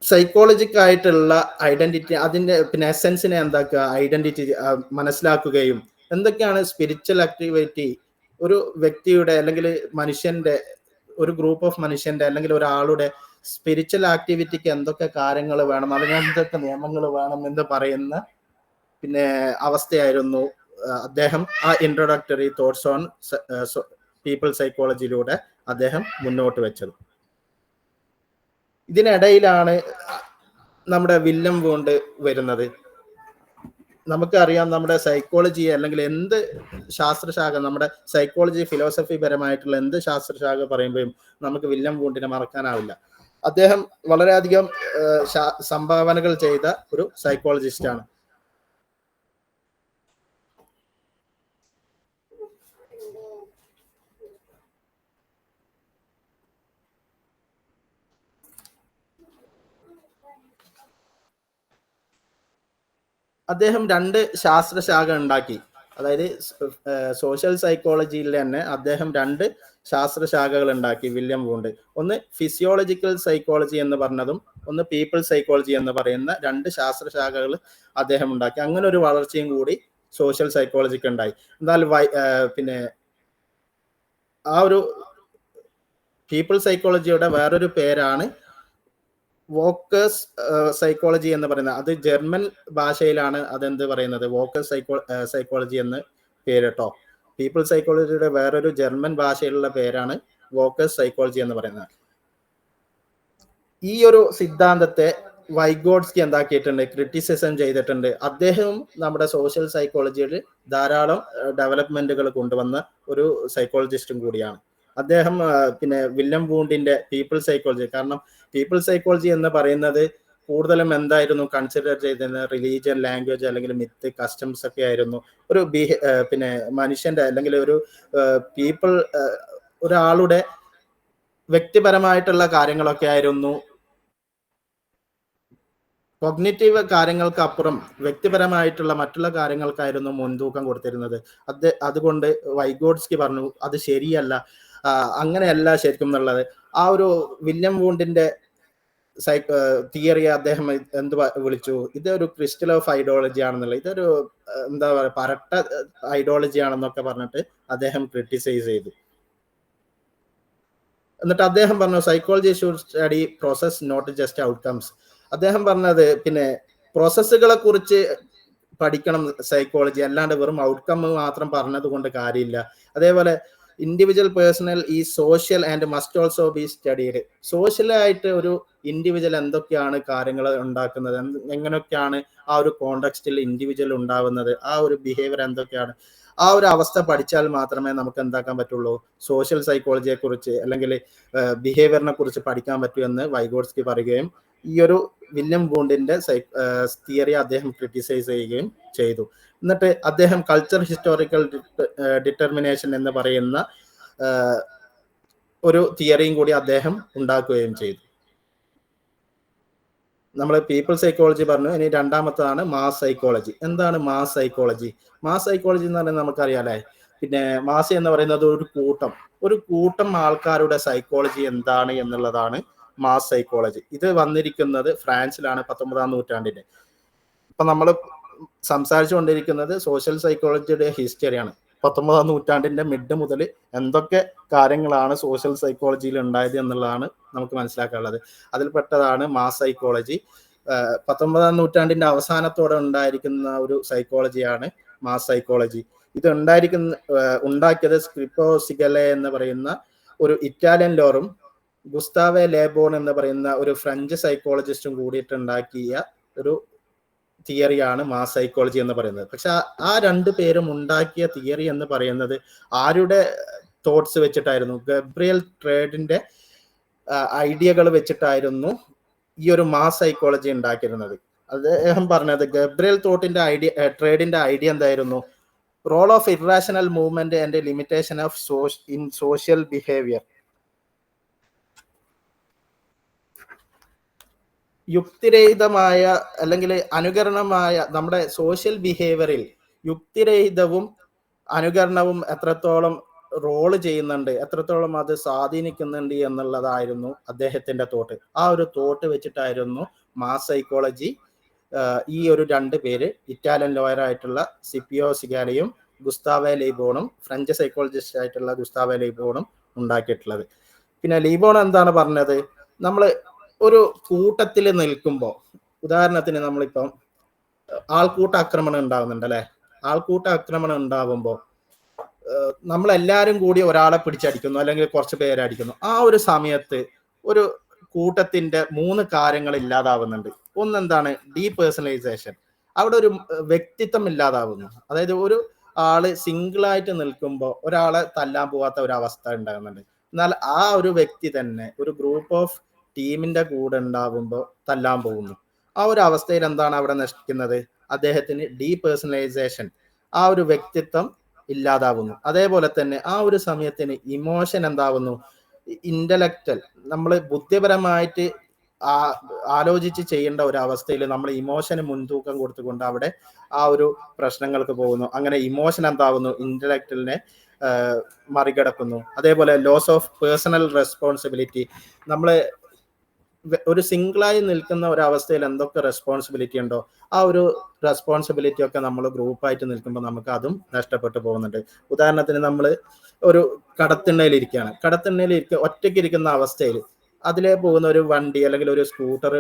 സൈക്കോളജിക്ക് ആയിട്ടുള്ള ഐഡന്റിറ്റി, അതിന്റെ എസൻസിനെ എന്താക്കുക, ഐഡന്റിറ്റി മനസ്സിലാക്കുകയും എന്തൊക്കെയാണ് സ്പിരിച്വൽ ആക്ടിവിറ്റി ഒരു വ്യക്തിയുടെ അല്ലെങ്കിൽ മനുഷ്യന്റെ, ഒരു ഗ്രൂപ്പ് ഓഫ് മനുഷ്യന്റെ അല്ലെങ്കിൽ ഒരാളുടെ സ്പിരിച്വൽ ആക്ടിവിറ്റിക്ക് എന്തൊക്കെ കാര്യങ്ങൾ വേണം, അതിനെന്തൊക്കെ നിയമങ്ങൾ വേണം എന്ന് പറയുന്ന അവസ്ഥയായിരുന്നു അദ്ദേഹം ആ ഇൻട്രൊഡക്ടറി തോട്ട്സ് ഓൺ പീപ്പിൾ സൈക്കോളജിയിലൂടെ അദ്ദേഹം മുന്നോട്ട് വെച്ചത്. ഇതിനിടയിലാണ് നമ്മുടെ വില്യം വൂണ്ട് വരുന്നത്. നമുക്കറിയാം, നമ്മുടെ സൈക്കോളജി അല്ലെങ്കിൽ എന്ത് ശാസ്ത്രശാഖ, നമ്മുടെ സൈക്കോളജി ഫിലോസഫി പരമായിട്ടുള്ള എന്ത് ശാസ്ത്രശാഖ പറയുമ്പോഴും നമുക്ക് വില്യം വൂണ്ടിനെ മറക്കാനാവില്ല. അദ്ദേഹം വളരെയധികം സംഭാവനകൾ ചെയ്ത ഒരു സൈക്കോളജിസ്റ്റ് ആണ്. അദ്ദേഹം 2 ശാസ്ത്രശാഖ ഉണ്ടാക്കി. അതായത് സോഷ്യൽ സൈക്കോളജിയിൽ തന്നെ അദ്ദേഹം 2 ശാസ്ത്രശാഖകൾ ഉണ്ടാക്കി വില്യം വൂണ്ട്. ഒന്ന് ഫിസിയോളജിക്കൽ സൈക്കോളജി എന്ന് പറഞ്ഞതും ഒന്ന് പീപ്പിൾ സൈക്കോളജി എന്ന് പറയുന്ന 2 ശാസ്ത്രശാഖകൾ അദ്ദേഹം ഉണ്ടാക്കി. അങ്ങനെ ഒരു വളർച്ചയും കൂടി സോഷ്യൽ സൈക്കോളജിക്ക് ഉണ്ടായി. എന്നാൽ പിന്നെ ആ ഒരു പീപ്പിൾ സൈക്കോളജിയുടെ വേറൊരു പേരാണ് വോക്കേഴ്സ് സൈക്കോളജി എന്ന് പറയുന്നത്. അത് ജർമ്മൻ ഭാഷയിലാണ് അതെന്ത് പറയുന്നത്, വോക്കേഴ്സ് സൈക്കോളജി എന്ന് പേര് കേട്ടോ. പീപ്പിൾ സൈക്കോളജിയുടെ വേറൊരു ജർമ്മൻ ഭാഷയിലുള്ള പേരാണ് വോക്കേഴ്സ് സൈക്കോളജി എന്ന് പറയുന്നത്. ഈ ഒരു സിദ്ധാന്തത്തെ വൈഗോട്സ്കി എന്താക്കിയിട്ടുണ്ട്, ക്രിറ്റിസിസം ചെയ്തിട്ടുണ്ട്. അദ്ദേഹം നമ്മുടെ സോഷ്യൽ സൈക്കോളജിയിൽ ധാരാളം ഡെവലപ്മെന്റുകൾ കൊണ്ടുവന്ന ഒരു സൈക്കോളജിസ്റ്റും കൂടിയാണ്. അദ്ദേഹം പിന്നെ വില്യം വൂണ്ടിന്റെ പീപ്പിൾ സൈക്കോളജി, കാരണം പീപ്പിൾ സൈക്കോളജി എന്ന് പറയുന്നത് കൂടുതലും എന്തായിരുന്നു കൺസിഡർ ചെയ്തിരുന്നത്, റിലീജിയൻ, ലാംഗ്വേജ് അല്ലെങ്കിൽ മിത്ത്, കസ്റ്റംസ് ഒക്കെ ആയിരുന്നു. ഒരു പിന്നെ മനുഷ്യന്റെ അല്ലെങ്കിൽ ഒരു പീപ്പിൾ ഒരാളുടെ വ്യക്തിപരമായിട്ടുള്ള കാര്യങ്ങളൊക്കെ ആയിരുന്നു. കോഗ്നിറ്റീവ് കാര്യങ്ങൾക്ക് അപ്പുറം വ്യക്തിപരമായിട്ടുള്ള മറ്റുള്ള കാര്യങ്ങൾക്കായിരുന്നു മുൻതൂക്കം കൊടുത്തിരുന്നത്. അതുകൊണ്ട് വൈഗോട്സ്കി പറഞ്ഞു അത് ശരിയല്ല, അങ്ങനെയല്ല ശരിക്കും എന്നുള്ളത്. ആ ഒരു വില്യം വൂണ്ടിന്റെ തിയറിയെ അദ്ദേഹം എന്ത് വിളിച്ചു, ഇതൊരു ക്രിസ്റ്റൽ ഓഫ് ഐഡിയോളജി ആണെന്നുള്ളത്, ഇതൊരു എന്താ പറയുക പരട്ട ഐഡിയോളജി ആണെന്നൊക്കെ പറഞ്ഞിട്ട് അദ്ദേഹം ക്രിട്ടിസൈസ് ചെയ്തു. എന്നിട്ട് അദ്ദേഹം പറഞ്ഞു psychology should study process not just outcomes. അദ്ദേഹം പറഞ്ഞത് പിന്നെ പ്രോസസ്സുകളെ കുറിച്ച് പഠിക്കണം സൈക്കോളജി, അല്ലാണ്ട് വെറും ഔട്ട്കം മാത്രം പറഞ്ഞത് കൊണ്ട് കാര്യമില്ല. അതേപോലെ ഇൻഡിവിജ്വൽ പേഴ്സണൽ ഈ social and must also be studied. സോഷ്യലായിട്ട് ഒരു ഇൻഡിവിജ്വൽ എന്തൊക്കെയാണ് കാര്യങ്ങൾ ഉണ്ടാക്കുന്നത്, എങ്ങനെയൊക്കെയാണ് ആ ഒരു കോണ്ടെക്സ്റ്റിൽ ഇൻഡിവിജ്വൽ ഉണ്ടാവുന്നത്, ആ ഒരു ബിഹേവിയർ എന്തൊക്കെയാണ്, ആ ഒരു അവസ്ഥ പഠിച്ചാൽ മാത്രമേ നമുക്ക് എന്താക്കാൻ പറ്റുള്ളൂ, സോഷ്യൽ സൈക്കോളജിയെ കുറിച്ച് അല്ലെങ്കിൽ ബിഹേവിയറിനെ കുറിച്ച് പഠിക്കാൻ പറ്റൂ എന്ന് വൈഗോട്സ്കി പറയുകയും ഈ ഒരു വില്യം വൂണ്ടിന്റെ തിയറി അദ്ദേഹം ക്രിട്ടിസൈസ് ചെയ്യുകയും ചെയ്തു. എന്നിട്ട് അദ്ദേഹം കൾച്ചർ ഹിസ്റ്റോറിക്കൽ ഡിറ്റർമിനേഷൻ എന്ന് പറയുന്ന ഒരു തിയറിയും കൂടി അദ്ദേഹം ഉണ്ടാക്കുകയും ചെയ്തു. നമ്മൾ പീപ്പിൾ സൈക്കോളജി പറഞ്ഞു. ഇനി രണ്ടാമത്തതാണ് മാസ് സൈക്കോളജി. എന്താണ് മാസ് സൈക്കോളജി? മാസ് സൈക്കോളജി എന്ന് പറയുന്നത് നമുക്കറിയാലേ, പിന്നെ മാസ് എന്ന് പറയുന്നത് ഒരു കൂട്ടം ആൾക്കാരുടെ സൈക്കോളജി എന്താണ് എന്നുള്ളതാണ് മാസ് സൈക്കോളജി. ഇത് വന്നിരിക്കുന്നത് ഫ്രാൻസിലാണ് 19-ാം നൂറ്റാണ്ടിന്റെ. ഇപ്പൊ നമ്മൾ സംസാരിച്ചുകൊണ്ടിരിക്കുന്നത് സോഷ്യൽ സൈക്കോളജിയുടെ ഹിസ്റ്ററിയാണ്. 19-ാം നൂറ്റാണ്ടിന്റെ മിഡ് മുതൽ എന്തൊക്കെ കാര്യങ്ങളാണ് സോഷ്യൽ സൈക്കോളജിയിൽ ഉണ്ടായത് എന്നുള്ളതാണ് നമുക്ക് മനസ്സിലാക്കാനുള്ളത്. അതിൽപ്പെട്ടതാണ് മാസ് സൈക്കോളജി. 19-ാം നൂറ്റാണ്ടിന്റെ അവസാനത്തോടെ ഉണ്ടായിരിക്കുന്ന ഒരു സൈക്കോളജിയാണ് മാസ് സൈക്കോളജി. ഇത് ഉണ്ടാക്കിയത് സ്ക്രിപ്പോ സിഗലെ എന്ന് പറയുന്ന ഒരു ഇറ്റാലിയൻ ലോറും ഗുസ്താവെ ലേബോൺ എന്ന് പറയുന്ന ഒരു ഫ്രഞ്ച് സൈക്കോളജിസ്റ്റും കൂടിയിട്ട് ഉണ്ടാക്കിയ ഒരു തിയറിയാണ് മാസ് സൈക്കോളജി എന്ന് പറയുന്നത്. പക്ഷെ ആ 2 പേരും ഉണ്ടാക്കിയ തിയറി എന്ന് പറയുന്നത് ആരുടെ തോട്ട്സ് വെച്ചിട്ടായിരുന്നു? ഗബ്രിയൽ ട്രേഡിന്റെ ഐഡിയകൾ വെച്ചിട്ടായിരുന്നു ഈ ഒരു മാസ് സൈക്കോളജി ഉണ്ടാക്കിയിരുന്നത്. അദ്ദേഹം പറഞ്ഞത് ഗബ്രിയൽ ട്രേഡിന്റെ ഐഡിയ എന്തായിരുന്നു? Role of irrational movement and limitation of in social behaviour. യുക്തിരഹിതമായ അല്ലെങ്കിൽ അനുകരണമായ നമ്മുടെ സോഷ്യൽ ബിഹേവിയറിൽ യുക്തിരഹിതവും അനുകരണവും എത്രത്തോളം റോള് ചെയ്യുന്നുണ്ട്, എത്രത്തോളം അത് സ്വാധീനിക്കുന്നുണ്ട് എന്നുള്ളതായിരുന്നു അദ്ദേഹത്തിന്റെ തോട്ട്. ആ ഒരു തോട്ട് വെച്ചിട്ടായിരുന്നു മാസ് സൈക്കോളജി ഈ ഒരു 2 പേര്, ഇറ്റാലിയൻ ലോയർ ആയിട്ടുള്ള സിപ്പിയോ സിഗാലയും ഗുസ്താവെ ലീബോണും ഫ്രഞ്ച് സൈക്കോളജിസ്റ്റ് ആയിട്ടുള്ള ഗുസ്താവെ ലീബോണും ഉണ്ടാക്കിയിട്ടുള്ളത്. പിന്നെ ലീബോൺ എന്താണ് പറഞ്ഞത്? നമ്മൾ ഒരു കൂട്ടത്തിൽ നിൽക്കുമ്പോൾ, ഉദാഹരണത്തിന് നമ്മളിപ്പം ആൾക്കൂട്ട ആക്രമണം ഉണ്ടാവുന്നുണ്ട് അല്ലെ, ആൾക്കൂട്ട ആക്രമണം ഉണ്ടാവുമ്പോൾ നമ്മളെല്ലാരും കൂടി ഒരാളെ പിടിച്ചടിക്കുന്നു അല്ലെങ്കിൽ കുറച്ച് പേരെ അടിക്കുന്നു. ആ ഒരു സമയത്ത് ഒരു കൂട്ടത്തിന്റെ 3 കാര്യങ്ങൾ ഇല്ലാതാവുന്നുണ്ട്. ഒന്നെന്താണ്? ഡീപേഴ്സണലൈസേഷൻ. അവിടെ ഒരു വ്യക്തിത്വം ഇല്ലാതാവുന്നു. അതായത് ഒരു ആള് സിംഗിളായിട്ട് നിൽക്കുമ്പോൾ ഒരാളെ തല്ലാൻ പോവാത്ത ഒരു അവസ്ഥ ഉണ്ടാകുന്നുണ്ട്. എന്നാൽ ആ ഒരു വ്യക്തി തന്നെ ഒരു ഗ്രൂപ്പ് ഓഫ് ടീമിന്റെ കൂടെ ഉണ്ടാവുമ്പോൾ തല്ലാൻ പോകുന്നു. ആ ഒരു അവസ്ഥയിൽ എന്താണ് അവിടെ നശിക്കുന്നത്? അദ്ദേഹത്തിന് ഡീപേഴ്സണലൈസേഷൻ, ആ ഒരു വ്യക്തിത്വം ഇല്ലാതാവുന്നു. അതേപോലെ തന്നെ ആ ഒരു സമയത്തിന് ഇമോഷൻ എന്താവുന്നു? ഇന്റലക്ച്വൽ, നമ്മൾ ബുദ്ധിപരമായിട്ട് ആലോചിച്ച് ചെയ്യേണ്ട ഒരു അവസ്ഥയിൽ നമ്മൾ ഇമോഷന് മുൻതൂക്കം കൊടുത്തുകൊണ്ട് അവിടെ ആ ഒരു പ്രശ്നങ്ങൾക്ക് പോകുന്നു. അങ്ങനെ ഇമോഷൻ എന്താവുന്നു? ഇന്റലക്ച്വലിനെ മറികടക്കുന്നു. അതേപോലെ ലോസ് ഓഫ് പേഴ്സണൽ റെസ്പോൺസിബിലിറ്റി, നമ്മൾ ഒരു സിംഗിളായി നിൽക്കുന്ന ഒരവസ്ഥയിൽ എന്തൊക്കെ റെസ്പോൺസിബിലിറ്റി ഉണ്ടോ ആ ഒരു റെസ്പോൺസിബിലിറ്റി ഒക്കെ നമ്മൾ ഗ്രൂപ്പായിട്ട് നിൽക്കുമ്പോൾ നമുക്ക് അതും നഷ്ടപ്പെട്ടു പോകുന്നുണ്ട്. ഉദാഹരണത്തിന് നമ്മൾ ഒരു കടത്തിണ്ണയിൽ ഒറ്റയ്ക്ക് ഇരിക്കുന്ന അവസ്ഥയിൽ അതിലേ പോകുന്ന ഒരു വണ്ടി അല്ലെങ്കിൽ ഒരു സ്കൂട്ടർ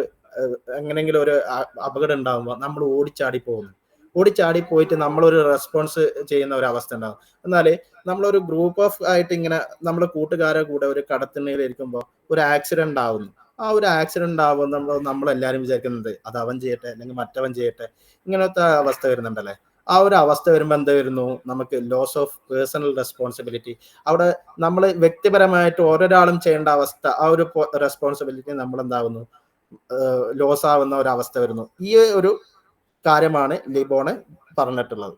എങ്ങനെയെങ്കിലും ഒരു അപകടം ഉണ്ടാകുമ്പോൾ നമ്മൾ ഓടിച്ചാടി പോയിട്ട് നമ്മളൊരു റെസ്പോൺസ് ചെയ്യുന്ന ഒരു അവസ്ഥ ഉണ്ടാകും. എന്നാൽ നമ്മളൊരു ഗ്രൂപ്പ് ഓഫ് ആയിട്ട് ഇങ്ങനെ നമ്മൾ കൂട്ടുകാരെ കൂടെ ഒരു കടത്തിണ്ണയിൽ ഇരിക്കുമ്പോൾ ഒരു ആക്സിഡന്റ് ആവുന്നു. ആ ഒരു ആക്സിഡന്റ് ആവുമ്പോൾ നമ്മളെല്ലാവരും വിചാരിക്കുന്നത് അത് അവൻ ചെയ്യട്ടെ അല്ലെങ്കിൽ മറ്റവൻ ചെയ്യട്ടെ, ഇങ്ങനത്തെ അവസ്ഥ വരുന്നുണ്ടല്ലേ. ആ ഒരു അവസ്ഥ വരുമ്പോൾ എന്ത് വരുന്നു? നമുക്ക് ലോസ് ഓഫ് പേഴ്സണൽ റെസ്പോൺസിബിലിറ്റി, അവിടെ നമ്മൾ വ്യക്തിപരമായിട്ട് ഓരോരാളും ചെയ്യേണ്ട അവസ്ഥ, ആ ഒരു റെസ്പോൺസിബിലിറ്റി നമ്മൾ എന്താവുന്നു? ലോസ് ആവുന്ന ഒരു അവസ്ഥ വരുന്നു. ഈ ഒരു കാര്യമാണ് ലിബോണ് പറഞ്ഞിട്ടുള്ളത്.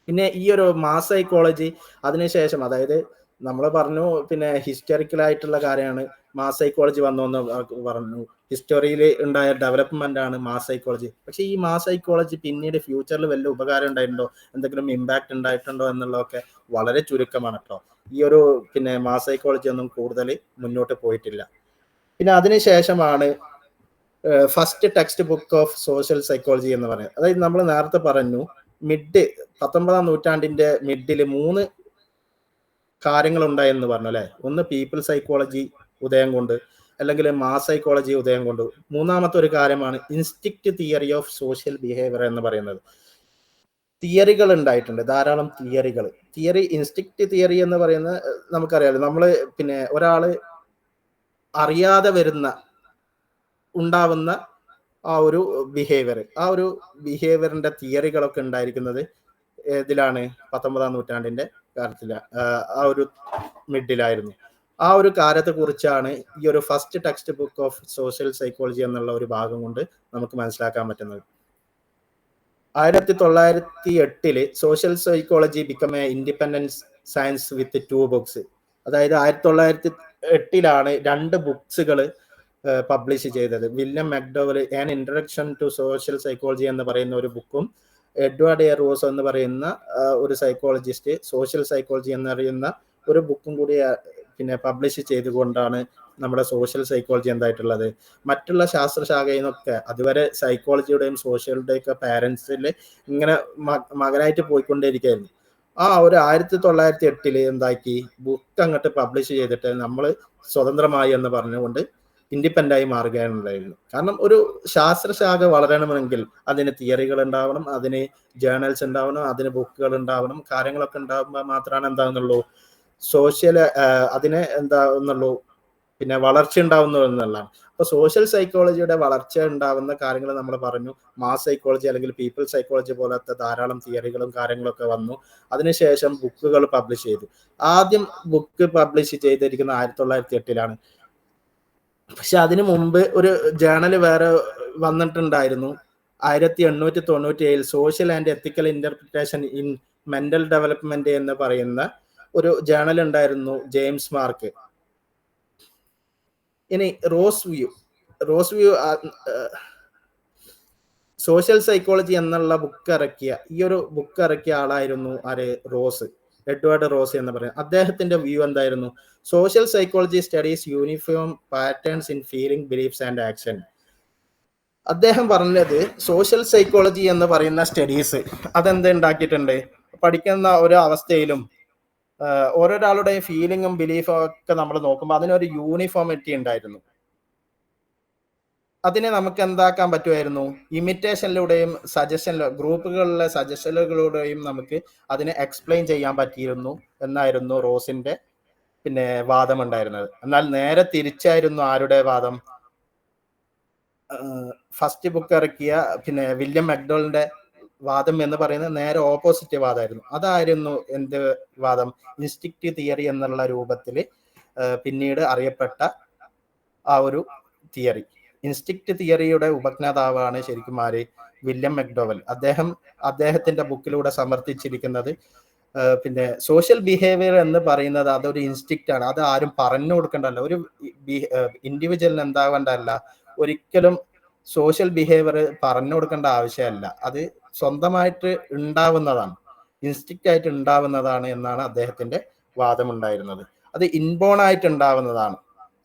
പിന്നെ ഈ ഒരു മാസ് സൈക്കോളജി അതിനുശേഷം, അതായത് നമ്മൾ പറഞ്ഞു പിന്നെ ഹിസ്റ്റോറിക്കലായിട്ടുള്ള കാര്യമാണ് മാസ് സൈക്കോളജി വന്നോന്ന് പറഞ്ഞു. ഹിസ്റ്ററിയിൽ ഉണ്ടായ ഡെവലപ്മെന്റ് ആണ് മാസ് സൈക്കോളജി. പക്ഷെ ഈ മാസ് സൈക്കോളജി പിന്നീട് ഫ്യൂച്ചറിൽ വല്ല ഉപകാരം ഉണ്ടായിട്ടുണ്ടോ, എന്തെങ്കിലും ഇമ്പാക്ട് ഉണ്ടായിട്ടുണ്ടോ എന്നുള്ളതൊക്കെ വളരെ ചുരുക്കമാണ് കേട്ടോ. ഈ ഒരു പിന്നെ മാസ് സൈക്കോളജി ഒന്നും കൂടുതൽ മുന്നോട്ട് പോയിട്ടില്ല. പിന്നെ അതിനുശേഷമാണ് first textbook of social psychology എന്ന് പറയുന്നത്. അതായത് നമ്മൾ നേരത്തെ പറഞ്ഞു 19ാം നൂറ്റാണ്ടിന്റെ മിഡിൽ 3 കാര്യങ്ങൾ ഉണ്ടായെന്ന് പറഞ്ഞു അല്ലെ. ഒന്ന് പീപ്പിൾ സൈക്കോളജി ഉദയം കൊണ്ട്, അല്ലെങ്കിൽ മാസ് സൈക്കോളജി ഉദയം കൊണ്ട്. മൂന്നാമത്തെ ഒരു കാര്യമാണ് instinct theory of social behaviour എന്ന് പറയുന്നത്. തിയറികൾ ഉണ്ടായിട്ടുണ്ട്, ധാരാളം തിയറി. ഇൻസ്റ്റിക്റ്റ് തിയറി എന്ന് പറയുന്നത് നമുക്കറിയാലോ, നമ്മള് പിന്നെ ഒരാള് അറിയാതെ ഉണ്ടാവുന്ന ആ ഒരു ബിഹേവിയറിന്റെ തിയറികളൊക്കെ ഉണ്ടായിരിക്കുന്നത് ഇതിലാണ് 19ാം നൂറ്റാണ്ടിന്റെ കാര്യത്തില്, ആ ഒരു മിഡിലായിരുന്നു. ആ ഒരു കാര്യത്തെ കുറിച്ചാണ് ഈ ഒരു first textbook of social psychology എന്നുള്ള ഒരു ഭാഗം കൊണ്ട് നമുക്ക് മനസ്സിലാക്കാൻ പറ്റുന്നത്. 1908 social psychology become a independent science with 2 books. അതായത് 1908 2 ബുക്സുകൾ പബ്ലിഷ് ചെയ്തത്. William McDougall an introduction to social psychology എന്ന് പറയുന്ന ഒരു ബുക്കും, എഡ്വേർഡ് എ റോസ് എന്ന് പറയുന്ന ഒരു സൈക്കോളജിസ്റ്റ് സോഷ്യൽ സൈക്കോളജി എന്നറിയുന്ന ഒരു ബുക്കും കൂടി പിന്നെ പബ്ലിഷ് ചെയ്തുകൊണ്ടാണ് നമ്മുടെ സോഷ്യൽ സൈക്കോളജി എന്തായിട്ടുള്ളത്. മറ്റുള്ള ശാസ്ത്രശാഖയിൽ നിന്നൊക്കെ അതുവരെ സൈക്കോളജിയുടെയും സോഷ്യലുടെയും ഒക്കെ പാരൻസിൽ ഇങ്ങനെ മകനായിട്ട് പോയിക്കൊണ്ടേയിരിക്കുകയായിരുന്നു. ആ ഒരു 1908 എന്താക്കി ബുക്ക് അങ്ങോട്ട് പബ്ലിഷ് ചെയ്തിട്ട് നമ്മൾ സ്വതന്ത്രമായി എന്ന് പറഞ്ഞുകൊണ്ട് ഇൻഡിപെൻഡൻ്റ് ആയി മാറുകയാണുണ്ടായിരുന്നു. കാരണം ഒരു ശാസ്ത്രശാഖ വളരണമെങ്കിൽ അതിന് തിയറികൾ ഉണ്ടാവണം, അതിന് ജേർണൽസ് ഉണ്ടാവണം, അതിന് ബുക്കുകൾ ഉണ്ടാവണം, കാര്യങ്ങളൊക്കെ ഉണ്ടാകുമ്പോൾ മാത്രമാണ് എന്താകുന്നുള്ളൂ അതിനെ എന്താകുന്നുള്ളൂ പിന്നെ വളർച്ച ഉണ്ടാവുന്നു എന്നുള്ളതാണ്. അപ്പൊ സോഷ്യൽ സൈക്കോളജിയുടെ വളർച്ച ഉണ്ടാവുന്ന കാര്യങ്ങൾ നമ്മൾ പറഞ്ഞു. മാസ് സൈക്കോളജി അല്ലെങ്കിൽ പീപ്പിൾ സൈക്കോളജി പോലത്തെ ധാരാളം തിയറികളും കാര്യങ്ങളൊക്കെ വന്നു. അതിനുശേഷം ബുക്കുകൾ പബ്ലിഷ് ചെയ്തു. ആദ്യം ബുക്ക് പബ്ലിഷ് ചെയ്തിരിക്കുന്ന 1908 പക്ഷെ അതിനു മുമ്പ് ഒരു ജേണൽ വേറെ വന്നിട്ടുണ്ടായിരുന്നു. 1897 social and ethical interpretation in mental development എന്ന് പറയുന്ന ഒരു ജേണൽ ഉണ്ടായിരുന്നു, ജെയിംസ് മാർക്ക്. ഇനി റോസ് വ്യൂ സോഷ്യൽ സൈക്കോളജി എന്നുള്ള ഈ ഒരു ബുക്ക് ഇറക്കിയ ആളായിരുന്നു എഡ്വേർഡ് റോസ് എന്ന് പറയുന്നത്. അദ്ദേഹത്തിന്റെ വ്യൂ എന്തായിരുന്നു? Social psychology studies uniform patterns in feeling, beliefs and action. അദ്ദേഹം പറഞ്ഞത് സോഷ്യൽ സൈക്കോളജി എന്ന് പറയുന്ന സ്റ്റഡീസ് അതെന്ത് ഉണ്ടാക്കിയിട്ടുണ്ട്, പഠിക്കുന്ന ഒരു അവസ്ഥയിലും ഓരോരാളുടെയും ഫീലിങ്ങും ബിലീഫും ഒക്കെ നമ്മൾ നോക്കുമ്പോൾ അതിനൊരു യൂണിഫോമിറ്റി ഉണ്ടായിരുന്നു. അതിനെ നമുക്ക് എന്താക്കാൻ പറ്റുമായിരുന്നു? ഇമിറ്റേഷനിലൂടെയും ഗ്രൂപ്പുകളിലെ സജഷനുകളിലൂടെയും നമുക്ക് അതിനെ എക്സ്പ്ലെയിൻ ചെയ്യാൻ പറ്റിയിരുന്നു എന്നായിരുന്നു റോസിന്റെ പിന്നെ വാദം ഉണ്ടായിരുന്നത്. എന്നാൽ നേരെ തിരിച്ചായിരുന്നു ആരുടെ വാദം? ഫസ്റ്റ് ബുക്ക് ഇറക്കിയ പിന്നെ വില്യം മക്ഡോവലിന്റെ വാദം എന്ന് പറയുന്നത് നേരെ ഓപ്പോസിറ്റ് വാദമായിരുന്നു. അതായിരുന്നു എന്ത് വാദം? ഇൻസ്റ്റിക്റ്റീവ് തിയറി എന്നുള്ള രൂപത്തിൽ പിന്നീട് അറിയപ്പെട്ട ആ ഒരു തിയറി. ഇൻസ്റ്റിക്റ്റ് തിയറിയുടെ ഉപജ്ഞാതാവാണ് ശരിക്കും ആര്? വില്യം മെക്ഡോവൽ. അദ്ദേഹത്തിന്റെ ബുക്കിലൂടെ സമർത്ഥിച്ചിരിക്കുന്നത് പിന്നെ സോഷ്യൽ ബിഹേവിയർ എന്ന് പറയുന്നത് അതൊരു ഇൻസ്റ്റിക്റ്റ് ആണ്. അത് ആരും പറഞ്ഞു കൊടുക്കേണ്ടല്ല, ഒരു ഇൻഡിവിജ്വലിന് എന്താവേണ്ടല്ല, ഒരിക്കലും സോഷ്യൽ ബിഹേവിയർ പറഞ്ഞു കൊടുക്കേണ്ട ആവശ്യമല്ല. അത് സ്വന്തമായിട്ട് ഉണ്ടാവുന്നതാണ്, ഇൻസ്റ്റിക്റ്റ് ആയിട്ട് ഉണ്ടാവുന്നതാണ് എന്നാണ് അദ്ദേഹത്തിന്റെ വാദമുണ്ടായിരുന്നത്. അത് ഇൻബോൺ ആയിട്ട് ഉണ്ടാവുന്നതാണ്,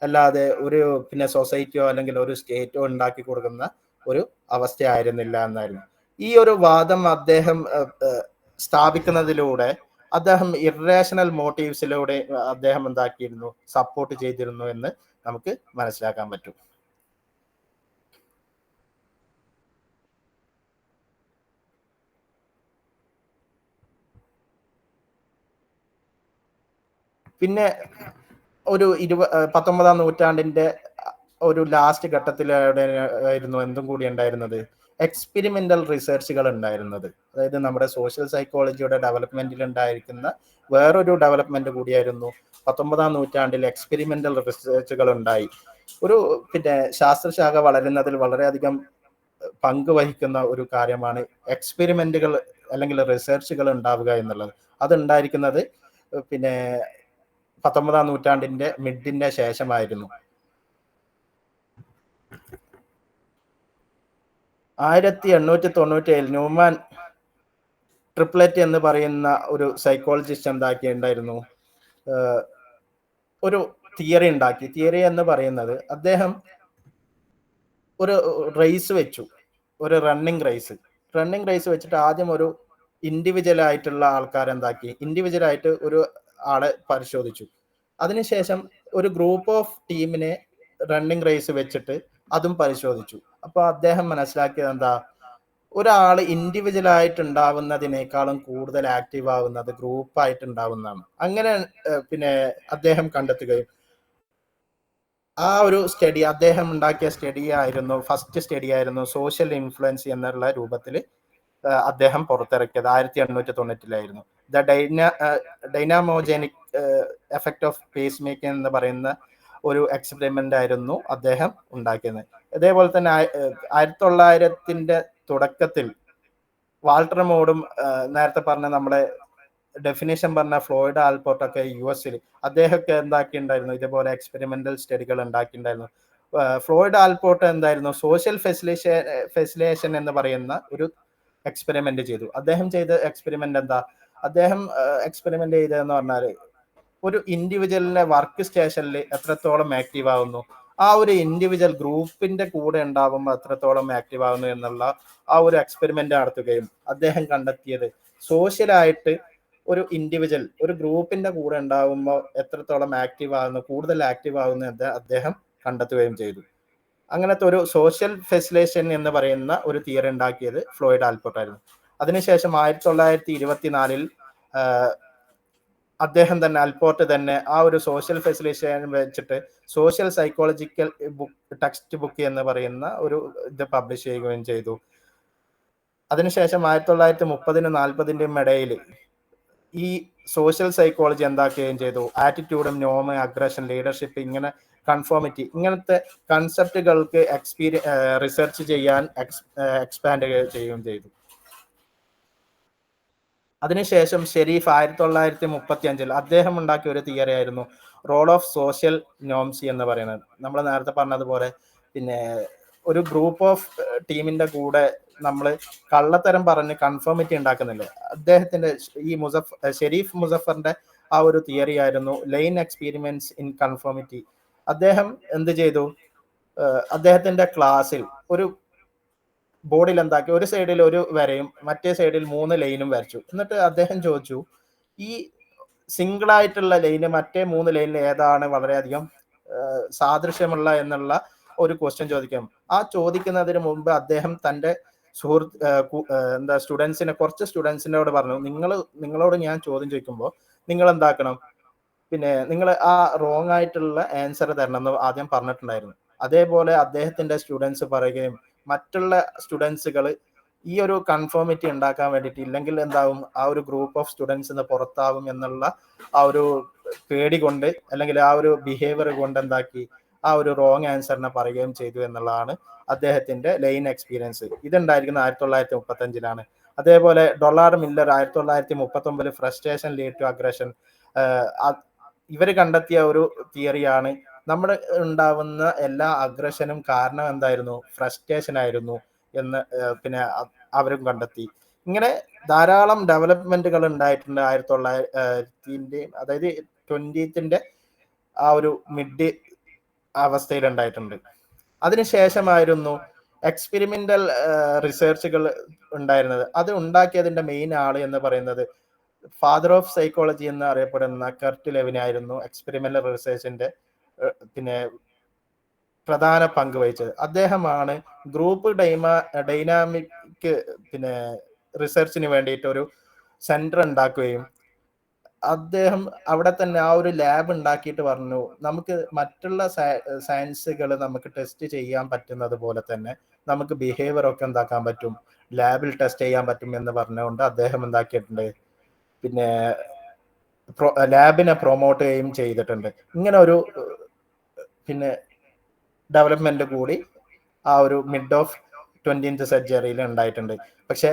അല്ലാതെ ഒരു പിന്നെ സൊസൈറ്റിയോ അല്ലെങ്കിൽ ഒരു സ്റ്റേറ്റോ ഉണ്ടാക്കി കൊടുക്കുന്ന ഒരു അവസ്ഥയായിരുന്നില്ല എന്നായിരുന്നു. ഈ ഒരു വാദം അദ്ദേഹം സ്ഥാപിക്കുന്നതിലൂടെ അദ്ദേഹം ഇറേഷണൽ മോട്ടീവ്സിലൂടെ അദ്ദേഹം എന്താക്കിയിരുന്നു? സപ്പോർട്ട് ചെയ്തിരുന്നു എന്ന് നമുക്ക് മനസ്സിലാക്കാൻ പറ്റും. പിന്നെ ഒരു 19-ാം നൂറ്റാണ്ടിന്റെ ഒരു ലാസ്റ്റ് ഘട്ടത്തിലായിരുന്നു എന്തും കൂടി ഉണ്ടായിരുന്നത്? എക്സ്പെരിമെന്റൽ റിസർച്ചുകൾ ഉണ്ടായിരുന്നത്. അതായത് നമ്മുടെ സോഷ്യൽ സൈക്കോളജിയുടെ ഡെവലപ്മെന്റിൽ ഉണ്ടായിരിക്കുന്ന വേറൊരു ഡെവലപ്മെന്റ് കൂടിയായിരുന്നു 19-ാം നൂറ്റാണ്ടിൽ എക്സ്പെരിമെന്റൽ റിസർച്ചുകൾ ഉണ്ടായി. ഒരു പിന്നെ ശാസ്ത്രശാഖ വളരുന്നതിൽ വളരെയധികം പങ്ക് വഹിക്കുന്ന ഒരു കാര്യമാണ് എക്സ്പെരിമെന്റുകൾ അല്ലെങ്കിൽ റിസർച്ചുകൾ ഉണ്ടാവുക എന്നുള്ളത്. അതുണ്ടായിരിക്കുന്നത് പിന്നെ 19-ാം നൂറ്റാണ്ടിന്റെ മിഡിന്റെ ശേഷമായിരുന്നു. 1897 ന്യൂമാൻ ട്രിപ്ലറ്റ് എന്ന് പറയുന്ന ഒരു സൈക്കോളജിസ്റ്റ് എന്താക്കിയിട്ടുണ്ടായിരുന്നു? ഒരു തിയറി ഉണ്ടാക്കി. തിയറി എന്ന് പറയുന്നത് അദ്ദേഹം ഒരു റേസ് വെച്ചു, ഒരു റണ്ണിങ് റേസ് വെച്ചിട്ട് ആദ്യം ഒരു ഇൻഡിവിജ്വൽ ആയിട്ടുള്ള ആൾക്കാരെ എന്താക്കി? ഇൻഡിവിജ്വൽ ആയിട്ട് ഒരു ആളെ പരിശോധിച്ചു. അതിനുശേഷം ഒരു ഗ്രൂപ്പ് ഓഫ് ടീമിനെ റണ്ണിങ് റേസ് വെച്ചിട്ട് അതും പരിശോധിച്ചു. അപ്പൊ അദ്ദേഹം മനസ്സിലാക്കിയത് എന്താ? ഒരാൾ ഇൻഡിവിജ്വൽ ആയിട്ട് ഉണ്ടാവുന്നതിനേക്കാളും കൂടുതൽ ആക്റ്റീവ് ആവുന്നത് ഗ്രൂപ്പായിട്ട് ഉണ്ടാവുന്നതാണ്. അങ്ങനെ പിന്നെ അദ്ദേഹം കണ്ടെത്തുകയും ആ ഒരു സ്റ്റഡി, അദ്ദേഹം ഉണ്ടാക്കിയ ഫസ്റ്റ് സ്റ്റഡി ആയിരുന്നു സോഷ്യൽ ഇൻഫ്ലുവൻസ് എന്നുള്ള രൂപത്തിൽ അദ്ദേഹം പുറത്തിറക്കിയത് 1890 the dynamogenic effect of pacemaking എന്ന് പറയുന്ന ഒരു എക്സ്പെരിമെന്റ് ആയിരുന്നു അദ്ദേഹം ഉണ്ടാക്കിയത്. അതേപോലെ തന്നെ 1900 തുടക്കത്തിൽ വാൾട്ടർ മോഡും നേരത്തെ പറഞ്ഞ നമ്മുടെ ഡെഫിനേഷൻ പറഞ്ഞ ഫ്ലോയിഡ് ആൽപോർട്ടൊക്കെ US അദ്ദേഹമൊക്കെ എന്താക്കിയിട്ടുണ്ടായിരുന്നു? ഇതേപോലെ എക്സ്പെരിമെന്റൽ സ്റ്റഡികൾ ഉണ്ടാക്കിയിട്ടുണ്ടായിരുന്നു. ഫ്ലോയിഡ് ആൽപോർട്ട് എന്തായിരുന്നു? സോഷ്യൽ ഫെസിലേഷൻ എന്ന് പറയുന്ന ഒരു എക്സ്പെരിമെന്റ് ചെയ്തു. അദ്ദേഹം ചെയ്ത എക്സ്പെരിമെന്റ് എന്താ? അദ്ദേഹം എക്സ്പെരിമെന്റ് ചെയ്തതെന്ന് പറഞ്ഞാൽ ഒരു ഇൻഡിവിജ്വലിന്റെ വർക്ക് സ്റ്റേഷനിൽ എത്രത്തോളം ആക്റ്റീവ് ആവുന്നു, ആ ഒരു ഇൻഡിവിജ്വൽ ഗ്രൂപ്പിന്റെ കൂടെ ഉണ്ടാവുമ്പോൾ എത്രത്തോളം ആക്റ്റീവ് ആവുന്നു എന്നുള്ള ആ ഒരു എക്സ്പെരിമെന്റ് നടത്തുകയും അദ്ദേഹം കണ്ടെത്തിയത് സോഷ്യലായിട്ട് ഒരു ഇൻഡിവിജ്വൽ ഒരു ഗ്രൂപ്പിന്റെ കൂടെ ഉണ്ടാവുമ്പോൾ എത്രത്തോളം ആക്റ്റീവ് ആവുന്നു, കൂടുതൽ ആക്റ്റീവ് ആവുന്നു എന്ന് അദ്ദേഹം കണ്ടെത്തുകയും ചെയ്തു. അങ്ങനത്തെ ഒരു സോഷ്യൽ ഫെസിലേഷൻ എന്ന് പറയുന്ന ഒരു തിയറി ഉണ്ടാക്കിയത് ഫ്ലോയിഡ് ആൽപോർട്ട് ആയിരുന്നു. അതിനുശേഷം 1924 അദ്ദേഹം തന്നെ ആൽപോർട്ട് തന്നെ ആ ഒരു സോഷ്യൽ ഫെസിലേഷൻ വെച്ചിട്ട് സോഷ്യൽ സൈക്കോളജിക്കൽ ടെക്സ്റ്റ് ബുക്ക് എന്ന് പറയുന്ന ഒരു ഇത് പബ്ലിഷ് ചെയ്യുകയും ചെയ്തു. അതിനുശേഷം 1930-40 ഇടയിൽ ഈ സോഷ്യൽ സൈക്കോളജി എന്താക്കുകയും ചെയ്തു? ആറ്റിറ്റ്യൂഡും, നോം, അഗ്രഷൻ, ലീഡർഷിപ്പ്, ഇങ്ങനെ കൺഫോമിറ്റി, ഇങ്ങനത്തെ കൺസെപ്റ്റുകൾക്ക് റിസർച്ച് ചെയ്യാൻ എക്സ്പാൻഡ് ചെയ്യുകയും ചെയ്തു. അതിനുശേഷം ഷെരീഫ് 1935 അദ്ദേഹം ഉണ്ടാക്കിയ ഒരു തിയറി ആയിരുന്നു റോൾ ഓഫ് സോഷ്യൽ നോംസി എന്ന് പറയുന്നത്. നമ്മൾ നേരത്തെ പറഞ്ഞതുപോലെ പിന്നെ ഒരു ഗ്രൂപ്പ് ഓഫ് ടീമിന്റെ കൂടെ നമ്മൾ കള്ളത്തരം പറഞ്ഞ് കൺഫോമിറ്റി ഉണ്ടാക്കുന്നില്ല. അദ്ദേഹത്തിന്റെ ഈ ഷെരീഫ് മുസഫറിന്റെ ആ ഒരു തിയറി ആയിരുന്നു ലൈൻ എക്സ്പീരിമെന്റ്സ് ഇൻ കൺഫോമിറ്റി. അദ്ദേഹം എന്ത് ചെയ്തു? അദ്ദേഹത്തിന്റെ ക്ലാസ്സിൽ ഒരു ബോർഡിൽ എന്താക്കി, ഒരു സൈഡിൽ ഒരു വരയും മറ്റേ സൈഡിൽ 3 ലൈനും വരച്ചു. എന്നിട്ട് അദ്ദേഹം ചോദിച്ചു, ഈ സിംഗിൾ ആയിട്ടുള്ള ലൈന് മറ്റേ 3 ലൈനിൽ ഏതാണ് വളരെയധികം സാദൃശ്യമുള്ള എന്നുള്ള ഒരു ക്വസ്റ്റ്യൻ ചോദിക്കാം. ആ ചോദിക്കുന്നതിന് മുമ്പ് അദ്ദേഹം തൻ്റെ കുറച്ച് സ്റ്റുഡൻസിനോട് പറഞ്ഞു, നിങ്ങളോട് ഞാൻ ചോദ്യം ചോദിക്കുമ്പോൾ നിങ്ങൾ എന്താക്കണം, പിന്നെ നിങ്ങൾ ആ റോങ് ആയിട്ടുള്ള ആൻസർ തരണം എന്ന് ആദ്യം പറഞ്ഞിട്ടുണ്ടായിരുന്നു. അതേപോലെ അദ്ദേഹത്തിന്റെ സ്റ്റുഡൻസ് പറയുകയും മറ്റുള്ള സ്റ്റുഡൻസുകൾ ഈ ഒരു കൺഫോമിറ്റി ഉണ്ടാക്കാൻ വേണ്ടിയിട്ട്, ഇല്ലെങ്കിൽ എന്താവും, ആ ഒരു ഗ്രൂപ്പ് ഓഫ് സ്റ്റുഡൻസിന് പുറത്താവും എന്നുള്ള ആ ഒരു പേടി കൊണ്ട് അല്ലെങ്കിൽ ആ ഒരു ബിഹേവിയർ കൊണ്ട് എന്താക്കി ആ ഒരു റോങ് ആൻസറിനെ പറയുകയും ചെയ്തു എന്നുള്ളതാണ് അദ്ദേഹത്തിന്റെ ലൈൻ എക്സ്പീരിയൻസ്. ഇതുണ്ടായിരിക്കുന്നത് 1935-ലാണ്. അതേപോലെ Dollard Miller 1939 frustration lead to aggression. ഇവർ കണ്ടെത്തിയ ഒരു തിയറിയാണ് നമ്മുടെ ഉണ്ടാവുന്ന എല്ലാ അഗ്രഷനും കാരണം എന്തായിരുന്നു, ഫ്രസ്ട്രേഷൻ ആയിരുന്നു എന്ന് പിന്നെ അവരും കണ്ടെത്തി. ഇങ്ങനെ ധാരാളം ഡെവലപ്മെന്റുകൾ ഉണ്ടായിട്ടുണ്ട് 1900 അതായത് 20th ആ ഒരു മിഡ് അവസ്ഥയിൽ ഉണ്ടായിട്ടുണ്ട്. അതിനുശേഷമായിരുന്നു എക്സ്പെരിമെന്റൽ റിസർച്ചുകൾ ഉണ്ടായിരുന്നത്. അത് ഉണ്ടാക്കിയതിന്റെ മെയിൻ ആള് എന്ന് പറയുന്നത് ഫാദർ ഓഫ് സൈക്കോളജി എന്ന് അറിയപ്പെടുന്ന കർട്ട് ലെവിനായിരുന്നു എക്സ്പെരിമെന്റൽ റിസർച്ചിന്റെ പിന്നെ പ്രധാന പങ്ക് വഹിച്ചത്. അദ്ദേഹമാണ് ഗ്രൂപ്പ് ഡൈനാമിക് പിന്നെ റിസർച്ചിന് വേണ്ടിയിട്ട് ഒരു സെന്റർ ഉണ്ടാക്കുകയും അദ്ദേഹം അവിടെ തന്നെ ആ ഒരു ലാബ് ഉണ്ടാക്കിയിട്ട് പറഞ്ഞു, നമുക്ക് മറ്റുള്ള സയൻസുകൾ നമുക്ക് ടെസ്റ്റ് ചെയ്യാൻ പറ്റുന്നത് പോലെ തന്നെ നമുക്ക് ബിഹേവിയർ ഒക്കെ എന്താക്കാൻ പറ്റും, ലാബിൽ ടെസ്റ്റ് ചെയ്യാൻ പറ്റും എന്ന് പറഞ്ഞുകൊണ്ട് അദ്ദേഹം എന്താക്കിയിട്ടുണ്ട്, പിന്നെ ലാബിനെ പ്രൊമോട്ട് ചെയ്യുകയും ചെയ്തിട്ടുണ്ട്. ഇങ്ങനെ ഒരു പിന്നെ ഡെവലപ്മെന്റ് കൂടി ആ ഒരു മിഡ് ഓഫ് 20th സെഞ്ചുറിയിൽ ഉണ്ടായിട്ടുണ്ട്. പക്ഷെ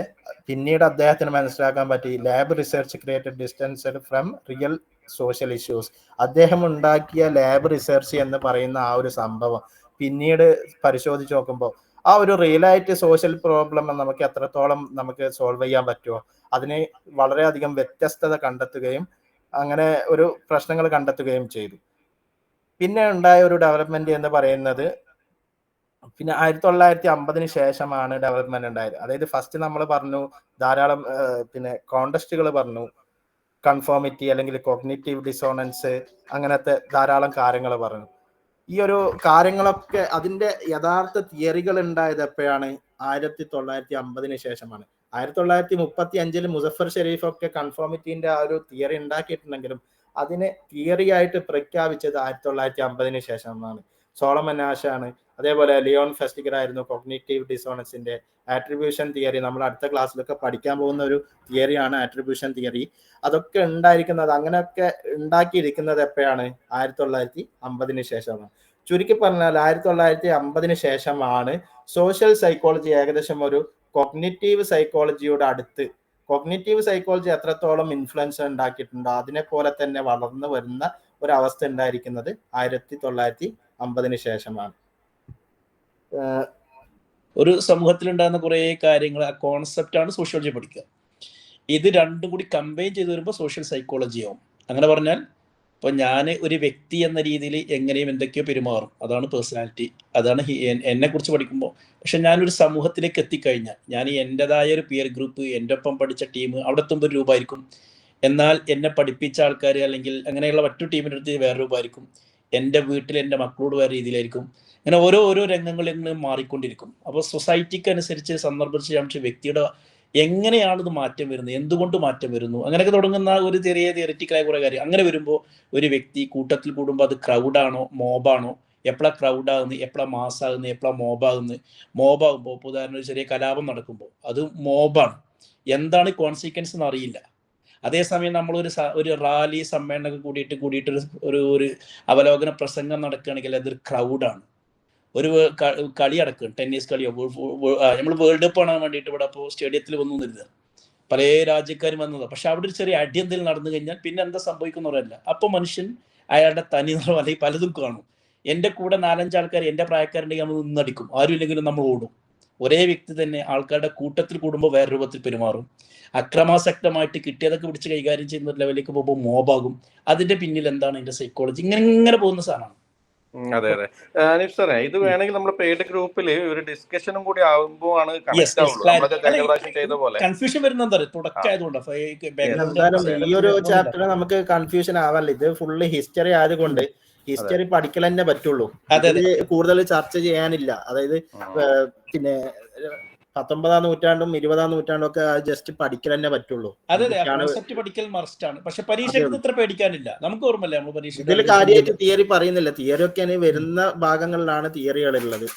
പിന്നീട് അദ്ദേഹത്തിന് മനസ്സിലാക്കാൻ പറ്റി lab research created distanced from real social issues. അദ്ദേഹം ഉണ്ടാക്കിയ ലാബ് റിസർച്ച് എന്ന് പറയുന്ന ആ ഒരു സംഭവം പിന്നീട് പരിശോധിച്ച് നോക്കുമ്പോൾ ആ ഒരു റിയലായിട്ട് സോഷ്യൽ പ്രോബ്ലം നമുക്ക് എത്രത്തോളം നമുക്ക് സോൾവ് ചെയ്യാൻ പറ്റുമോ അതിന് വളരെയധികം വ്യത്യസ്തത കണ്ടെത്തുകയും അങ്ങനെ ഒരു പ്രശ്നങ്ങൾ കണ്ടെത്തുകയും ചെയ്തു. പിന്നെ ഉണ്ടായ ഒരു ഡെവലപ്മെന്റ് എന്ന് പറയുന്നത് പിന്നെ 1950 ശേഷമാണ് ഡെവലപ്മെന്റ് ഉണ്ടായത്. അതായത് ഫസ്റ്റ് നമ്മൾ പറഞ്ഞു ധാരാളം പിന്നെ കോണ്ടസ്റ്റുകൾ പറഞ്ഞു, കൺഫോമിറ്റി അല്ലെങ്കിൽ കോഗ്നിറ്റീവ് ഡിസോണൻസ്, അങ്ങനത്തെ ധാരാളം കാര്യങ്ങൾ പറഞ്ഞു. ഈ ഒരു കാര്യങ്ങളൊക്കെ അതിന്റെ യഥാർത്ഥ തിയറികൾ ഉണ്ടായത് എപ്പോഴാണ്, 1950 ശേഷമാണ്. 1935 മുസഫർ ഷെരീഫ് ഒക്കെ കൺഫോമിറ്റിന്റെ ആ ഒരു തിയറി ഉണ്ടാക്കിയിട്ടുണ്ടെങ്കിലും അതിനെ തിയറി ആയിട്ട് പ്രഖ്യാപിച്ചത് 1950 ശേഷമാണ്. സോളമൻ ആഷാണ്. അതേപോലെ ലിയോൺ ഫെസ്റ്റിഗർ ആയിരുന്നു കോഗ്നിറ്റീവ് ഡിസോണൻസിന്റെ ആട്രിബ്യൂഷൻ തിയറി. നമ്മൾ അടുത്ത ക്ലാസ്സിലൊക്കെ പഠിക്കാൻ പോകുന്ന ഒരു തിയറിയാണ് ആട്രിബ്യൂഷൻ തിയറി. അതൊക്കെ ഉണ്ടായിരിക്കുന്നത് അങ്ങനെയൊക്കെ ഉണ്ടാക്കിയിരിക്കുന്നത് എപ്പോഴാണ്, 1950 ശേഷമാണ്. ചുരുക്കി പറഞ്ഞാൽ 1950 ശേഷമാണ് സോഷ്യൽ സൈക്കോളജി ഏകദേശം ഒരു കോഗ്നിറ്റീവ് സൈക്കോളജിയുടെ അടുത്ത്, കോഗ്നിറ്റീവ് സൈക്കോളജി എത്രത്തോളം ഇൻഫ്ലുവൻസ് ഉണ്ടാക്കിയിട്ടുണ്ടോ അതിനെ പോലെ തന്നെ വളർന്നു വരുന്ന ഒരവസ്ഥ ഉണ്ടായിരിക്കുന്നത് 1950 ശേഷമാണ്. ഒരു സമൂഹത്തിൽ ഉണ്ടാകുന്ന കുറെ കാര്യങ്ങൾ, ആ കോൺസെപ്റ്റ് ആണ് സോഷ്യോളജി പഠിക്കുക. ഇത് രണ്ടും കൂടി കമ്പൈൻ ചെയ്ത് വരുമ്പോൾ സോഷ്യൽ സൈക്കോളജി ആവും. അങ്ങനെ പറഞ്ഞാൽ ഇപ്പൊ ഞാൻ ഒരു വ്യക്തി എന്ന രീതിയിൽ എങ്ങനെയും എന്തൊക്കെയോ പെരുമാറും, അതാണ് പേഴ്സണാലിറ്റി, അതാണ് എന്നെ കുറിച്ച് പഠിക്കുമ്പോൾ. പക്ഷെ ഞാനൊരു സമൂഹത്തിലേക്ക് എത്തിക്കഴിഞ്ഞാൽ ഞാൻ എൻ്റെതായ ഒരു പിയർ ഗ്രൂപ്പ്, എൻ്റെ ഒപ്പം പഠിച്ച ടീം അവിടെ എത്തുമ്പോൾ ഒരു രൂപമായിരിക്കും. എന്നാൽ എന്നെ പഠിപ്പിച്ച ആൾക്കാർ അല്ലെങ്കിൽ അങ്ങനെയുള്ള മറ്റു ടീമിൻ്റെ അടുത്ത് വേറെ രൂപമായിരിക്കും. എൻ്റെ വീട്ടിൽ എൻ്റെ മക്കളോട് വേറെ രീതിയിലായിരിക്കും. അങ്ങനെ ഓരോ രംഗങ്ങളിൽ നിന്ന് മാറിക്കൊണ്ടിരിക്കും. അപ്പോൾ സൊസൈറ്റിക്ക് അനുസരിച്ച് സന്ദർഭിച്ച് വ്യക്തിയുടെ എങ്ങനെയാണ് ഇത് മാറ്റം വരുന്നത്, എന്തുകൊണ്ട് മാറ്റം വരുന്നു, അങ്ങനെയൊക്കെ തുടങ്ങുന്ന ഒരു ചെറിയ തിയറിറ്റിക്കലായ കുറേ കാര്യം. അങ്ങനെ വരുമ്പോൾ ഒരു വ്യക്തി കൂട്ടത്തിൽ കൂടുമ്പോൾ അത് ക്രൗഡാണോ മോബാണോ, എപ്പോഴാണ് ക്രൗഡാകുന്നത്, എപ്പോഴാണ് മാസ്സാകുന്നത്, എപ്പോഴാണ് മോബാകുന്നത്. മോബാകുമ്പോൾ ഇപ്പോൾ ഉദാഹരണം ഒരു ചെറിയ കലാപം നടക്കുമ്പോൾ അത് മോബാണ്, എന്താണ് കോൺസിക്വൻസ് എന്ന് അറിയില്ല. അതേസമയം നമ്മളൊരു റാലി സമ്മേളനമൊക്കെ കൂടിയിട്ട് ഒരു അവലോകന പ്രസംഗം നടക്കുകയാണെങ്കിൽ അതൊരു ക്രൗഡാണ്. ഒരു കളി അടക്കും, ടെന്നീസ് കളിയോ, നമ്മൾ വേൾഡ് കപ്പ് കാണാൻ വേണ്ടിയിട്ട് ഇവിടെ അപ്പോൾ സ്റ്റേഡിയത്തിൽ വന്നു നിന്നിരുന്നത്, പല രാജ്യക്കാരും വന്നതാണ്. പക്ഷെ അവിടെ ഒരു ചെറിയ അടിയന്തരം നടന്നു കഴിഞ്ഞാൽ പിന്നെ എന്താ സംഭവിക്കുന്നവരല്ല. അപ്പോൾ മനുഷ്യൻ അയാളുടെ തനി നിറം അല്ലെങ്കിൽ പലതും കാണും. എൻ്റെ കൂടെ 4-5 ആൾക്കാർ എൻ്റെ പ്രായക്കാരുണ്ടെങ്കിൽ നമ്മൾ നിന്നടിക്കും, ആരും ഇല്ലെങ്കിലും നമ്മൾ ഓടും. ഒരേ വ്യക്തി തന്നെ ആൾക്കാരുടെ കൂട്ടത്തിൽ കൂടുമ്പോൾ വേറെ രൂപത്തിൽ പെരുമാറും. അക്രമാസക്തമായിട്ട് കിട്ടിയതൊക്കെ പിടിച്ച് കൈകാര്യം ചെയ്യുന്ന ലെവലിലേക്ക് പോകുമ്പോൾ മോബാകും. അതിന്റെ പിന്നിൽ എന്താണ് അതിന്റെ സൈക്കോളജി, ഇങ്ങനെ പോകുന്ന സാധനമാണ്. അതെ അതെ അനീഫ് സാറേ, ഇത് വേണമെങ്കിൽ നമ്മുടെ പെയ്ഡ് ഗ്രൂപ്പിൽ ഒരു ഡിസ്കഷനും കൂടി ആവുമ്പോഴാണ് ചെയ്ത പോലെ കൺഫ്യൂഷൻ വരുന്നത് എന്തായാലും ഈ ഒരു ചാപ്റ്റർ നമുക്ക് കൺഫ്യൂഷൻ ആവാല്ല. ഇത് ഫുള്ള് ഹിസ്റ്ററി ആയതുകൊണ്ട് ഹിസ്റ്ററി പഠിക്കൽ തന്നെ പറ്റുള്ളൂ, കൂടുതൽ ചർച്ച ചെയ്യാനില്ല. അതായത് പിന്നെ 19ാം നൂറ്റാണ്ടും 20ാം നൂറ്റാണ്ടും ഒക്കെ ജസ്റ്റ് പഠിക്കൽ തന്നെ പറ്റുള്ളൂ. പഠിക്കൽ മസ്റ്റാണ്. പക്ഷെ പരീക്ഷയ്ക്ക് ഇത്ര പേടിക്കാനില്ല. നമുക്ക് ഓർമ്മല്ലേ നമ്മൾ പരീക്ഷ ഇതിൽ കാര്യമായിട്ട് തിയറി പറയുന്നില്ല. തിയറി ഒക്കെ വരുന്ന ഭാഗങ്ങളിലാണ് തിയറികൾ ഉള്ളത്.